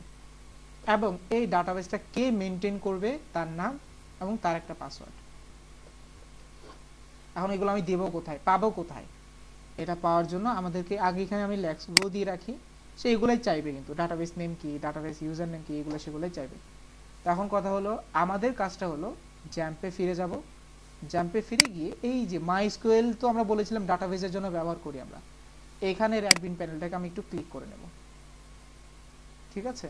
এবং এই ডাটাবেসটা কে মেনটেন করবে তার নাম এবং তার একটা পাসওয়ার্ড। এখন এগুলো আমি দেবো কোথায়, পাবো কোথায়? এটা পাওয়ার জন্য আমাদেরকে আগে এখানে আমি লেক্সগুলো দিয়ে রাখি, সেইগুলোই চাইবে, কিন্তু ডাটাবেস নেম কি, ডাটাবেস ইউজার নেম কি, এগুলো সেগুলোই চাইবে। তো এখন কথা হলো আমাদের কাজটা হলো জ্যাম্পে ফিরে যাব, জ্যাম্পে ফিরে গিয়ে এই যে মাইস্কুয়েল তো আমরা বলেছিলাম ডাটাবেসের জন্য ব্যবহার করি আমরা, এখানের অ্যাডমিন প্যানেলটাকে আমি একটু ক্লিক করে নেব, ঠিক আছে।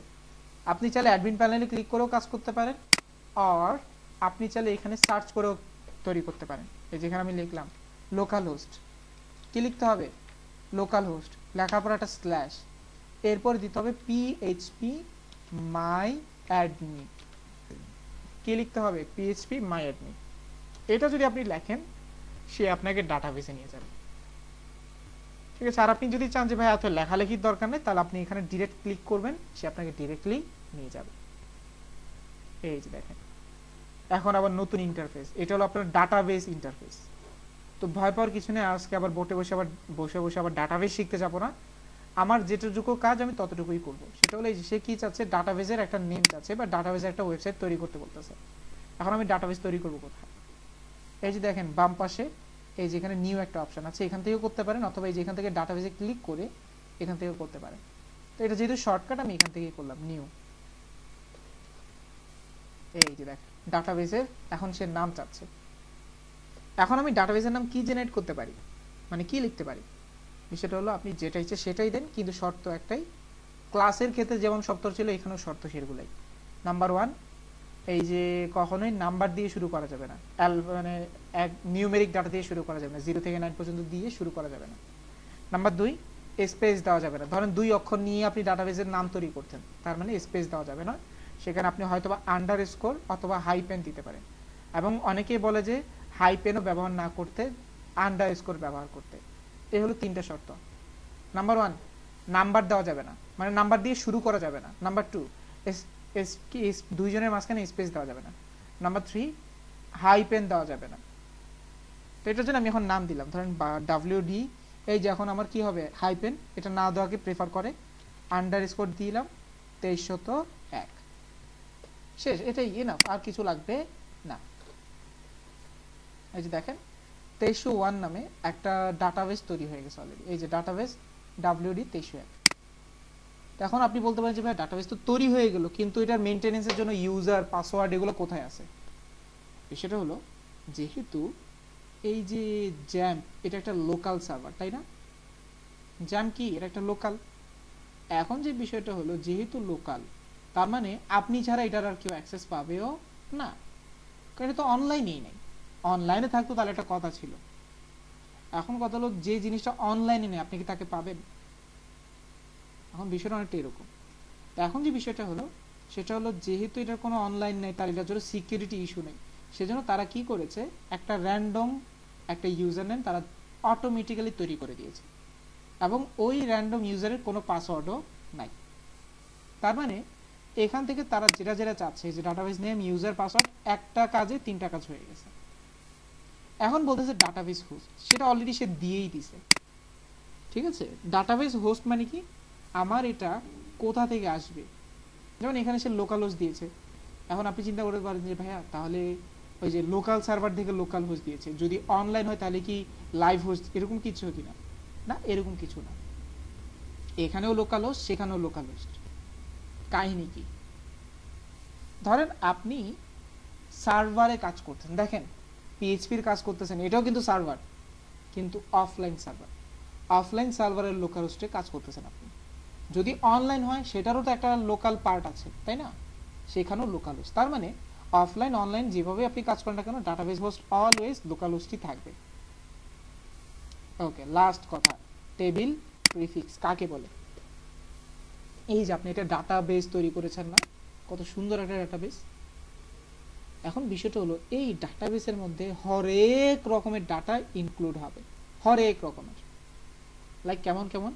আপনি চাইলে অ্যাডমিন প্যানেলে ক্লিক করেও কাজ করতে পারেন, আর আপনি চাইলে এখানে সার্চ করেও তৈরি করতে পারেন। এই যেখানে আমি লিখলাম লোকাল হোস্ট, কি লিখতে হবে? লোকাল হোস্ট, লেখার পর একটা স্ল্যাশ, এরপর দিতে হবে পিএইচপি মাই অ্যাডমিন, কি লিখতে হবে? পিএইচপি মাই অ্যাডমিন। এটা যদি আপনি লেখেন সে আপনাকে ডাটাবেসে নিয়ে যাবে, ঠিক আছে। আর আপনি যদি চান যে ভাই এত লেখালেখির দরকার নেই, তাহলে আপনি এখানে ডিরেক্ট ক্লিক করবেন, সে আপনাকে ডিরেক্টলি নিয়ে যাবে। এই যে দেখেন এখন আবার নতুন ইন্টারফেস, এটা হলো আপনার ডাটাবেস ইন্টারফেস। তো ভয় পাওয়ার কিছু নেই, আজকে আবার বসে বসে আবার ডাটাবেস শিখতে যাবো না। আমার যেটুকু কাজ আমি ততটুকুই করব, সেটা হলো এই যে সে কি চাচ্ছে, ডাটাবেসের একটা নেম চাচ্ছে বা ডাটাবেসের একটা ওয়েবসাইট তৈরি করতে বলতেছে। এখন আমি ডাটাবেস তৈরি করব কোথায়? এই যে দেখেন বাম পাশে এই যে এখানে নিউ একটা অপশন আছে, এখান থেকেও করতে পারেন, অথবা এই যে এখান থেকে ডাটাবেসে ক্লিক করে এখান থেকেও করতে পারেন। তো এটা যেহেতু শর্টকাট আমি এখান থেকেই করলাম নিউ। এই যে দেখেন ডাটাবেসের এখন সে নাম চাচ্ছে। এখন আমি ডাটাবেসের নাম কি জেনারেট করতে পারি, মানে কি লিখতে পারি? বিষয়টা হলো আপনি যেটা ইচ্ছে সেটাই দেন, কিন্তু শর্ত একটাই, ক্লাসের ক্ষেত্রে যেমন শর্ত ছিল এখানেও শর্ত সেগুলাই। নাম্বার 1, এই যে কখনোই নাম্বার দিয়ে শুরু করা যাবে না, মানে এক নিউমেরিক ডাটা দিয়ে শুরু করা যাবে না, 0 থেকে 9 পর্যন্ত দিয়ে শুরু করা যাবে না। নাম্বার 2, স্পেস দেওয়া যাবে না। ধরেন 2 অক্ষর নিয়ে আপনি ডাটাবেসের নাম তৈরি করতেন, তার মানে স্পেস দেওয়া যাবে না, সেখানে আপনি হয়তোবা আন্ডারস্কোর অথবা হাইপেন দিতে পারেন। এবং অনেকেই বলে যে হাইপেনও ব্যবহার না করতে, আন্ডারস্কোর ব্যবহার করতে। এই হলো 3টে শর্ত। নাম্বার 1, নাম্বার দেওয়া যাবে না, মানে নাম্বার দিয়ে শুরু করা যাবে না। নাম্বার 2, দুইজনের মাঝখানে স্পেস দেওয়া যাবে না। নাম্বার 3, হাইপেন দেওয়া যাবে না। তো এটার জন্য আমি এখন নাম দিলাম, ধরেন WD, এই যে এখন আমার কি হবে, হাইপেন এটা না দেওয়াকে প্রেফার করে, আন্ডারস্কোর দিলাম 2301, শেষ। এটাই এনাফ, আর কিছু লাগবে না। এই যে দেখেন 2301 নামে একটা ডাটাবেস তৈরি হয়ে গেছে অলরেডি, এই যে ডাটাবেস WD 2301। এখন আপনি বলতে পারেন যে ভাই ডাটাবেস তো তৈরি হয়ে গেল, কিন্তু এটার মেইনটেনেন্সের জন্য ইউজার পাসওয়ার্ড এগুলো কোথায় আছে? সেটা হলো যেহেতু এই যে জ্যাম্প এটা একটা লোকাল সার্ভার, তাই না? জ্যাম্প কি, এটা একটা লোকাল। এখন যে বিষয়টা হলো যেহেতু লোকাল, তার মানে আপনি ছাড়া এটার আর কেউ অ্যাক্সেস পাবেও না, কারণ এটা তো অনলাইনেই নেই। অনলাইনে থাকতো তাহলে একটা কথা ছিল। এখন কথা হলো যে জিনিসটা অনলাইনে নেই আপনি কি তাকে পাবেন? এখন বিষয়টা অনেকটা এরকম। তো এখন যে বিষয়টা হলো সেটা হলো যেহেতু এটা কোনো অনলাইন নেই, তার এটার জন্য সিকিউরিটি ইস্যু নেই, সেজন্য তারা কি করেছে, একটা র্যান্ডম একটা ইউজার নেম তারা অটোমেটিক্যালি তৈরি করে দিয়েছে, এবং ওই র্যান্ডম ইউজারের কোনো পাসওয়ার্ডও নাই। তার মানে এখান থেকে তারা যেটা যেটা চাচ্ছে, যে ডাটাবেস নেম, ইউজার, পাসওয়ার্ড, একটা কাজে তিনটা কাজ হয়ে গেছে। এখন বলতেছে ডাটাবেস হোস্ট, সেটা অলরেডি সে দিয়েই দিছে, ঠিক আছে। ডাটাবেস হোস্ট মানে কি, আমার এটা কোথা থেকে আসবে, যেমন এখানে সে লোকাল হোস্ট দিয়েছে। এখন আপনি চিন্তা করতে পারেন যে ভাইয়া তাহলে ওই যে লোকাল সার্ভার থেকে লোকাল হোস্ট দিয়েছে, যদি অনলাইন হয় তাহলে কি লাইভ হোস্ট, এরকম কিছু কি না? না, এরকম কিছু না, এখানেও লোকাল হোস্ট সেখানেও লোকাল হোস্ট। কাহিনী কি, ধরেন আপনি সার্ভারে কাজ করতেন, দেখেন পিএইচপির কাজ করতেছেন, এটাও কিন্তু সার্ভার, কিন্তু অফলাইন সার্ভার, অফলাইন সার্ভারের লোকাল হোস্টে কাজ করতেছেন আপনি। যদি অনলাইন হয় সেটারও তো একটা লোকাল পার্ট আছে, তাই না? সেখানেও লোকাল হোস্ট। তার মানে অফলাইন অনলাইন যেভাবে আপনি কাজ করেন না কেন, ডাটাবেস হোস্ট অলওয়েজ লোকাল হোস্টই থাকবে। ওকে, লাস্ট কথা, টেবিল প্রিফিক্স কাকে বলে? এই যে আপনি এটা ডাটাবেস তৈরি করেছেন না, কত সুন্দর একটা ডাটাবেস। এখন বিষয়টা হলো এই ডাটাবেসের মধ্যে হরেক রকমের ডাটা ইনক্লুড হবে, হরেক রকমের। লাইক কেমন কেমন,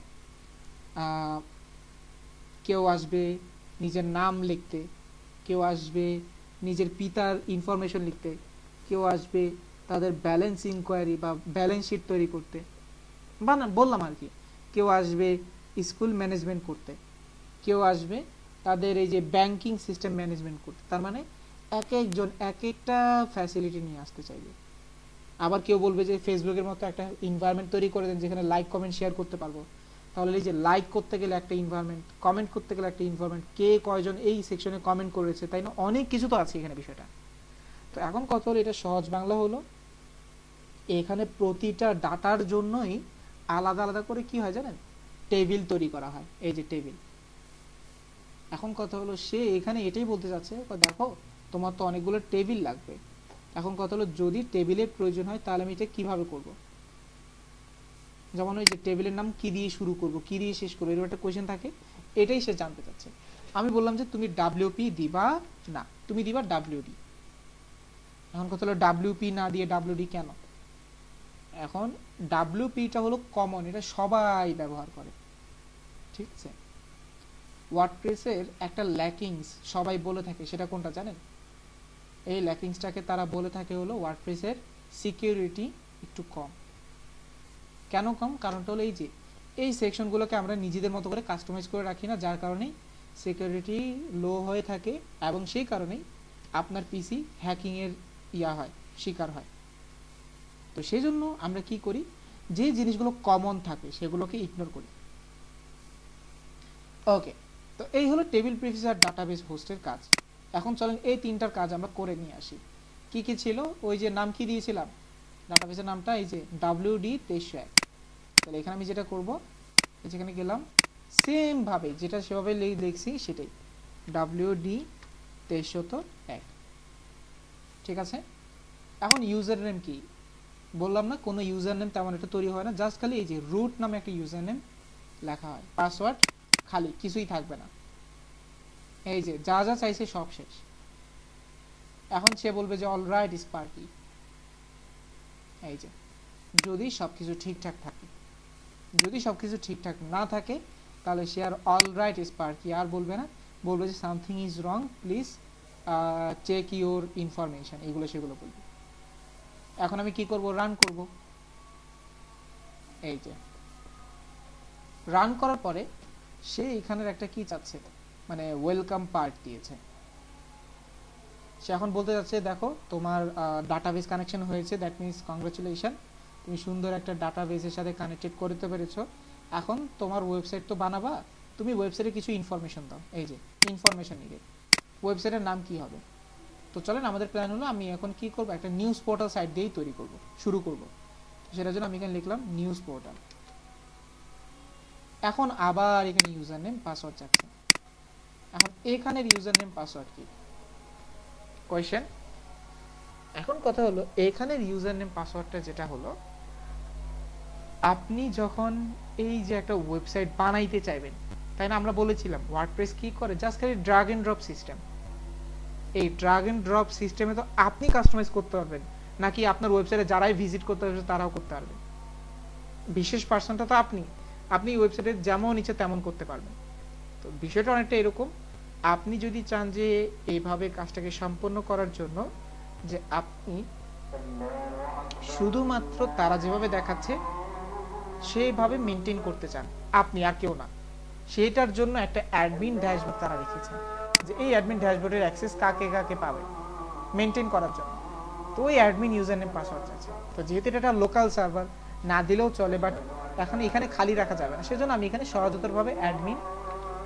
কেউ আসবে নিজের নাম লিখতে, কেউ আসবে নিজের পিতার ইনফরমেশন লিখতে, কেউ আসবে তাদের ব্যালেন্স ইনকোয়ারি বা ব্যালেন্স শিট তৈরি করতে, বললাম আর কি, কেউ আসবে স্কুল ম্যানেজমেন্ট করতে, কেউ আসবে তাদের এই যে ব্যাংকিং সিস্টেম ম্যানেজমেন্ট করতে। তার মানে এক একজন এক একটা ফ্যাসিলিটি নিয়ে আসতে চাইবে। আবার কেউ বলবে যে ফেসবুকের মতো একটা এনভায়রনমেন্ট তৈরি করে দেন যেখানে লাইক কমেন্ট শেয়ার করতে পারবো। তাহলে এই যে লাইক করতে গেলে একটা এনভায়রনমেন্ট, কমেন্ট করতে গেলে একটা এনভায়রনমেন্ট, কে কয়জন এই সেকশনে কমেন্ট করেছে, তাই না? অনেক কিছু তো আছে এখানে বিষয়টা। তো এখন কথা হলো, এটা সহজ বাংলা হলো, এখানে প্রতিটা ডাটার জন্যই আলাদা আলাদা করে কি হয় জানেন, টেবিল তৈরি করা হয়। এই যে টেবিল। এখন কথা হলো, সে এখানে এটাই বলতে চাচ্ছে, দেখো তোমার তো অনেকগুলো টেবিল লাগবে। এখন কথা হলো, যদি টেবিলের প্রয়োজন হয় তাহলে আমি এটা কিভাবে করব? যেমন ওই যে টেবিলের নাম কি দিয়ে শুরু করব, কি দিয়ে শেষ করবো, এরকম একটা কোয়েশ্চেন থাকে, এটাই সে জানতে চাচ্ছে। আমি বললাম যে তুমি ডাব্লিউপি দিবা না, তুমি দিবা ডাব্লিউডি। এখন কথা হলো ডাব্লিউপি না দিয়ে ডাব্লিউডি কেন? এখন ডাব্লিউপিটা হলো কমন, এটা সবাই ব্যবহার করে, ঠিক আছে। ওয়ার্ডপ্রেসের একটা ল্যাকিংস সবাই বলে থাকে, সেটা কোনটা জানেন? এই ল্যাকিংসটাকে তারা বলে থাকে হলো ওয়ার্ডপ্রেসের সিকিউরিটি একটু কম। কেন কম? কারণটা হলো এই যে এই সেকশনগুলোকে আমরা নিজেদের মতো করে কাস্টমাইজ করে রাখি না, যার কারণে সিকিউরিটি লো হয়ে থাকে, এবং সেই কারণেই আপনার পিসি হ্যাকিংয়ের শিকার হয়। তো সেই জন্য আমরা কি করি, যে জিনিসগুলো কমন থাকে সেগুলোকে ইগনোর করি। ওকে, তো এই হলো টেবিল প্রিফিক্স আর ডাটাবেস হোস্টের কাজ। এখন চলেন এই তিনটার কাজ আমরা করে নিয়ে আসি। কি কি ছিল? ওই যে নাম কি দিয়েছিলাম ডাটাবেসের নামটা, এই যে WD2301। তাহলে এখানে আমি যেটা করব, যেখানে গেলাম সেম ভাবে যেটা সেভাবে লিখছি সেটাই, WD2301, ঠিক আছে। এখন ইউজার নেম কি বললাম না, কোনো ইউজার নেম তেমন একটা তৈরি হয় না, জাস্ট খালি এই যে রুট নামে একটা ইউজার নেম লেখা হয়, পাসওয়ার্ড খালি, কিছুই থাকবে না। এই যে যা যা চাইছে সব শেষ। এখন সে বলবে যে অলরাইট স্পার্কি, এই যে যদি সবকিছু ঠিকঠাক থাকে। যদি সবকিছু ঠিকঠাক না থাকে তাহলে সে আর অলরাইট স্পার্কি আর বলবে না, বলবে যে something is wrong, please check your information, এগুলো সেগুলো বলবে। এখন আমি কি করব, রান করব। এই যে রান করার পরে সে এখানের একটা কি চাচ্ছে, মানে ওয়েলকাম পার্ট দিয়েছে। সে এখন বলতে যাচ্ছে দেখো তোমার ডাটাবেস কানেকশন হয়েছে, দ্যাট মিনস কংগ্রাচুলেশন, তুমি সুন্দর একটা ডাটাবেসের সাথে কানেক্টেড করতে পেরেছো। এখন তোমার ওয়েবসাইট তো বানাবা, তুমি ওয়েবসাইটে কিছু ইনফরমেশন দাও। এই যে ইনফরমেশন নিবে, ওয়েবসাইটের নাম কি হবে? তো চলেন আমাদের প্ল্যান হলো, আমি এখন কি করব, একটা নিউজ পোর্টাল সাইট দিয়েই তৈরি করব, শুরু করব। সেটার জন্য আমি এখানে লিখলাম নিউজ পোর্টাল। এখন আবার এখানে ইউজার নেম পাসওয়ার্ড চাচ্ছে। এখন এখানের ইউজার নেম পাসওয়ার্ড কি কোয়েশ্চেন। এখন কথা হলো, এখানের ইউজার নেম পাসওয়ার্ডটা যেটা হলো, আপনি যখন এই যে একটা ওয়েবসাইট বানাইতে চাইবেন তাই না? আমরা বলেছিলাম ওয়ার্ডপ্রেস কি করে, জাস্ট খালি ড্রাগ এন্ড ড্রপ সিস্টেম। এই ড্রাগ এন্ড ড্রপ সিস্টেমে তো আপনি কাস্টমাইজ করতে পারবেন, নাকি আপনার ওয়েবসাইটে যারাই ভিজিট করতে পারবে তারাও করতে পারবে? বিশেষ পার্সনটা তো আপনি, আপনি ওয়েবসাইটে যেমন ইচ্ছে তেমন করতে পারবেন। তো বিষয়টা অনেকটা এরকম, আপনি যদি চান যে এইভাবে কাজটাকে সম্পন্ন করার জন্য যে আপনি শুধুমাত্র তারা যেভাবে দেখাচ্ছে সেইভাবে মেনটেন করতে চান, আপনি আর কেউ না, সেটার জন্য একটা অ্যাডমিন ড্যাশবোর্ড তারা রেখেছে, যে এই অ্যাডমিন ড্যাশবোর্ডের অ্যাক্সেস কাকে কাকে পাবে মেনটেন করার জন্য। তো ওই অ্যাডমিন ইউজার নেম পাসওয়ার্ড আছে। তো যেহেতু এটা একটা লোকাল সার্ভার, না দিলেও চলে, বাট এখন এখানে খালি রাখা যাবে না, সেজন্য আমি এখানে সহজতরভাবে অ্যাডমিন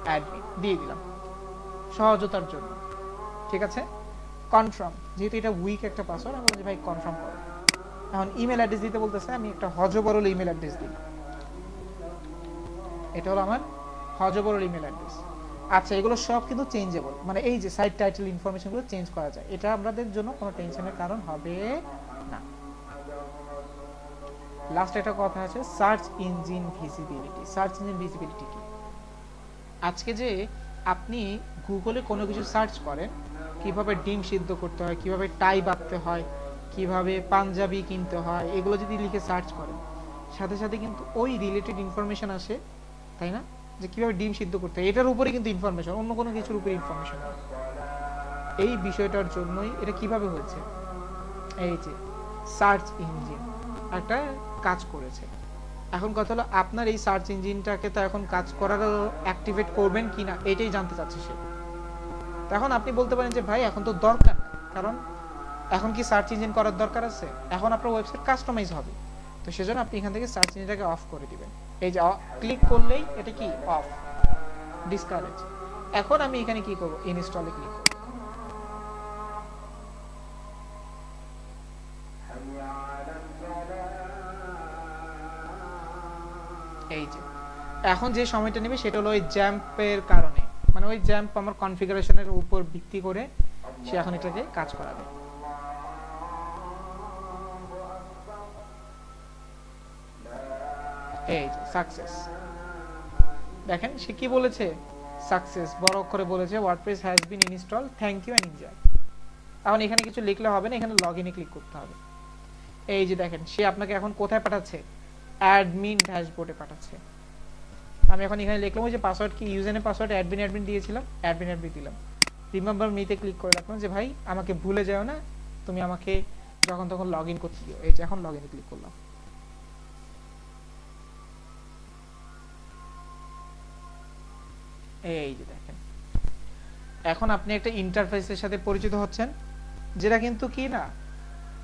অ্যাডমিন দিয়ে দিলাম সহজতার জন্য। ঠিক আছে, কনফার্ম, যেহেতু এটা উইক একটা পাসওয়ার্ড, আমি বলছি ভাই কনফার্ম করো। এখন ইমেল অ্যাড্রেস দিতে বলতেছে, আমি একটা হজবরল ইমেল অ্যাড্রেস দিই। এটা হলো আমার হজবরল ইমেল অ্যাড্রেস। আচ্ছা, এগুলো সব কিন্তু চেঞ্জেবল, মানে এই যে সাইট টাইটেল ইনফরমেশনগুলো চেঞ্জ করা যায়, এটা আমাদের জন্য কোনো টেনশনের কারণ হবে না। লাস্ট একটা কথা আছে, search engine visibility. Search engine visibility কি? আজকে যে আপনি গুগলে কোনো কিছু সার্চ করেন, কিভাবে ডিম সিদ্ধ করতে হয়, কিভাবে টাই বাঁধতে হয়, কিভাবে পাঞ্জাবি কিনতে হয়, এগুলো যদি লিখে সার্চ করেন, সাথে সাথে কিন্তু ওই রিলেটেড ইনফরমেশন আসে, তাই না? যে কিভাবে ডিম সিদ্ধ করতে হয়, এটার উপরে কিন্তু ইনফরমেশন, অন্য কোনো কিছুর উপরে ইনফরমেশন নেই। এই বিষয়টার জন্যই এটা কিভাবে হয়েছে, এই যে সার্চ ইঞ্জিন একটা কাজ করেছে। এখন কথা হলো, আপনার এই সার্চ ইঞ্জিনটাকে তো এখন কাজ করার অ্যাক্টিভেট করবেন কিনা এটাই জানতে চাচ্ছে সে। তখন আপনি বলতে পারেন যে ভাই এখন তো দরকার, কারণ এখন কি সার্চ ইঞ্জিন করার দরকার আছে? এখন আপনার ওয়েবসাইট কাস্টমাইজ হবে, তো সেজন্য আপনি এখান থেকে সার্চ ইঞ্জিনটাকে অফ করে দিবেন। এই যে ক্লিক করলেই এটা কি অফ, ডিসকারেজ। এখন আমি এখানে কি করব, ইনস্টলে ক্লিক করব। এই যে এখন যে সময়টা নেবে সেটা হলো ওই জ্যাম্পের কারণে, মানে ওই জ্যাম্প আমার কনফিগারেশনের উপর ভিত্তি করে সে এখন এটাকে কাজ করাবে। এই যে সাকসেস, দেখেন সে কি বলেছে, সাকসেস বড় অক্ষরে বলেছে, WordPress has been install, thank you and enjoy. এখন এখানে কিছু লিখলে হবে না, এখানে লগইনে ক্লিক করতে হবে। এই যে দেখেন সে আপনাকে এখন কোথায় পাঠাচ্ছে, অ্যাডমিন ড্যাশবোর্ডে পাঠাচ্ছে। আমি এখন এখানে লিখলাম ওই যে পাসওয়ার্ড কি, user name password admin admin দিয়েছিলাম, অ্যাডমিন অ্যাডমিন দিলাম, রিমেম্বার মিতে ক্লিক করে রাখলাম যে ভাই আমাকে ভুলে যাও না, তুমি আমাকে যখন তখন লগইন করতে দিও। এই যে এখন লগইনে ক্লিক করলাম। এই যে দেখেন এখন আপনি একটা ইন্টারফেসের সাথে পরিচিত হচ্ছেন, যেটা কিন্তু কি না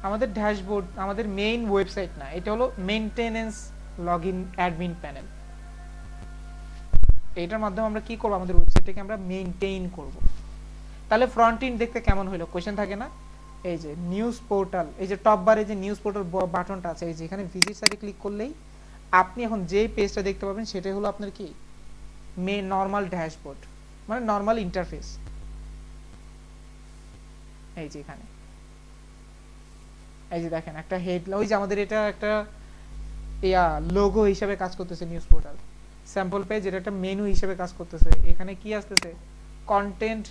আমাদের ড্যাশবোর্ড, আমাদের মেইন ওয়েবসাইট না, এটা হলো মেইনটেনেন্স লগইন অ্যাডমিন প্যানেল। এটার মাধ্যমে আমরা কি করব, আমাদের ওয়েবসাইটটাকে আমরা মেইনটেইন করব। তাহলে ফ্রন্ট এন্ড দেখতে কেমন হলো, কোশ্চেন থাকে না? এই যে নিউজ পোর্টাল, এই যে টপ বারে যে নিউজ পোর্টাল বাটনটা আছে, এই যে এখানে ভিজিট সাইটে ক্লিক করলেই আপনি এখন যে পেজটা দেখতে পাবেন সেটাই হলো আপনার কি মেইন নরমাল ড্যাশবোর্ড, মানে নরমাল ইন্টারফেস। এই যে এখানে এই যে দেখেন একটা হেডলাইন, ওই যে আমাদের এটা একটা লোগো হিসেবে কাজ করতেছে নিউজ পোর্টাল, স্যাম্পল পেজ এটা একটা মেনু হিসেবে কাজ করতেছে, এখানে কি আসতেছে কন্টেন্ট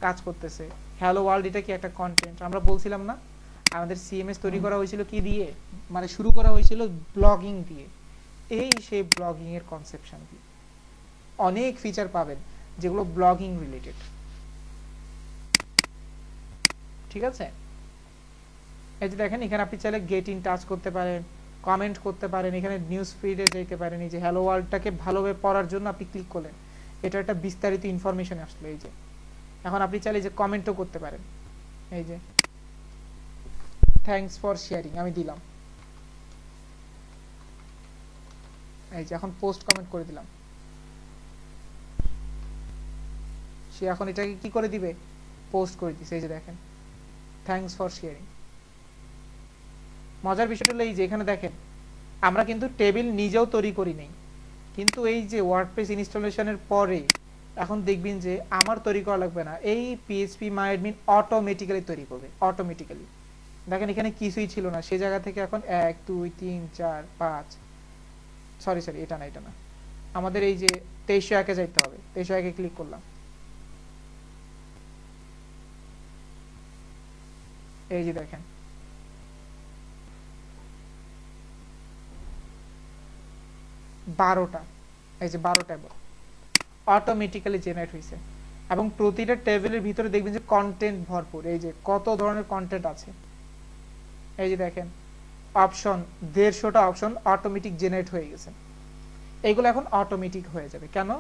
কাজ করতেছে, হ্যালো ওয়ার্ল্ড এটা কি একটা কন্টেন্ট। আমরা বলছিলাম না আমাদের সিএমএস তৈরি করা হয়েছিল কি দিয়ে, মানে শুরু করা হয়েছিল ব্লগিং দিয়ে, এই সেই ব্লগিং এর কনসেপশন দিয়ে অনেক ফিচার পাবেন যেগুলো ব্লগিং রিলেটেড। ঠিক আছে, এই যে দেখেন এখানে আপনি চাইলে গেট ইন টাচ করতে পারেন, কমেন্ট করতে পারেন, এখানে নিউজ ফিডে যেতে পারেন। এই যে হ্যালো ওয়ার্ল্ডটাকে ভালোভাবে পড়ার জন্য আপনি ক্লিক করলেন, এটা একটা বিস্তারিত ইনফরমেশন আসলো। এই যে এখন আপনি চাইলে যে কমেন্টও করতে পারেন, এই যে থ্যাঙ্কস ফর শেয়ারিং আমি দিলাম, এই যে এখন পোস্ট কমেন্ট করে দিলাম, সে এখন এটাকে কি করে দিবে, পোস্ট করে দিছে। এই যে দেখেন থ্যাঙ্কস ফর শেয়ারিং। মজার বিষয়টা হলো এই যে এখানে দেখেন আমরা কিন্তু টেবিল নিজেও তৈরি করি নাই, কিন্তু এই যে ওয়ার্ডপ্রেস ইনস্টলেশনের পরে এখন দেখবেন যে আমার তৈরি করা লাগবে না, এই পিএইচপি মাই অ্যাডমিন অটোমেটিক্যালি তৈরি করবে, অটোমেটিক্যালি। দেখেন এখানে কিছুই ছিল না, সেই জায়গা থেকে এখন 1 2 3 4 5 সরি এটা না আমাদের এই যে 2301 এ যাইতে হবে, 2301 এ ক্লিক করলাম। এই যে দেখেন বারোটা, এই যে 12 ট্যাব অটোমেটিক্যালি জেনারেট হয়েছে এবং প্রতিটা টেবিলের ভিতরে দেখবেন যে কন্টেন্ট ভরপুর। এই যে কত ধরনের কন্টেন্ট আছে, এই যে দেখেন অপশন 150টা অপশন অটোমেটিক জেনারেট হয়ে গেছে। এইগুলো এখন অটোমেটিক হয়ে যাবে। কেন?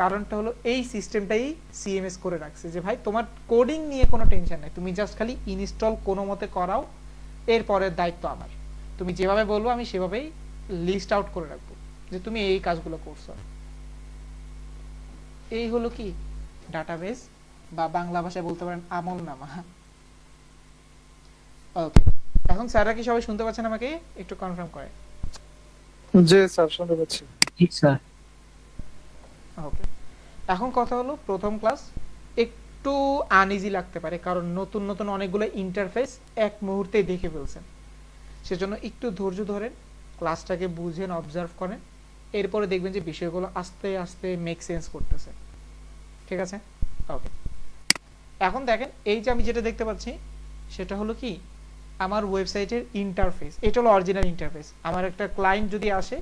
কারণটা হলো এই সিস্টেমটাই সিএমএস করে রাখছে যে ভাই তোমার কোডিং নিয়ে কোনো টেনশন নাই, তুমি জাস্ট খালি ইনস্টল কোনো মতে করাও, এরপরের দায়িত্ব আমার। তুমি যেভাবে বলবো আমি সেভাবেই লিস্ট আউট করে রাখবো যে তুমি এই কাজগুলো করছো। এই হলো কি ডাটাবেস, বা বাংলা ভাষায় বলতে পারেন আমলনামা। ওকে, এখন স্যাররা কি সবাই শুনতে পাচ্ছেন আমাকে? একটু কনফার্ম করে। জি স্যার, শুনতে পাচ্ছি। ঠিক স্যার। ওকে, এখন কথা হলো প্রথম ক্লাস একটু আনইজি লাগতে পারে, কারণ নতুন নতুন অনেকগুলো ইন্টারফেস এক মুহূর্তেই দেখে ফেলছেন। সেজন্য একটু ধৈর্য ধরেন, ক্লাসটাকে বুঝেন, অবজার্ভ করেন, এরপরে দেখবেন যে বিষয়গুলো আস্তে আস্তে মেক সেন্স করতেছে। ঠিক আছে? ওকে, এখন দেখেন এই যে আমি যেটা দেখতে পাচ্ছি সেটা হলো কি আমার ওয়েবসাইটের ইন্টারফেস। এটা হলো অরিজিনাল ইন্টারফেস। আমার একটা ক্লায়েন্ট যদি আসে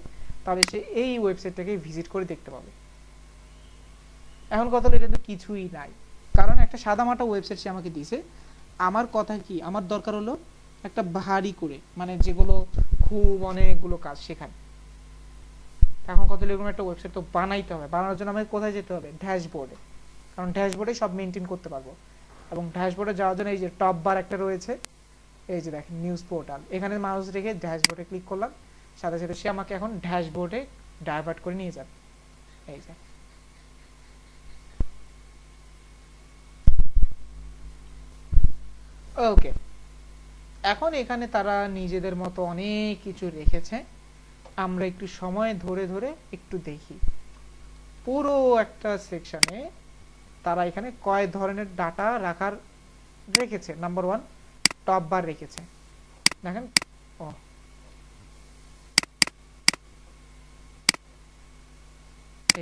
তাহলে সে এই ওয়েবসাইটটাকে ভিজিট করে দেখতে পাবে। এখন কথা হলো এটা তো কিছুই নাই, কারণ একটা সাদামাটা ওয়েবসাইট সে আমাকে দিয়েছে। আমার কথা কি, আমার দরকার হলো একটা ভারী করে, মানে যেগুলো খুব অনেকগুলো কাজ শেখায়। এখন কথা হলো এরকম একটা ওয়েবসাইট তো বানাইতে হবে। বানানোর জন্য আমাকে কোথায় যেতে হবে? ড্যাশবোর্ডে, কারণ ড্যাশবোর্ডে সব মেনটেন করতে পারবো। এবং ড্যাশবোর্ডে যাওয়ার জন্য এই যে টপ বার একটা রয়েছে, এই যে দেখেন নিউজ পোর্টাল, এখানে মাউস রেখে ড্যাশবোর্ডে ক্লিক করলাম, সাথে সাথে সে আমাকে এখন ড্যাশবোর্ডে ডাইভার্ট করে নিয়ে যাবে। এই যে ওকে, এখন এখানে তারা নিজেদের মতো অনেক কিছু রেখেছে। আমরা একটু সময় ধরে ধরে একটু দেখি। পুরো একটা সেকশনে তারা এখানে কয় ধরনের ডাটা রাখার রেখেছে। নাম্বার 1 টপ বার রেখেছে, দেখেন। ও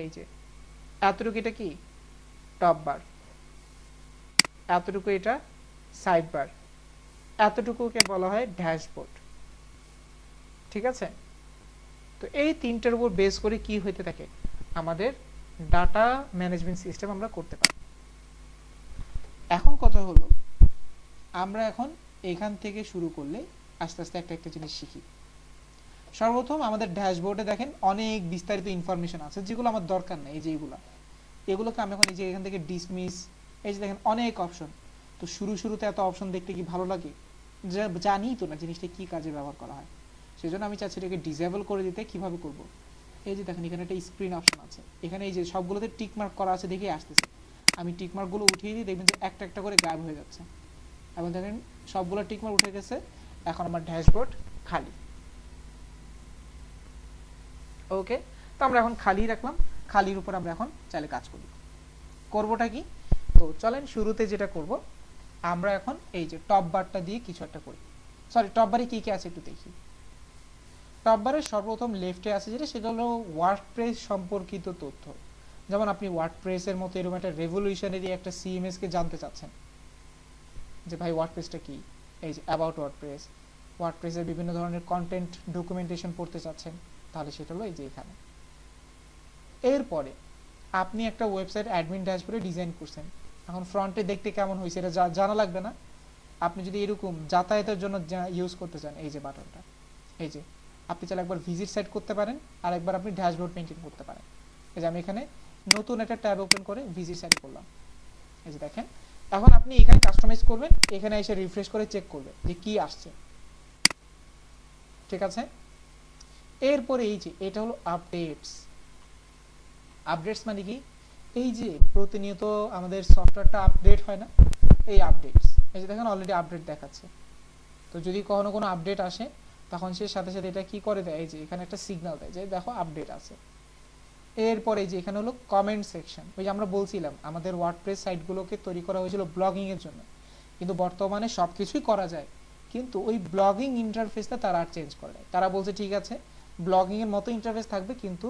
এই যে এতটুকু এটা কি টপ বার, এতটুকু এটা সাইড বার, এতটুকুকে বলা হয় ড্যাশবোর্ড। ঠিক আছে? তো এই তিনটার উপর বেস করে কি হইতে থাকে, আমাদের ডাটা ম্যানেজমেন্ট সিস্টেম আমরা করতে পারি। এখন কথা হলো আমরা এখন এখান থেকে শুরু করলে আস্তে আস্তে একটা একটা জিনিস শিখি। সর্বপ্রথম আমাদের ড্যাশবোর্ডে দেখেন অনেক বিস্তারিত ইনফরমেশন আছে যেগুলো আমার দরকার নেই। এই যে এগুলোকে আমি এখন এই যে এখান থেকে ডিসমিস, এই যে দেখেন অনেক অপশন। তো শুরুতে এত অপশন দেখতে কি ভালো লাগে? জানি তো না জিনিসটা কি কাজে ব্যবহার করা হয়, সেজন্য আমি চাচ্ছি এটাকে ডিসেবল করে দিতে। কিভাবে করব? এই যে দেখেন এখানে একটা স্ক্রিন অপশন আছে, এখানে এই যে সবগুলোতে টিক মার্ক করা আছে দেখে আসতেছে। আমি টিক মার্কগুলো উঠিয়ে দিই, দেখবেন যে একটা একটা করে গায়েব হয়ে যাচ্ছে। এবং দেখেন সবগুলো টিক মার্ক উঠে গেছে, এখন আমার ড্যাশবোর্ড খালি। ওকে, তো আমরা এখন খালি রাখলাম, খালির উপর আমরা এখন চাইলে কাজ করি। করবোটা কি? তো চলেন শুরুতে যেটা করব, আমরা এখন এই যে টপ বারটা দিয়ে কিছু একটা করি। সরি, টপ বারে কি কি আছে একটু দেখি। টপ বারে সর্বপ্রথম লেফটে আছে যেটা, সেটা হলো ওয়ার্ডপ্রেস সম্পর্কিত তথ্য। যেমন আপনি ওয়ার্ডপ্রেসের মতো এরকম একটা রেভলিউশনারি একটা সিএমএস কে জানতে চাচ্ছেন যে ভাই ওয়ার্ডপ্রেসটা কি, এই যে অ্যাবাউট ওয়ার্ডপ্রেস, ওয়ার্ডপ্রেসের বিভিন্ন ধরনের কন্টেন্ট ডকুমেন্টেশন পড়তে চাচ্ছেন, তাহলে সেটা হলো এই যে এখানে। এরপরে আপনি একটা ওয়েবসাইট অ্যাডমিন ড্যাশবোর্ডে ডিজাইন করছেন, এখন ফ্রন্টে দেখতে কেমন হয়েছে এটা জানা লাগবে না। আপনি যদি এরকম যাতায়াতের জন্য ইউজ করতে চান, এই যে বাটনটা, এই যে আপনি চাইলে একবার ভিজিট সাইট করতে পারেন, আর একবার আপনি ড্যাশবোর্ড মেনটেন করতে পারেন। এই যে আমি এখানে নতুন একটা ট্যাব ওপেন করে ভিজিট সাইট করলাম, এই যে দেখেন। এখন আপনি এখানে কাস্টমাইজ করবেন, এখানে এসে রিফ্রেশ করে চেক করবেন যে কি আসছে। ঠিক আছে? এরপরে এই যে এটা হলো আপডেটস। আপডেটস মানে কি? এই যে প্রতিনিয়ত আমাদের সফটওয়্যারটা আপডেট হয় না, এই আপডেটস। এই যে দেখেন অলরেডি আপডেট দেখাচ্ছে। তো যদি কখনো কোনো আপডেট আসে তখন সে সাথে সাথে এটা কি করে দেয়, এই যে এখানে একটা সিগন্যাল দেয় যে দেখো আপডেট আছে। এরপরে এই যে এখানে হলো কমেন্ট সেকশন। ওই যে আমরা বলছিলাম আমাদের ওয়ার্ডপ্রেস সাইটগুলোকে তৈরি করা হয়েছিল ব্লগিং এর জন্য, কিন্তু বর্তমানে সবকিছুই করা যায়, কিন্তু ওই ব্লগিং ইন্টারফেসটা তারা আর চেঞ্জ করে। তারা বলছে ঠিক আছে ব্লগিং এর মতো ইন্টারফেস থাকবে, কিন্তু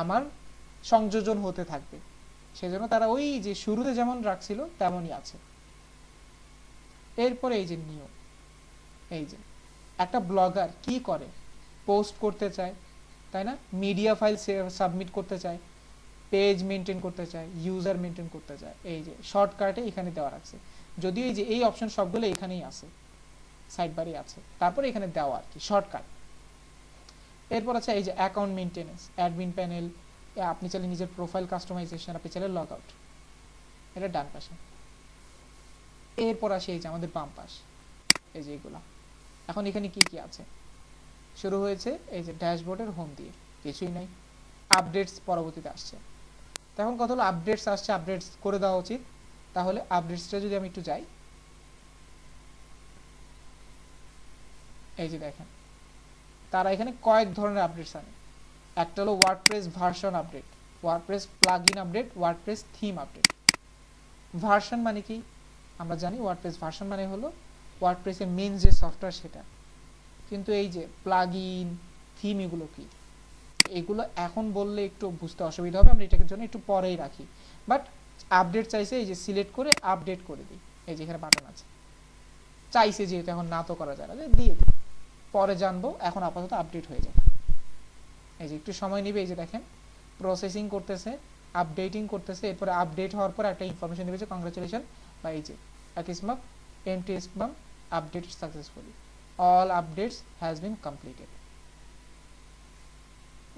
আমার সংযোজন হতে থাকবে, সেজন্য তারা ওই যে শুরুতে যেমন রাখছিল তেমনই আছে। এরপরে এই যে নিউ, এই যে একটা ব্লগার কি করে, পোস্ট করতে চায়, তাই না, মিডিয়া ফাইল সাবমিট করতে চায়, পেজ মেনটেন করতে চায়, ইউজার মেনটেন করতে চায়, এই যে শর্টকাটে এখানে দেওয়া রাখছে। যদিও এই যে এই অপশন সবগুলো এখানেই আছে, সাইড বারে আছে, তারপরে এখানে দেওয়া আর কি শর্টকাট। এরপর আছে এই যে অ্যাকাউন্ট মেনটেনেন্স, অ্যাডমিন প্যানেল, আপনি চাইলে নিজের প্রোফাইল কাস্টমাইজেশন, আপনি চাইলে লগ আউট, এটা ডান পাশে। এরপর আসে এই যে আমাদের বাম পাশ, এই যে এগুলা। এখন এখানে কি কি আছে, শুরু হয়েছে এই যে ড্যাশবোর্ডের হোম দিয়ে, কিছুই নাই, আপডেটস পরবর্তীতে আসছে। এখন কথা হলো আপডেটস আসছে, আপডেটস করে দেওয়া উচিত। তাহলে আপডেটসটা যদি আমি একটু যাই, এই যে দেখেন তারা এখানে কয়েক ধরনের আপডেটস আনে। একটা হলো WordPress version update, WordPress plugin update, WordPress theme update. Version মানে কি আমরা জানি, ওয়ার্ডপ্রেস ভার্সন মানে হলো ওয়ার্ডপ্রেসের মেইন যে সফটওয়্যার সেটা। কিন্তু এই যে প্লাগইন থিম এগুলো কি, এগুলো এখন বললে একটু বুঝতে অসুবিধা হবে, আমরা এটার জন্য একটু পরেই রাখি। বাট আপডেট চাইছে এই যে সিলেক্ট করে আপডেট করে দিই, এই যে এখানে বাটন আছে, চাইছে যেহেতু এখন না তো করা যায় না, দিয়ে দিই, পরে জানবো, এখন আপাতত আপডেট হয়ে যাবে। এই যে একটু সময় নেবে, এই যে দেখেন প্রসেসিং করতেছে, আপডেটিং করতেছে, এরপরে আপডেট হওয়ার পর একটা ইনফরমেশন দিবে যে কংগ্রাচুলেশন, বা এই যে ATSMAP NTSMAP updated successfully, all updates has been completed.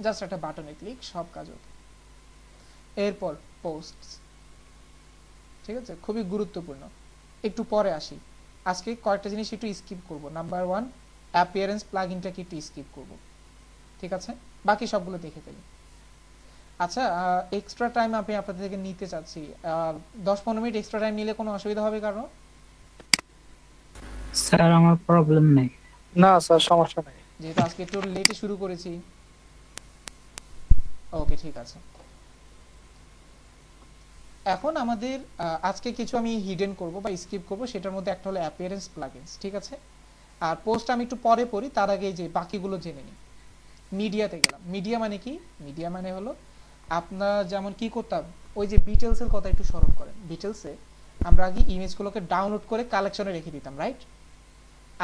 Just একটা বাটনে ক্লিক, সব কাজ ওকে। এরপর পোস্টস, ঠিক আছে, খুবই গুরুত্বপূর্ণ, একটু পরে আসি। আজকে কয়েকটা জিনিস একটু স্কিপ করব। নাম্বার 1 অ্যাপিয়ারেন্স প্লাগইনটাকে একটু স্কিপ করব, ঠিক আছে, বাকি সবগুলো দেখে ফেলি। আচ্ছা, এক্সট্রা টাইম আমি আপনাদের থেকে নিতে চাচ্ছি, 10-15 মিনিট এক্সট্রা টাইম নিলে কোনো অসুবিধা হবে কারণ? স্যার আমার প্রবলেম নেই। না স্যার, সমস্যা নেই। যেহেতু আজকে একটু লেটে শুরু করেছি। ওকে, ঠিক আছে। এখন আমাদের আজকে কিছু আমি হিডেন করব বা স্কিপ করব, সেটার মধ্যে একটা হলো অ্যাপিয়ারেন্স প্লাগইনস, ঠিক আছে। আর পোস্ট আমি একটু পরে পড়ি, তার আগে যে বাকিগুলো জেনে নিই। মিডিয়াতে গেলাম। মিডিয়া মানে কি? মিডিয়া মানে হলো আপনার যেমন কি করতাম, ওই যে বিটেলসের কথা একটু স্মরণ করেন। বিটেলসে আমরা আগে ইমেজগুলোকে ডাউনলোড করে কালেকশনে রেখে দিতাম, রাইট?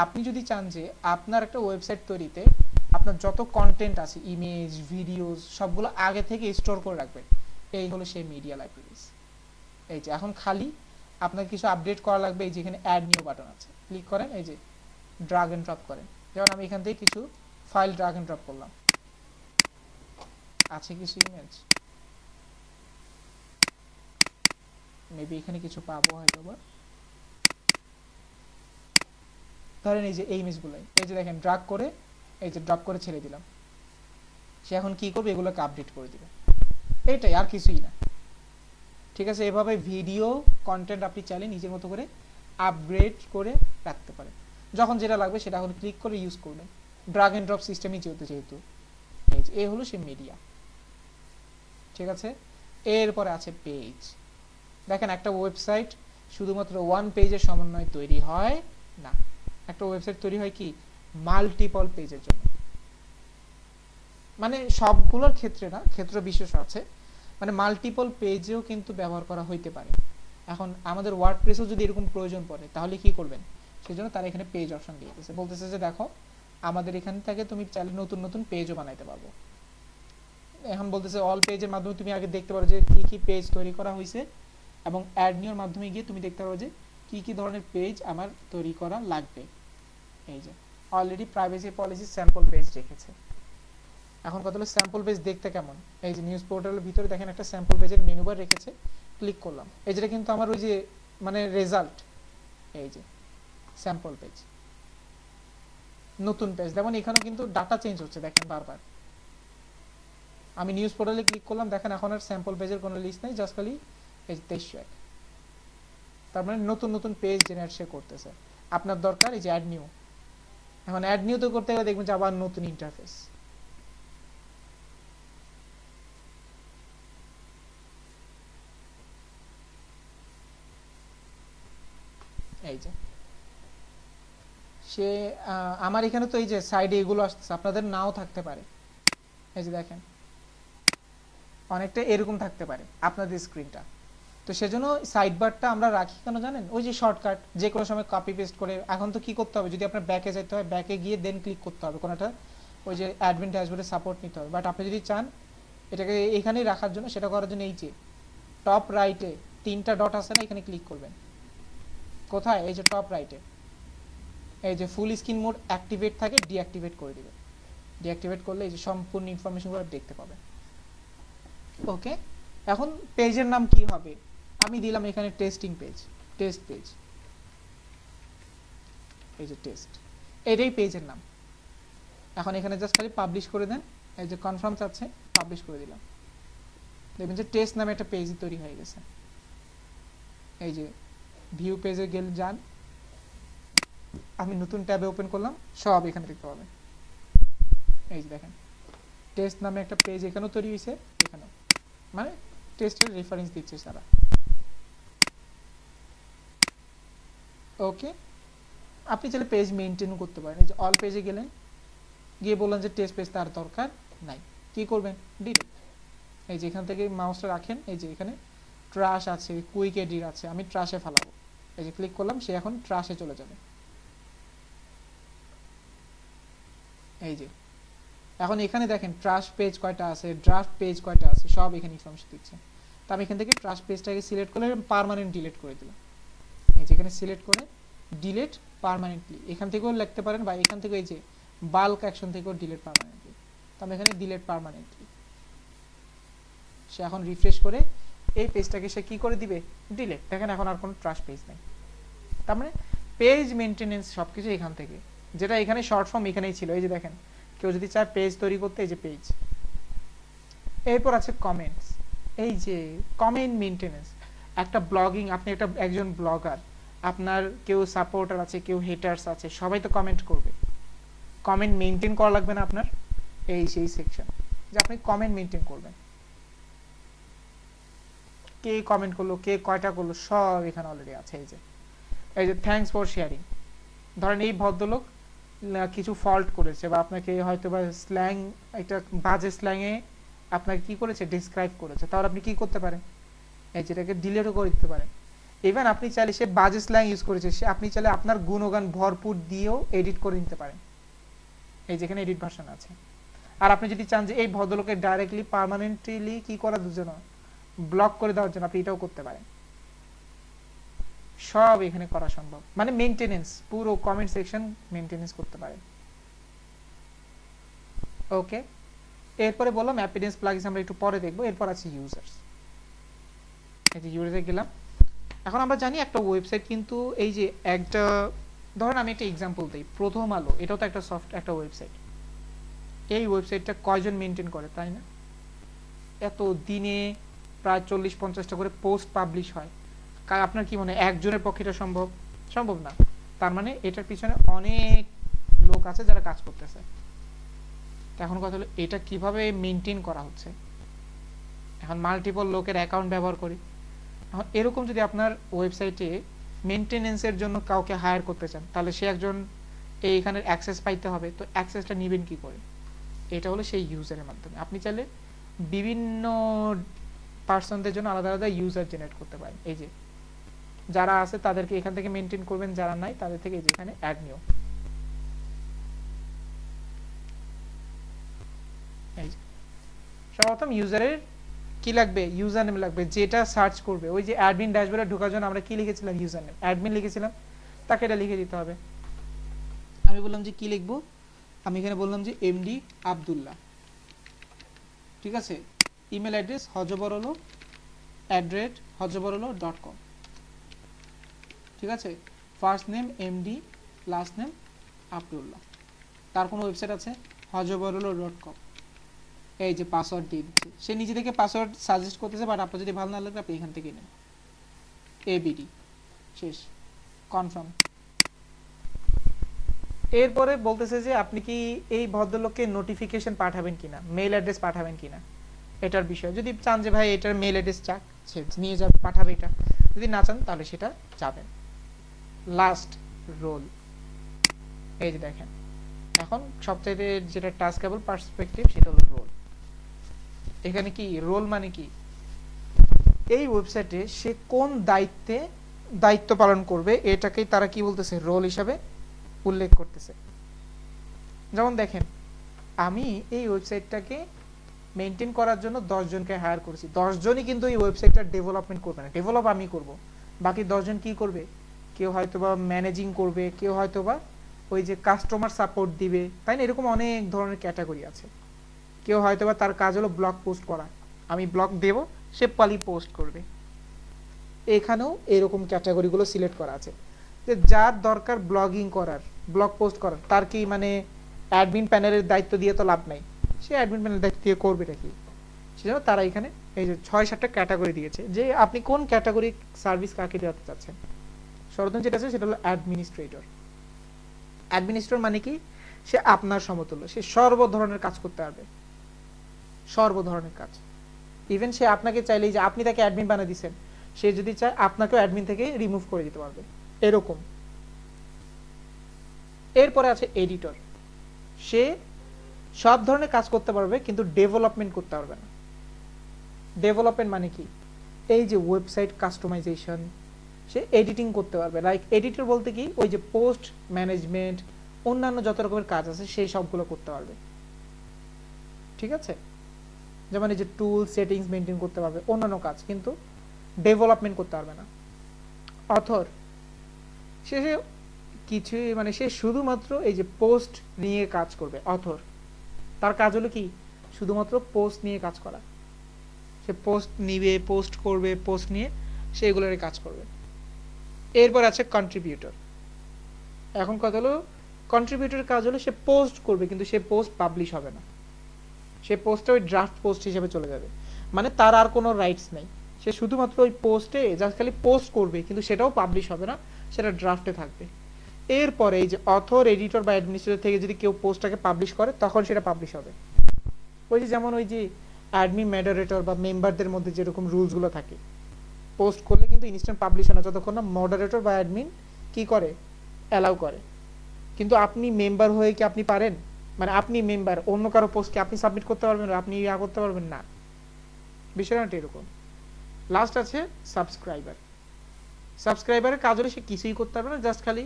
আপনি যদি চান যে আপনার একটা ওয়েবসাইট তৈরিতে আপনার যত কন্টেন্ট আছে, ইমেজ, ভিডিওস, সবগুলো আগে থেকে স্টোর করে রাখবেন, এই হলো সেই মিডিয়া লাইব্রেরিজ। এই যে এখন খালি আপনাকে কিছু আপডেট করা লাগবে, এই যে এখানে অ্যাড নিউ বাটন আছে, ক্লিক করেন, এই যে ড্রাগ এন্ড ড্রপ করেন। যেমন আমি এখান থেকে কিছু ফাইল ড্রাগ এন্ড ড্রপ করলাম, আছে কিছু ইমেজ, মেবি এখানে কিছু পাবো হয়তো বা, ধরেন এই যে এই ইমেজগুলো, এই যে দেখেন ড্রাগ করে, এই যে ড্রপ করে ছেড়ে দিলাম, সে এখন কি করবে, এগুলোকে আপডেট করে দিবে, এইটাই, আর কিছুই না, ঠিক আছে। এভাবে ভিডিও কন্টেন্ট আপনি চাইলে নিজের মতো করে আপগ্রেড করে রাখতে পারেন, যখন যেটা লাগবে সেটা এখন ক্লিক করে ইউজ করবেন, ড্রাগ এন্ড ড্রপ সিস্টেমই যেহেতু এই যে এই হলো সে মিডিয়া, ঠিক আছে। এরপরে আছে পেজ। দেখেন একটা ওয়েবসাইট শুধুমাত্র ওয়ান পেজের সমন্বয়ে তৈরি হয় না, একটা ওয়েবসাইট তৈরি হয় কি মাল্টিপল পেজের জন্য, মানে সবগুলোর ক্ষেত্রে না, ক্ষেত্র বিশেষ আছে, মানে মাল্টিপল পেজেও কিন্তু ব্যবহার করা হইতে পারে। এখন আমাদের ওয়ার্ডপ্রেসেও যদি এরকম প্রয়োজন পড়ে তাহলে কি করবেন, সেজন্য তারা এখানে পেজ অপশন দিয়েছে, বলতেছে যে দেখো আমাদের এখান থেকে তুমি চাইলে নতুন নতুন পেজও বানাইতে পারবো। এখন বলতেছে অল পেজের মাধ্যমে তুমি আগে দেখতে পারো যে কি কি পেজ তৈরি করা হয়েছে, এবং অ্যাড নিউর মাধ্যমে গিয়ে তুমি দেখতে পারো যে কি কি ধরনের পেজ আমার তৈরি করা লাগবে। এই যে already privacy policy sample page রেখেছে। এখন কথা হলো স্যাম্পল পেজ দেখতে কেমন, এই যে নিউজ পোর্টালের ভিতরে দেখেন একটা স্যাম্পল পেজের মেনু বার রেখেছে, ক্লিক করলাম, এই যেটা কিন্তু আমার ওই যে মানে রেজাল্ট, এই যে স্যাম্পল পেজ, নতুন পেজ। যেমন এখানেও কিন্তু ডাটা চেঞ্জ হচ্ছে, দেখেন বারবার। আমি নিউজ পোর্টালে ক্লিক করলাম, দেখেন এখন আর স্যাম্পল পেজের কোনো লিস্ট নেই, জাস্ট খালি এই 2301, তার মানে নতুন নতুন পেজ জেনারেট সে করতেছে। আপনার দরকার এই যে অ্যাড নিউ, এখন অ্যাড নিউ তো করতে গেলে দেখবেন যে আবার নতুন ইন্টারফেস, এই যে সে আমার এখানে তো এই যে সাইডে এগুলো আসছে, আপনাদের নাও থাকতে পারে, এই যে দেখেন অনেকটা এরকম থাকতে পারে আপনাদের স্ক্রিনটা। তো সেজন্য সাইড বারটা আমরা রাখি কেন জানেন, ওই যে শর্টকাট যে কোনো সময় কপি পেস্ট করে। এখন তো কি করতে হবে, যদি আপনার ব্যাকে যেতে হয় ব্যাকে গিয়ে দেন ক্লিক করতে হবে কোনোটা, ওই যে অ্যাডমিন ড্যাশবোর্ডে সাপোর্ট নিতে হবে। বাট আপনি যদি চান এটাকে এখানেই রাখার জন্য, সেটা করার জন্য এই যে টপ রাইটে 3টা ডট আছে না, এখানে ক্লিক করবেন। কোথায়, এই যে টপ রাইটে, এই যে ফুল স্ক্রিন মোড অ্যাক্টিভেট থাকে ডিঅ্যাক্টিভেট করে দিবেন। ডিঅ্যাক্টিভেট করলে এই যে সম্পূর্ণ ইনফরমেশনগুলো দেখতে পাবেন। ওকে, এখন পেজের নাম কি হবে, আমি দিলাম এখানে টেস্টিং পেজ, টেস্ট পেজ, এই যে টেস্ট, এটাই পেজের নাম। এখন এখানে জাস্ট খালি পাবলিশ করে দেন, এই যে কনফার্ম আছে পাবলিশ করে দিলাম, দেখবেন যে টেস্ট নামে একটা পেজ তৈরি হয়ে গেছে। এই যে ভিউ পেজে গেলে যান, আমি নতুন ট্যাবে ওপেন করলাম, সব এখানে দেখতে পাবেন। এই যে দেখেন টেস্ট নামে একটা পেজ এখানেও তৈরি হয়েছে, এখানেও, মানে টেস্টের রেফারেন্স দিচ্ছে সারা। ওকে, আপনি চাইলে পেজ মেইনটেইন করতে পারেন। এই যে অল পেজে গেলেন, গিয়ে বললেন যে টেস্ট পেজ তার দরকার নাই, কি করবেন, ডিলিট। এই যে এখান থেকে মাউসটা রাখেন, এই যে এখানে ট্রাশ আছে, কুইক এডিট আছে, আমি ট্রাশে ফেলাবো, এই যে ক্লিক করলাম, সে এখন ট্রাশে চলে যাবে। এই যে এখন এখানে দেখেন ট্রাশ পেজ কয়টা আছে, ড্রাফট পেজ কয়টা আছে, সব এখানে ইনফরমেশন দিচ্ছে। তো আমি এখান থেকে ট্রাশ পেজটাকে সিলেক্ট করে পার্মানেন্ট ডিলিট করে দিলাম। এই যে এখানে সিলেক্ট করে ডিলিট পার্মানেন্টলি, এখান থেকেও লিখতে পারেন, বা এখান থেকে এই যে বাল্ক অ্যাকশন থেকেও ডিলিট পার্মানেন্টলি। তো আমি এখানে ডিলিট পার্মানেন্টলি, সে এখন রিফ্রেশ করে এই পেজটাকে সে কি করে দিবে, ডিলিট। দেখেন এখন আর কোনো ট্রাশ পেজ নেই। তার মানে পেজ মেনটেনেন্স সবকিছু এখান থেকে, যেটা এখানে শর্ট ফর্ম এখানেই ছিল। এই যে দেখেন কেউ যদি চায় পেজ তৈরি করতে, এই যে পেজ। এরপর আছে কমেন্টস, এই যে কমেন্ট মেনটেনেন্স। একটা ব্লগিং, আপনি একজন ব্লগার, আপনার কেউ সাপোর্টার আছে, কেউ হেটার্স আছে, সবাই তো কমেন্ট করবে। কমেন্ট মেনটেন করা লাগবে না আপনার, এই সেই সেকশন যে আপনি কমেন্ট মেনটেন করবেন, কে কমেন্ট করলো, কে কয়টা করলো, সব এখানে অলরেডি আছে। এই যে থ্যাঙ্কস ফর শেয়ারিং, ধরেন এই ভদ্রলোক কিছু ফল্ট করেছে, বা আপনাকে হয়তো বা স্ল্যাং, একটা বাজে স্ল্যাংয়ে আপনাকে কি করেছে, ডিসক্রাইব করেছে, তাহলে আপনি কি করতে পারেন, এই যেটাকে ডিলিটও করে দিতে পারেন। ইভেন আপনি চাইলে সে বাজে স্ল্যাং ইউজ করেছে, সে আপনি চাইলে আপনার গুণগান ভরপুর দিয়েও এডিট করে নিতে পারেন। এই যেখানে এডিট ভার্সন আছে। আর আপনি যদি চান যে এই ভদ্রলোকে ডাইরেক্টলি পার্মানেন্টলি কি করার জন্য, ব্লক করে দেওয়ার জন্য, আপনি এটাও করতে পারেন। সব এখানে করা সম্ভব, মানে মেইনটেনেন্স, পুরো কমেন্ট সেকশন মেইনটেনেন্স করতে পারেন। ওকে, এরপরে বললাম অ্যাপিডেন্স প্লাগইনস আমরা একটু পরে দেখবো। এরপর আছে ইউজার্স, এই যে ইউজারে গেলাম। এখন আমরা জানি একটা ওয়েবসাইট কিন্তু, এই যে একটা ধরেন আমি একটা এক্সাম্পল দিই, প্রথম আলো, এটাও তো একটা ওয়েবসাইট। এই ওয়েবসাইটটা কয়জন মেনটেন করে, তাই না? এত দিনে প্রায় 40-50টা করে পোস্ট পাবলিশ হয়। আপনার কি মনে হয় একজনের পক্ষে এটা সম্ভব না? তার মানে এটার পিছনে অনেক লোক আছে যারা কাজ করতেছে। এখন কথা হলো এটা কিভাবে মেনটেন করা হচ্ছে। এখন মাল্টিপল লোকের অ্যাকাউন্ট ব্যবহার করি। এখন এরকম যদি আপনার ওয়েবসাইটে মেনটেনেন্সের জন্য কাউকে হায়ার করতে চান, তাহলে সে একজন এইখানের অ্যাক্সেস পাইতে হবে। তো অ্যাক্সেসটা নেবেন কি করে? এটা হলো সেই ইউজারের মাধ্যমে। আপনি চাইলে বিভিন্ন পার্সনদের জন্য আলাদা আলাদা ইউজার জেনারেট করতে পারেন। এই যে যারা আছে তাদেরকে এখান থেকে মেনটেন করবেন, যারা নাই তাদের থেকে এই যে এখানে অ্যাড নিউ। এই যে সর্বপ্রথম ইউজারের কি লাগবে, ইউজার নেম লাগবে, যেটা সার্চ করবে। ওই যে অ্যাডমিন ড্যাশবোর্ডে ঢোকার জন্য আমরা কি লিখেছিলাম, ইউজার নেম, অ্যাডমিন লিখেছিলাম, তাকে এটা লিখে দিতে হবে। আমি বললাম যে কি লিখবো, আমি এখানে বললাম যে এমডি আব্দুল্লাহ, ঠিক আছে। ইমেল অ্যাড্রেস hojoboroলো@hojoboroলো.com, ঠিক আছে। First name MD, last name Abdullah. তার কোনো ওয়েবসাইট আছে hojoborolo.com। এই যে পাসওয়ার্ড দিয়ে দিচ্ছে, সে নিজে থেকে পাসওয়ার্ড সাজেস্ট করতেছে, বাট আপনার যদি ভালো না লাগে আপনি এখান থেকে নেন। এবিডি, শেষ, কনফার্ম। এরপরে বলতেছে যে আপনি কি এই ভদ্রলোককে নোটিফিকেশন পাঠাবেন কিনা, মেইল অ্যাড্রেস পাঠাবেন কিনা, এটার বিষয়। যদি চান যে ভাই এটার মেইল অ্যাড্রেস চাক, সে নিয়ে যাবে, পাঠাবে এটা। যদি না চান তাহলে সেটা যাবেন। লাস্ট রোল, এই যে দেখেন এখন সবচেয়ে যেটা টাস্কেবল পার্সপেক্টিভ সেটা হলো রোল। এখানে কি রোল মানে কি, এই ওয়েবসাইটে সে কোন দায়িত্ব পালন করবে এটাকেই তারা কি বলতেছে, রোল হিসাবে উল্লেখ করতেছে। যেমন দেখেন, আমি এই ওয়েবসাইটটাকে মেনটেন করার জন্য 10 জনকে হায়ার করেছি। 10 জনই কিন্তু এই ওয়েবসাইটটা ডেভেলপমেন্ট করবে না, ডেভেলপ আমি করব। বাকি 10 জন কি করবে, কেউ হয়তোবা ম্যানেজিং করবে, কেউ হয়তোবা ওই যে কাস্টমার সাপোর্ট দিবে, তাই না? এরকম অনেক ধরনের ক্যাটাগরি আছে। কেউ হয়তোবা তার কাজ হলো ব্লগ পোস্ট করা, আমি ব্লগ দেব, সে পালি পোস্ট করবে। এখানেও এরকম ক্যাটাগরিগুলো সিলেক্ট করা আছে যে যার দরকার ব্লগিং করার, ব্লগ পোস্ট করার, তার কি মানে অ্যাডমিন প্যানেলের দায়িত্ব দিয়ে তো লাভ নাই, সে অ্যাডমিন প্যানেলের দায়িত্ব দিয়ে করবেটা কি। সেজন্য তারা এখানে এই যে 6-7টা ক্যাটাগরি দিয়েছে যে আপনি কোন ক্যাটাগরি সার্ভিস কাকে দেওয়াতে চাচ্ছেন। সর্বপ্রথম যেটা আছে সেটা হলো অ্যাডমিনিস্ট্রেটর। অ্যাডমিনিস্ট্রেটর মানে কি, সে আপনার সমতুল্য, সে সর্ব ধরনের কাজ করতে পারবে, সর্ব ধরনের কাজ। ইভেন সে আপনাকে চাইলেই যে আপনি তাকে অ্যাডমিন বানিয়ে দিচ্ছেন, সে যদি চায় আপনাকেও অ্যাডমিন থেকে রিমুভ করে দিতে পারবে, এরকম। এরপরে আছে এডিটর, সে সব ধরনের কাজ করতে পারবে কিন্তু ডেভেলপমেন্ট করতে পারবে না। ডেভেলপমেন্ট মানে কি, এই যে ওয়েবসাইট কাস্টমাইজেশন, সে এডিটিং করতে পারবে। লাইক এডিটর বলতে কি, ওই যে পোস্ট ম্যানেজমেন্ট, অন্যান্য যত রকমের কাজ আছে সেই সবগুলো করতে পারবে, ঠিক আছে? যেমন এই যে টুল সেটিংস মেনটেন করতে পারবে, অন্যান্য কাজ, কিন্তু ডেভেলপমেন্ট করতে পারবে না। অথর, সে কিছুই মানে সে শুধুমাত্র এই যে পোস্ট নিয়ে কাজ করবে। অথর তার কাজ হলো কি, শুধুমাত্র পোস্ট নিয়ে কাজ করা, সে পোস্ট নিবে, পোস্ট করবে, পোস্ট নিয়ে সে এগুলোরই কাজ করবে। এরপর আছে কন্ট্রিবিউটর। এখন কথা হলো কন্ট্রিবিউটরের কাজ হলো সে পোস্ট করবে কিন্তু সে পোস্ট পাবলিশ হবে না, সে পোস্টে ওই ড্রাফট পোস্ট হিসেবে চলে যাবে, মানে তার আর কোনো রাইটস নেই, সে শুধুমাত্র ওই পোস্টে জাস্ট খালি পোস্ট করবে কিন্তু সেটাও পাবলিশ হবে না, সেটা ড্রাফটে থাকবে। এরপরে এই যে অথর, এডিটর বা অ্যাডমিনিস্ট্রেটর থেকে যদি কেউ পোস্টটাকে পাবলিশ করে তখন সেটা পাবলিশ হবে। ওই যে যেমন ওই যে অ্যাডমিন, মডারেটর বা মেম্বারদের মধ্যে যেরকম রুলসগুলো থাকে, পোস্ট করলে কিন্তু ইনস্ট্যান্ট পাবলিশ হয় না যতক্ষণ না মডারেটর বা অ্যাডমিন কি করে, অ্যালাউ করে। কিন্তু আপনি মেম্বার হয়ে কি আপনি পারেন, মানে আপনি মেম্বার, অন্য কারো পোস্টকে আপনি সাবমিট করতে পারবেন, আপনি ইয়া করতে পারবেন না, বিষয়টা এরকম। লাস্ট আছে সাবস্ক্রাইবার। সাবস্ক্রাইবারের কাজ হলো সে কিছুই করতে পারবে না, জাস্ট খালি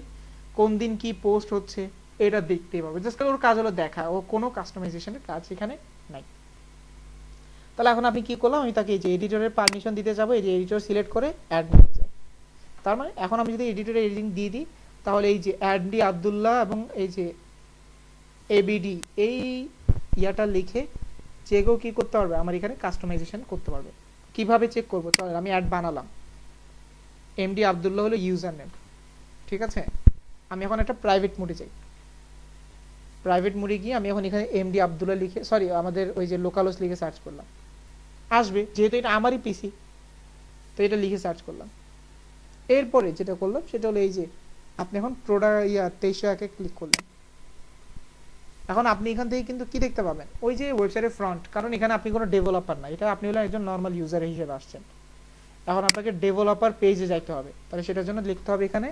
কোন দিন কি পোস্ট হচ্ছে এটা দেখতেই পাবে, জাস্ট ওর কাজ হলো দেখা, ও কোনো কাস্টমাইজেশনের কাজ এখানে নাই। তাহলে এখন আপনি কি করলাম, আমি তাকে এই যে এডিটরের পারমিশন দিতে যাবো, এই যে এডিটর সিলেক্ট করে অ্যাড হয়ে যায়। তার মানে এখন আমি যদি এডিটরে এডিটিং দিয়ে দিই তাহলে এই যে অ্যাডডি আব্দুল্লাহ এবং এই যে এবিডি এই ইয়াটা লিখে যে কেউ কি করতে পারবে, আমার এখানে কাস্টমাইজেশন করতে পারবে। কিভাবে চেক করবো, তাহলে আমি অ্যাড বানালাম, এমডি আব্দুল্লাহ হলো ইউজার নেম, ঠিক আছে? আমি এখন একটা প্রাইভেট মোডে যাই, প্রাইভেট মোডে গিয়ে আমি এখন এখানে এমডি আব্দুল্লাহ লিখে, সরি আমাদের ওই যে লোকালস লিখে সার্চ করলাম, আসবে যেহেতু এটা আমারই পিসি, তো এটা লিখে সার্চ করলাম। এরপরে যেটা করলাম সেটা হলো এই যে আপনি এখন প্রোডাক্ট 2301-এ ক্লিক করলেন। এখন আপনি এখান থেকে কিন্তু কি দেখতে পাবেন, ওই যে ওয়েবসাইটের ফ্রন্ট, কারণ এখানে আপনি কোনো ডেভেলপার না, এটা আপনি হলো একজন নর্মাল ইউজার হিসেবে আসছেন। এখন আপনাকে ডেভেলপার পেজে যাইতে হবে, তাহলে সেটার জন্য লিখতে হবে এখানে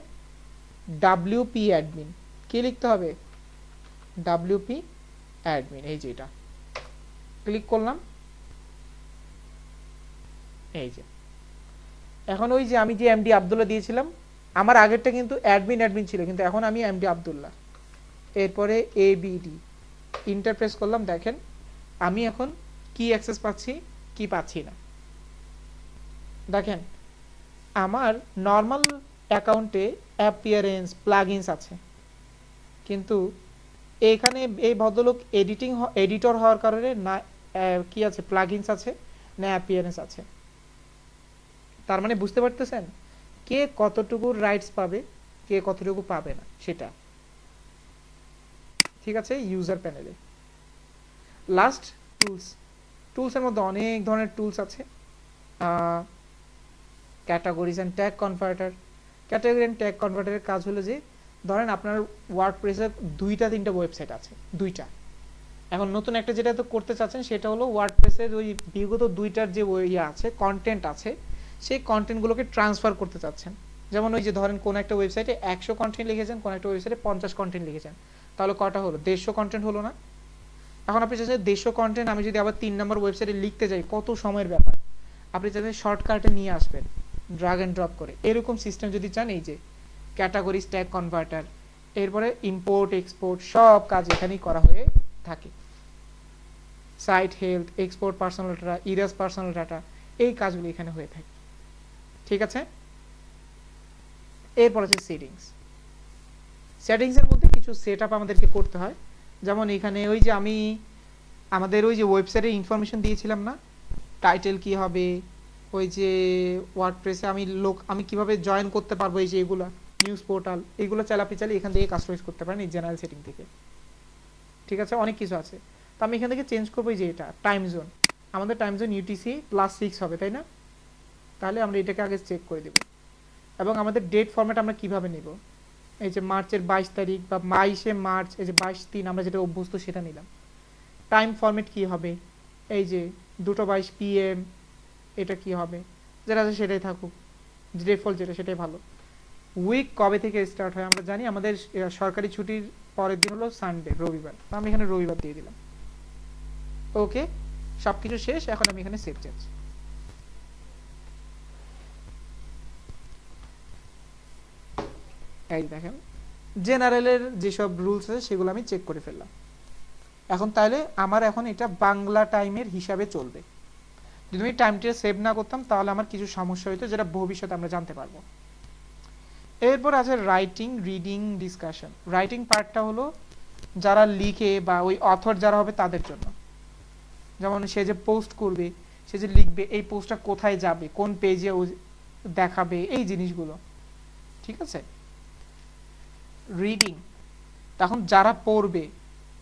ডাব্লিউপি অ্যাডমিন। কি লিখতে হবে, ডাব্লিউপি অ্যাডমিন, এই যে এটা ক্লিক করলাম। এই যে এখন ওই যে আমি যে এমডি আব্দুল্লাহ দিয়েছিলাম, আমার আগেরটা কিন্তু অ্যাডমিন ছিল, কিন্তু এখন আমি এমডি আব্দুল্লাহ। এরপরে এবিডি ইন্টারপ্রেস করলাম, দেখেন আমি এখন কি অ্যাক্সেস পাচ্ছি কি পাচ্ছি না। দেখেন আমার নর্মাল অ্যাকাউন্টে অ্যাপিয়ারেন্স প্লাগইনস আছে, কিন্তু এখানে এই ভদ্রলোক এডিটর হওয়ার কারণে না কি আছে, প্লাগইনস আছে না অ্যাপিয়ারেন্স আছে। তার মানে বুঝতে পারতেছেন কে কতটুকু রাইটস পাবে, কে কতটুকু পাবে না সেটা, ঠিক আছে? ইউজার প্যানেলে লাস্ট টুলসের মধ্যে অনেক ধরনের টুলস আছে। Categories and tag converter. Category and tag কনভার্টারের কাজ হলো যে ধরেন আপনার ওয়ার্ডপ্রেসের 2-3টা ওয়েবসাইট আছে, 2টা। এখন নতুন একটা যেটা তো করতে চাচ্ছেন সেটা হলো ওয়ার্ডপ্রেসের ওই বিগত 2টার যে ইয়ে আছে, কন্টেন্ট আছে, সেই কন্টেন্টগুলোকে ট্রান্সফার করতে চাচ্ছেন। যেমন ওই যে ধরেন কোন একটা ওয়েবসাইটে 100 কন্টেন্ট লিখেছেন, কোন একটা ওয়েবসাইটে 50 কন্টেন্ট লিখেছেন, তাহলে কটা হলো, 150 কন্টেন্ট হলো না? এখন আপনি চাচ্ছেন দেশীয় কন্টেন্ট আমি যদি আবার 3 নম্বর ওয়েবসাইটে লিখতে যাই কত সময়ের ব্যাপার, আপনি চাচ্ছেন শর্টকাটে নিয়ে আসবেন ড্রাগ এন্ড ড্রপ করে, এরকম সিস্টেম যদি চান এই যে ক্যাটাগরি স্ট্যাক কনভার্টার, এরপরে ইম্পোর্ট এক্সপোর্ট সব কাজ এখানেই করা হয়ে থাকে। Site health, export personal data, erase personal data, এই কাজগুলো এখানে হয়ে থাকে। ঠিক আছে, এরপর আছে সেটিংস। সেটিংসের মধ্যে কিছু সেট আপ আমাদেরকে করতে হয়, যেমন এখানে ওই যে আমি আমাদের ওই যে ওয়েবসাইটের ইনফরমেশন দিয়েছিলাম না, টাইটেল কি হবে, ওই যে ওয়ার্ডপ্রেসে আমি কিভাবে জয়েন করতে পারবো, এই যে এগুলা নিউজ পোর্টাল, এগুলো চাইলে আপনি চাইলে এখান থেকে কাস্টমাইজ করতে পারেন এই জেনারেল সেটিং থেকে। ঠিক আছে, অনেক কিছু আছে। তো আমি এখান থেকে চেঞ্জ করবো যে এটা টাইম জোন, আমাদের টাইম জোন ইউটিসি +6 হবে, তাই না? তাহলে আমরা এটাকে আগে চেক করে দেব। এবং আমাদের ডেট ফরম্যাট আমরা কিভাবে নেব, এই যে মার্চের 22 তারিখ বা 22শে মার্চ, এই যে 22/3 আমরা যেটা অভ্যস্ত সেটা নিলাম। টাইম ফরম্যাট কি হবে, এই যে 2:22 PM, এটা কি হবে, যেটা আছে সেটাই থাকুক, ডিফল্ট যেটা সেটাই ভালো। উইক কবে থেকে স্টার্ট হয় আমরা জানি, আমাদের সরকারি ছুটির পরের দিন হলো সানডে, রবিবার, তো আমি এখানে রবিবার দিয়ে দিলাম। ওকে, সবকিছু শেষ, এখন আমি এখানে সেভ চেঞ্জ। এই দেখেন জেনারেলের যেসব রুলস আছে সেগুলো আমি চেক করে ফেললাম। এখন তাহলে আমার এখন এটা বাংলা টাইমের হিসাবে চলবে। যদি আমি টাইমটা সেভ না করতাম তাহলে আমার কিছু সমস্যা হইতো, যেটা ভবিষ্যতে আমরা জানতে পারবো। এরপর আছে রাইটিং, রিডিং, ডিসকাশন। রাইটিং পার্টটা হলো যারা লিখে বা ওই অথর যারা হবে তাদের জন্য, যেমন সে যে পোস্ট করবে, সে যে লিখবে, এই পোস্টটা কোথায় যাবে, কোন পেজে দেখাবে, এই জিনিসগুলো। ঠিক আছে, রিডিং, তখন যারা পড়বে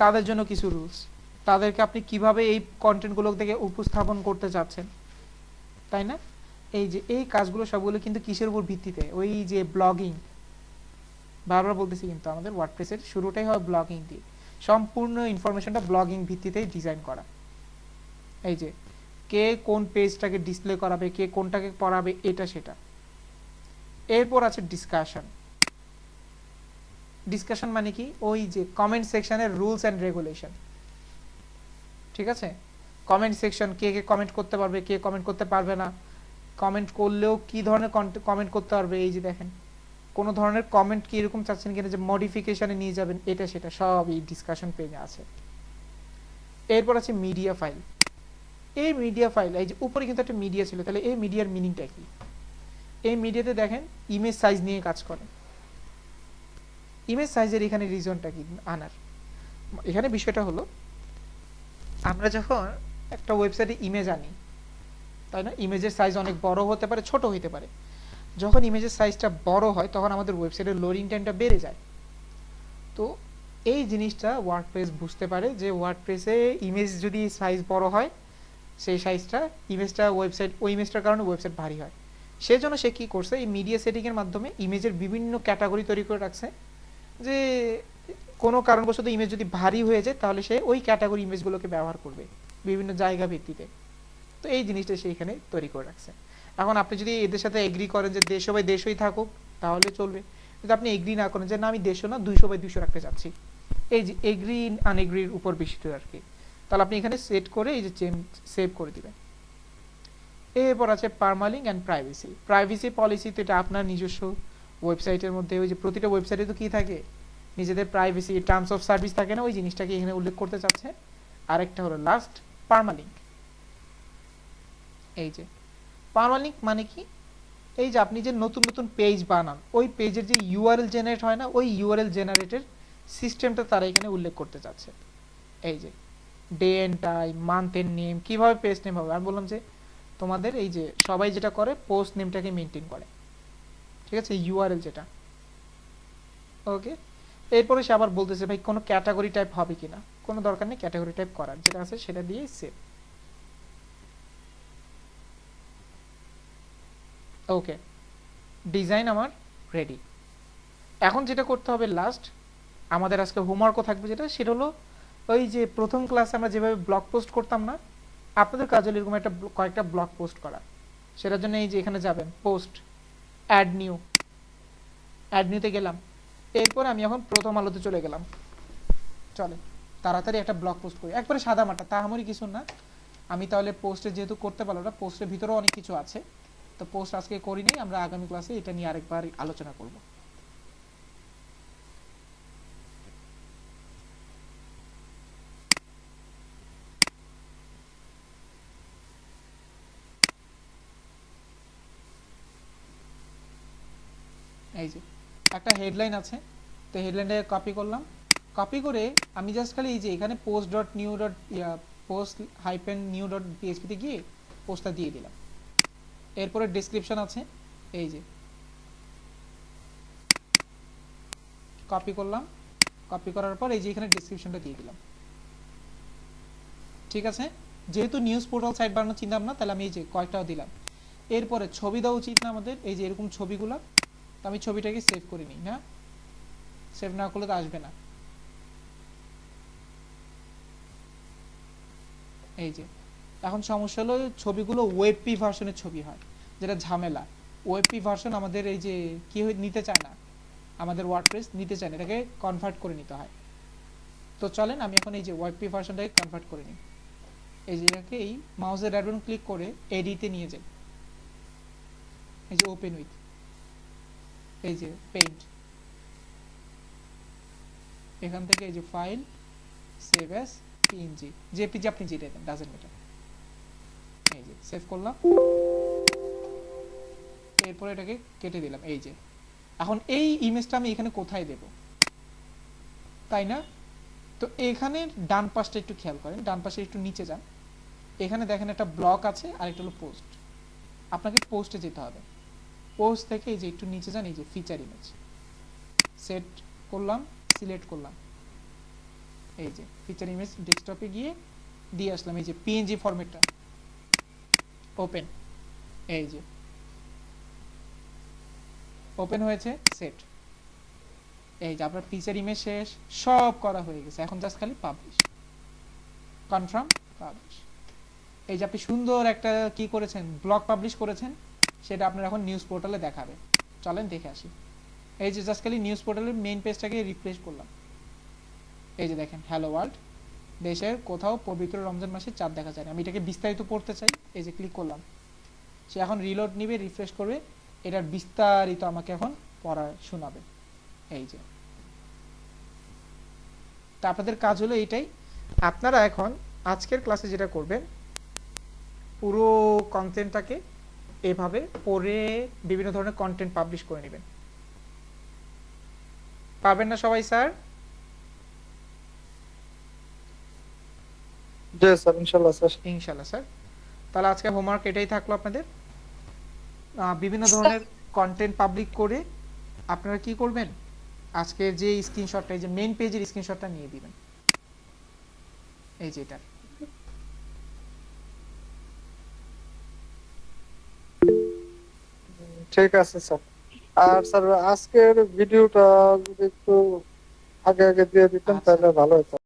তাদের জন্য কিছু রুলস, তাদেরকে আপনি কিভাবে এই কন্টেন্টগুলো থেকে উপস্থাপন করতে চাচ্ছেন, তাই না? এই যে এই কাজগুলো সবগুলো কিন্তু কিসের উপর ভিত্তিতে, ওই যে ব্লগিং, বারবার বলতেছি কিন্তু আমাদের ওয়ার্ডপ্রেসের শুরুটাই হয় ব্লগিং দিয়ে, সম্পূর্ণ ইনফরমেশনটা ব্লগিং ভিত্তিতেই ডিজাইন করা। এই যে কে কোন পেজটাকে ডিসপ্লে করাবে, কে কোনটাকে পড়াবে, এটা সেটা। এরপর আছে ডিসকাশন। ডিসকাশন মানে কি, ওই যে কমেন্ট সেকশনের রুলস অ্যান্ড রেগুলেশন। ঠিক আছে, কমেন্ট সেকশন, কে কে কমেন্ট করতে পারবে, কে কমেন্ট করতে পারবে না, কমেন্ট করলেও কি ধরনের কমেন্ট করতে পারবে, এই যে দেখেন কোনো ধরনের কমেন্ট কি এরকম চাচ্ছেন কিনা যে মডিফিকেশনে নিয়ে যাবেন, এটা সেটা সব এই ডিসকাশন পেজে আছে। এরপর আছে মিডিয়া ফাইল। এই মিডিয়া ফাইল, এই যে উপরে কিন্তু একটা মিডিয়া ছিল, তাহলে এই মিডিয়ার মিনিংটা কি? এই মিডিয়াতে দেখেন ইমেজ সাইজ নিয়ে কাজ করে। ইমেজ সাইজের এখানে রিজনটা কি আনার, এখানে বিষয়টা হলো আমরা যখন একটা ওয়েবসাইটে ইমেজ আনি, তাই না, ইমেজের সাইজ অনেক বড় হতে পারে, ছোট হতে পারে। যখন ইমেজের সাইজটা বড় হয় তখন আমাদের ওয়েবসাইটের লোডিং টাইমটা বেড়ে যায়। তো এই জিনিসটা ওয়ার্ডপ্রেস বুঝতে পারে যে ওয়ার্ডপ্রেসে ইমেজ যদি সাইজ বড় হয়, সেই সাইজটা ইমেজটা ওয়েবসাইট, ওই ইমেজটার কারণে ওয়েবসাইট ভারী হয়। সেজন্য সে কি করছে, এই মিডিয়া সেটিংয়ের মাধ্যমে ইমেজের বিভিন্ন ক্যাটাগরি তৈরি করে রাখছে, যে কোনো কারণবশত ইমেজ যদি ভারী হয়ে যায় তাহলে সে ওই ক্যাটাগরি ইমেজগুলোকে ব্যবহার করবে বিভিন্ন জায়গা ভিত্তিতে। তো এই জিনিসটা সে এখানে তৈরি করে রাখছে। এখন আপনি যদি এদের সাথে এগ্রি করেন যে 150/200 থাকুক তাহলে চলবে, যদি আপনি এগ্রি না করেন যে না আমি 150 না 200/200 রাখতে চাচ্ছি, এই যে এগ্রি আনএগ্রির উপর বিষয়টা আর কি, তাহলে আপনি এখানে সেট করে এই যে সেভ করে দিবেন। এরপর আছে permalink and privacy. Privacy policy তো এটা আপনার নিজস্ব ওয়েবসাইটের মধ্যে, ওই যে প্রতিটা ওয়েবসাইটে তো কি থাকে, নিজেদের প্রাইভেসি টার্মস অফ সার্ভিস থাকে না, ওই জিনিসটাকে এখানে উল্লেখ করতে চাচ্ছে। আরেকটা হলো লাস্ট পারমালিঙ্ক। এই যে পারমালিঙ্ক মানে কি, এই যে আপনি যে নতুন নতুন পেজ বানান, ওই পেজের যে ইউআরএল জেনারেট হয় না, ওই ইউআরএল জেনারেটের সিস্টেমটা তারা এখানে উল্লেখ করতে চাচ্ছে। এই যে day and time, month and name, কিভাবে পেজ নেম হবে। আমি বললাম যে তোমাদের এই যে সবাই যেটা করে পোস্ট নেমটাকে মেনটেন করে, ঠিক আছে, ইউআরএল যেটা। ওকে, এরপরে সে আবার বলতেছে ভাই কোনো ক্যাটাগরি টাইপ হবে কিনা, কোনো দরকার নেই ক্যাটাগরি টাইপ করার, যেটা আছে সেটা দিয়ে সেভ। ওকে, ডিজাইন আমার রেডি। এখন যেটা করতে হবে লাস্ট, আমাদের আজকে হোমওয়ার্কও থাকবে, যেটা সেটা হলো ওই যে প্রথম ক্লাসে আমরা যেভাবে ব্লগ পোস্ট করতাম না, আপনাদের কাজ হলো এরকম একটা কয়েকটা ব্লগ পোস্ট করা। সেটার জন্য এই যে এখানে যাবেন পোস্ট, অ্যাড নিউতে গেলাম। এরপর আমি এখন প্রথম আলোতে চলে গেলাম, চলে তাড়াতাড়ি একটা ব্লগ পোস্ট করি, একবারে সাদা মাটা, তাহামরি কিছু না। আমি তাহলে পোস্টে যেহেতু করতে পারলাম না, পোস্টের ভিতরেও অনেক কিছু আছে, তো পোস্ট আজকে করি নাই, আমরা আগামী ক্লাসে এটা নিয়ে আরেকবার আলোচনা করব। এই যে একটা হেডলাইন আছে, তো হেডলাইনটা কপি করলাম, কপি করে আমি জাস্ট খালি এই যে এখানে post dot new dot post hyphen new dot পিএইচপিতে গিয়ে পোস্টটা দিয়ে দিলাম। এরপরে ডেসক্রিপশন আছে, এই যে কপি করলাম, কপি করার পর এই যে এখানে ডেসক্রিপশনটা দিয়ে দিলাম। ঠিক আছে, যেহেতু নিউজ পোর্টাল সাইট বানানোর চিন্তা ভাবনা, তাহলে আমি এই যে কয়েকটাও দিলাম। এরপরে ছবি দেওয়া উচিত না আমাদের, এই যে এরকম ছবিগুলো, তো আমি ছবিটাকে সেভ করে নিই। না, সেভ না করলে তো আসবে না। এই যে এখন সমস্যা হলো ছবিগুলো ওয়েবপি ভার্সনের ছবি হয়, যেটা ঝামেলা। ওয়েবপি ভার্সন আমাদের এই যে কি নিতে চায় না, আমাদের ওয়ার্ডপ্রেস নিতে চায় না, এটাকে কনভার্ট করে নিতে হয়। তো চলেন আমি এখন এই যে ওয়েবপি ভার্সনটাকে কনভার্ট করে নিই। এই যে এটাকে এই মাউসের রাইট বাটন ক্লিক করে এডিটে নিয়ে যাই, এই যে ওপেন উইথ, এই যে পেইন্ট, এখান থেকে এই যে file, save as PNG, JPG আপনি যেটা দেন ডাজন্ট ম্যাটার। এই যে সেভ করলাম, এরপর এটাকে কেটে দিলাম। এই যে এখন এই ইমেজটা আমি এখানে কোথায় দেব, তাই না? তো এখানে ডান পাশটা একটু খেয়াল করেন, ডান পাশে একটু নিচে যান, এখানে দেখেন একটা ব্লক আছে আর একটা হলো পোস্ট। আপনাকে পোস্টে যেতে হবে, পোস্ট থেকে এই যে একটু নিচে যান, এই যে ফিচার ইমেজ সেট করলাম, সিলেক্ট করলাম, এই যে ফিচার ইমেজ ডেস্কটপে গিয়ে দিয়ে আসলাম, এই যে পিএনজি ফরম্যাটটা ওপেন, এই যে ওপেন হয়েছে, সেট। এই যে আপনার ফিচার ইমেজ শেষ, সব করা হয়ে গেছে, এখন জাস্ট খালি পাবলিশ, কনফার্ম, পাবলিশ। এই যে আপনি সুন্দর একটা কি করেছেন, ব্লগ পাবলিশ করেছেন, সেটা আপনার এখন নিউজ পোর্টালে দেখাবে। চলেন দেখে আসি। এই যে জাস্ট খালি নিউজ পোর্টালের মেইন পেজটাকে রিফ্রেশ করলাম, এই যে দেখেন হ্যালো ওয়ার্ল্ড, দেশের কোথাও পবিত্র রমজান মাসে চাঁদ দেখা যায় না। আমি এটাকে বিস্তারিত পড়তে চাই, এই যে ক্লিক করলাম, সে এখন রিলোড নিবে, রিফ্রেশ করবে, এটার বিস্তারিত আমাকে এখন পড়া শোনাবে। এই যে তা আপনাদের কাজ হলো এইটাই। আপনারা এখন আজকের ক্লাসে যেটা করবেন, পুরো কন্টেন্টটাকে এভাবে পড়ে বিভিন্ন ধরনের কন্টেন্ট পাবলিশ করে নেবেন। পারবেন না সবাই স্যার? জি স্যার, ইনশাআল্লাহ স্যার। ইনশাআল্লাহ স্যার। তাহলে আজকে হোমওয়ার্ক এটাই থাকলো আপনাদের। বিভিন্ন ধরনের কন্টেন্ট পাবলিক করে আপনারা কি করবেন, আজকের যে স্ক্রিনশটটা, এই যে মেইন পেজের স্ক্রিনশটটা নিয়ে দিবেন, এই যে এটা। ঠিক আছে স্যার। আর স্যার আজকের ভিডিওটা যদি একটু আগে আগে দিয়ে দিতেন আচ্ছা। তাহলে ভালো হতো।